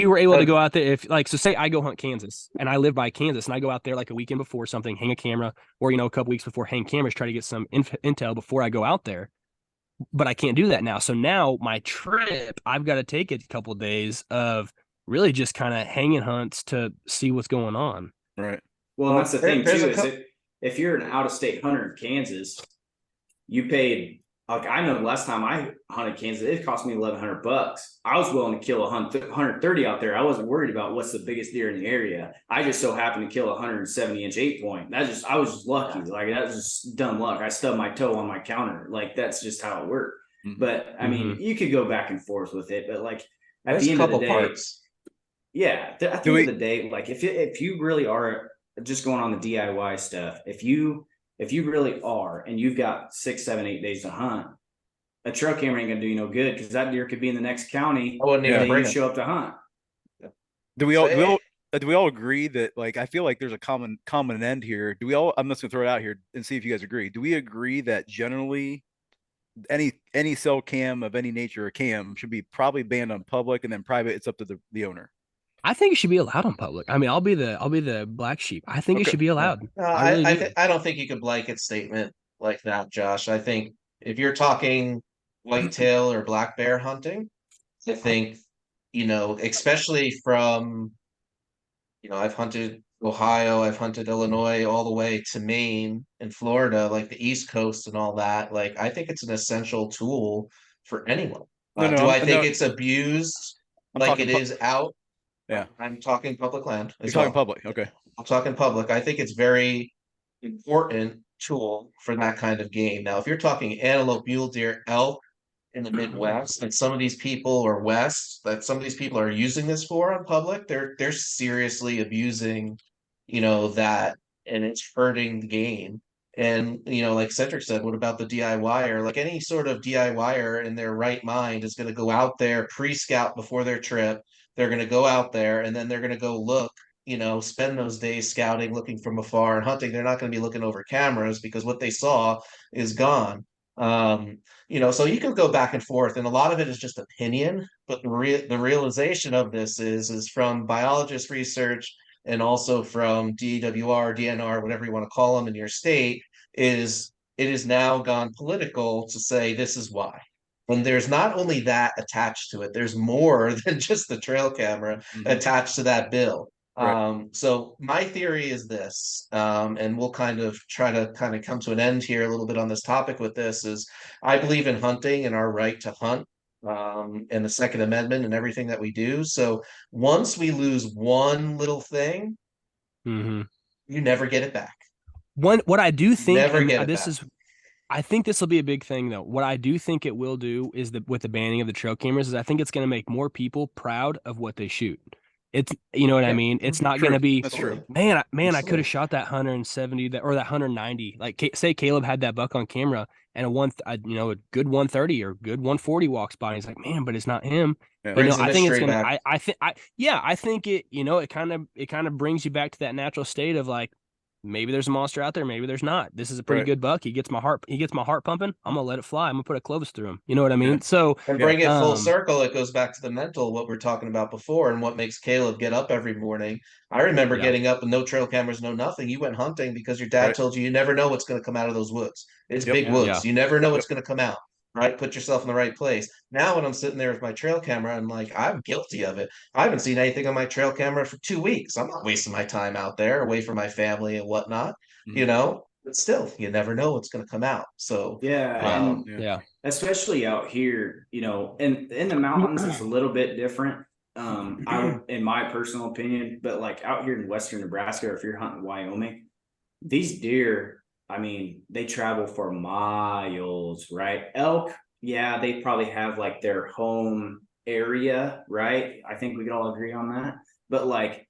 were able to go out there, so say I go hunt Kansas and I live by Kansas and I go out there like a weekend before something, hang a camera, or a couple weeks before, hang cameras, try to get some intel before I go out there. But I can't do that now. So now my trip, I've got to take a couple of days of really just kind of hanging hunts to see what's going on. right. Well, that's the thing too, is if you're an out-of-state hunter in Kansas, you paid, like, I know the last time I hunted Kansas, it cost me $1,100. I was willing to kill 130 out there. I wasn't worried about what's the biggest deer in the area. I just so happened to kill a 170-inch 8-point. I was just lucky. Like, that was just dumb luck. I stubbed my toe on my counter. Like, that's just how it worked. Mm-hmm. But I mean, you could go back and forth with it, but like at There's the end of the day, parts. yeah, at the end of the day, like if you really are just going on the DIY stuff, if you really are and you've got 6, 7, 8 days to hunt, a trail camera ain't gonna do you no good because that deer could be in the next county I wouldn't even and bring you it. show up to hunt. Do we all agree that, like, I feel like there's a common end here? I'm just gonna throw it out here and see if you guys agree. Do we agree that generally any cell cam of any nature or cam should be probably banned on public, and then private it's up to the owner? I think it should be allowed on public. I mean, I'll be the black sheep. I think it should be allowed. I really do. I don't think you could blanket statement like that, Josh. I think if you're talking whitetail or black bear hunting, I think, especially from, I've hunted Ohio, I've hunted Illinois, all the way to Maine and Florida, like the East Coast and all that. Like, I think it's an essential tool for anyone. Do I think it's abused like it is out? Yeah, I'm talking public land. You're talking public. Okay. I'm talking public. I think it's very important tool for that kind of game. Now, if you're talking antelope, mule deer, elk in the Midwest, and some of these people, or West, that some of these people are using this for on public, they're seriously abusing, that, and it's hurting the game. And like Cedric said, what about the DIYer? Like, any sort of DIYer in their right mind is going to go out there, pre-scout before their trip. They're going to go out there and then they're going to go look, spend those days scouting, looking from afar and hunting. They're not going to be looking over cameras because what they saw is gone. So you can go back and forth, and a lot of it is just opinion, but the realization of this is from biologist research, and also from DWR, DNR, whatever you want to call them in your state, is it is now gone political to say this is why. And there's not only that attached to it, there's more than just the trail camera attached to that bill. Right. So my theory is this, and we'll kind of try to come to an end here a little bit on this topic with this, is I believe in hunting and our right to hunt, and the Second Amendment and everything that we do. So once we lose one little thing, you never get it back. What I do think, Never get it back. I think this will be a big thing, though. What I do think it will do is with the banning of the trail cameras is I think it's going to make more people proud of what they shoot. It's, you know what I mean? It's not going to be, that's true. Man, I could have shot that 170 or that 190. Like, say Caleb had that buck on camera and a good 130 or good 140 walks by. And he's like, man, but it's not him. Yeah. I think it's going to, I think it, it kind of brings you back to that natural state of like, maybe there's a monster out there, maybe there's not. This is a pretty Right. good buck. He gets my heart pumping. I'm gonna let it fly. I'm gonna put a Clovis through him. You know what I mean? So And Yeah. bring it full circle, it goes back to the mental, what we are talking about before, and what makes Caleb get up every morning. I remember Yeah. getting up with no trail cameras, no nothing. You went hunting because your dad Right. told you never know what's going to come out of those woods. It's Yep. big Yeah. woods. You never know what's Yep. going to come out. Right? Put yourself in the right place. Now, when I'm sitting there with my trail camera, I'm like, I'm guilty of it. I haven't seen anything on my trail camera for 2 weeks. I'm not wasting my time out there away from my family and whatnot, Mhm. But still, you never know what's going to come out. So, Yeah, Yeah. and Yeah. Yeah. especially out here, and in the mountains, it's a little bit different. I would, in my personal opinion, but like out here in western Nebraska, or if you're hunting Wyoming, these deer, I mean, they travel for miles, right? Elk, yeah, they probably have like their home area, right? I think we can all agree on that. But like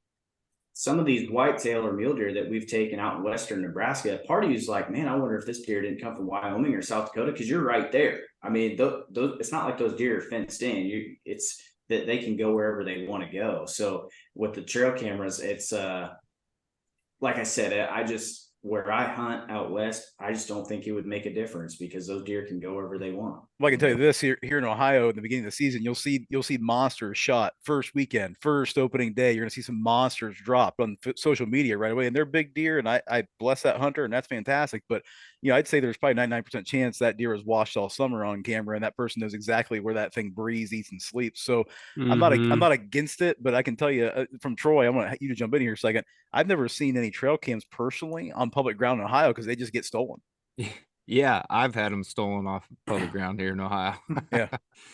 some of these whitetail or mule deer that we've taken out in western Nebraska, part of you's like, man, I wonder if this deer didn't come from Wyoming or South Dakota, because you're right there. I mean, it's not like those deer are fenced in. It's that they can go wherever they want to go. So with the trail cameras, it's like I said, I just where I hunt out west, I just don't think it would make a difference because those deer can go wherever they want. Well, I can tell you this here in Ohio, in the beginning of the season, you'll see monsters shot first weekend, first opening day. You're gonna see some monsters dropped on social media right away, and they're big deer. And I bless that hunter, and that's fantastic. But I'd say there's probably 99% chance that deer was washed all summer on camera, and that person knows exactly where that thing breathes, eats, and sleeps. So I'm Mhm. not against it, but I can tell you from Troy, I want you to jump in here a second. I've never seen any trail cams personally on public ground in Ohio because they just get stolen. Yeah, I've had them stolen off public ground here in Ohio. Yeah,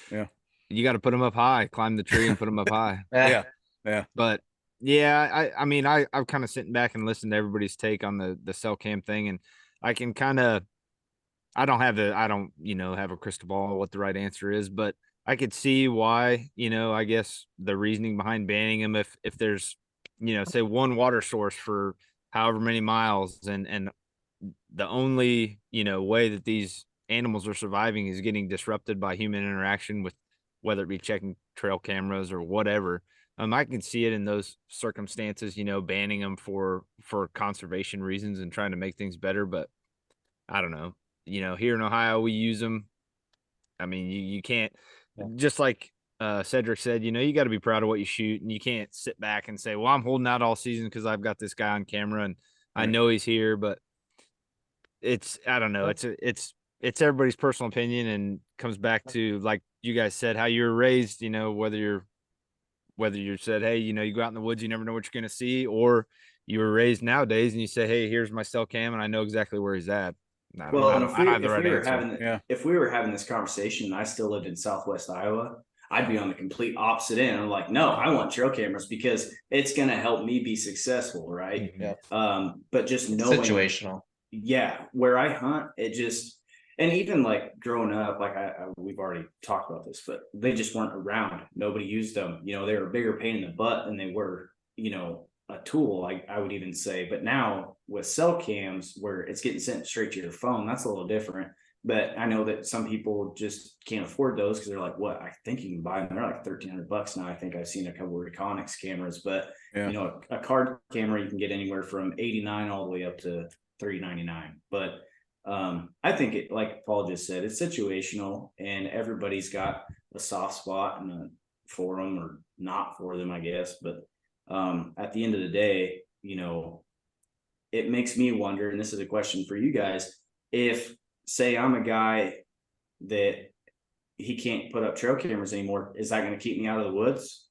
yeah, You got to put them up high, climb the tree and put them up high. eh, yeah, yeah. But yeah, I mean, I'm kind of sitting back and listening to everybody's take on the cell cam thing, and I can kind of, I don't, have a crystal ball what the right answer is, but I could see why, I guess the reasoning behind banning them if there's, say one water source for however many miles, and the only, way that these animals are surviving is getting disrupted by human interaction, with whether it be checking trail cameras or whatever. I can see it in those circumstances, banning them for conservation reasons and trying to make things better. But I don't know. Here in Ohio, we use them. I mean, you can't, just like Cedric said, you got to be proud of what you shoot, and you can't sit back and say, well, I'm holding out all season because I've got this guy on camera and I know he's here. But I don't know. It's everybody's personal opinion, and comes back to, like you guys said, how you were raised, whether you're said, hey, you go out in the woods, you never know what you're going to see, or you were raised nowadays and you say, hey, here's my cell cam and I know exactly where he's at. Well, I and don't have the right answer. Yeah. if we were having this conversation and I still lived in Southwest Iowa, I'd be on the complete opposite end. I'm like, no, I want trail cameras because it's going to help me be successful, right? yeah. But just It's knowing, situational. yeah, where I hunt, it just, and even like growing up, like we've already talked about this, but they just weren't around. Nobody used them. They were a bigger pain in the butt than they were, a tool, I would even say. But now with cell cams, where it's getting sent straight to your phone, that's a little different. But I know that some people just can't afford those because they're like, what? I think you can buy them. They're like $1,300 now. I think I've seen a couple of Reconyx cameras, but Yeah. a card camera you can get anywhere from 89 all the way up to 399. But I think it, like Paul just said, it's situational, and everybody's got a soft spot and for them or not for them, I guess. But at the end of the day, it makes me wonder, and this is a question for you guys: if, say, I'm a guy that he can't put up trail cameras anymore, is that going to keep me out of the woods?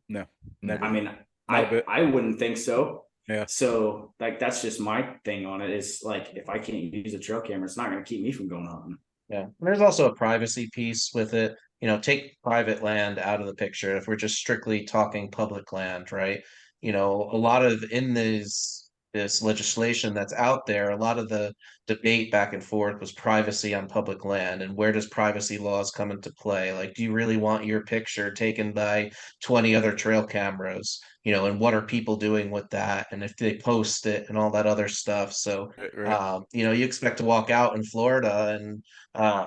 No, never. I mean, Not a bit. I wouldn't think so. Yeah. So like that's just my thing on it, is like, if I can't use a trail camera, it's not going to keep me from going hunting. Yeah. And there's also a privacy piece with it. Take private land out of the picture. If we're just strictly talking public land, right? A lot of in this legislation that's out there, a lot of the debate back and forth was privacy on public land, and where does privacy laws come into play? Like, do you really want your picture taken by 20 other trail cameras? and what are people doing with that, and if they post it and all that other stuff. So Right. you expect to walk out in Florida and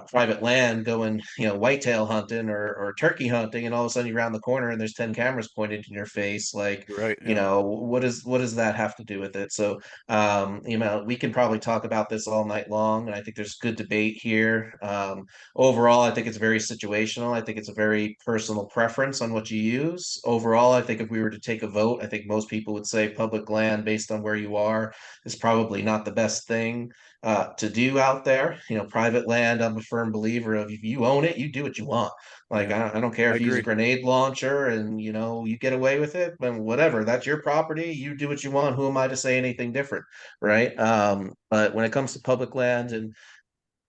private land going, whitetail hunting or turkey hunting, and all of a sudden you're around the corner and there's 10 cameras pointed in your face. Like, Right. Yeah. what does that have to do with it? So, we can probably talk about this all night long, and I think there's good debate here. Overall, I think it's very situational. I think it's a very personal preference on what you use. Overall, I think if we were to take a vote, I think most people would say public land based on where you are is probably not the best thing to do out there. Private land, I'm a firm believer of if you own it, you do what you want. Like, Yeah. I don't care I if you use a agree. grenade launcher and, you get away with it, but whatever, that's your property. You do what you want. Who am I to say anything different? Right. But when it comes to public land and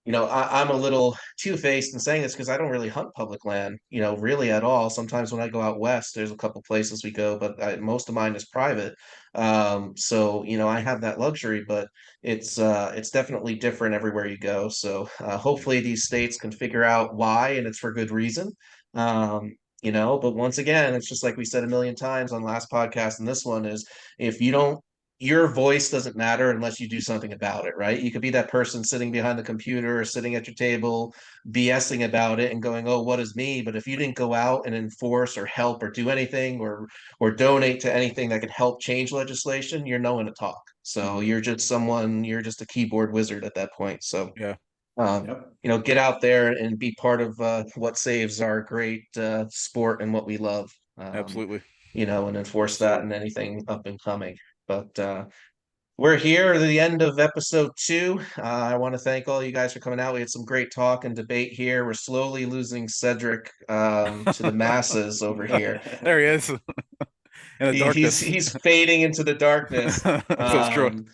I'm a little two-faced in saying this because I don't really hunt public land, really at all. Sometimes when I go out west, there's a couple places we go, but most of mine is private. So I have that luxury, but it's definitely different everywhere you go. So hopefully these states can figure out why, and it's for good reason. But once again, it's just like we said a million times on the last podcast, and this one is if you don't your voice doesn't matter unless you do something about it, right? You could be that person sitting behind the computer or sitting at your table, BSing about it and going, "Oh, what is me?" But if you didn't go out and enforce or help or do anything or donate to anything that could help change legislation, you're no one to talk. So Mhm. you're just a keyboard wizard at that point. So Yeah. Yep. get out there and be part of what saves our great sport and what we love. Absolutely. And enforce Yes, that sir. in anything up and coming. But we're here at the end of episode 2. I want to thank all you guys for coming out. We had some great talk and debate here. We're slowly losing Cedric to the masses over here. There he is in the darkness. He's fading into the darkness. So it's true. Um,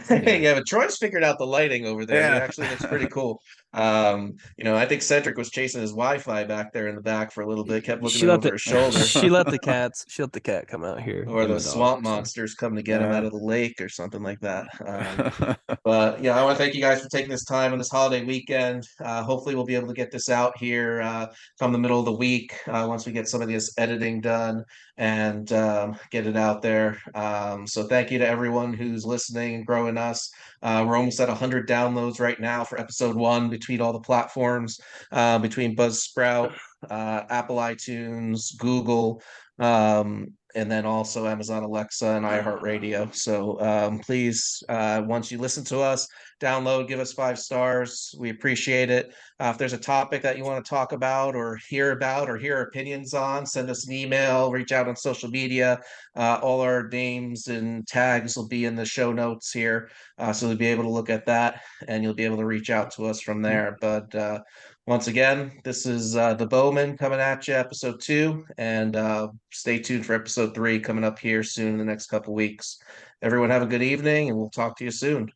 yeah, but Troy's figured out the lighting over there. It Yeah. actually looks pretty cool. I think Cedric was chasing his Wi-Fi back there in the back for a little bit, kept looking She let over the his shoulder. she let the cat come out here Or and the the dog. swamp So monsters come to get him out Uh, of the lake or something like that. But I want to thank you guys for taking this time on this holiday weekend. Hopefully, we'll be able to get this out here come the middle of the week once we get some of this editing done and get it out there. So, thank you to everyone who's listening and growing us. We're almost at 100 downloads right now for episode 1 between all the platforms, between Buzzsprout, Apple iTunes, Google. And then also Amazon Alexa and iHeartRadio. So please, once you listen to us, download, give us 5 stars. We appreciate it. If there's a topic that you want to talk about or hear opinions on, send us an email, reach out on social media. All our names and tags will be in the show notes here. So you'll be able to look at that and you'll be able to reach out to us from there. But once again, this is the Bowmen coming at you, episode 2, and stay tuned for episode 3 coming up here soon in the next couple weeks. Everyone have a good evening, and we'll talk to you soon.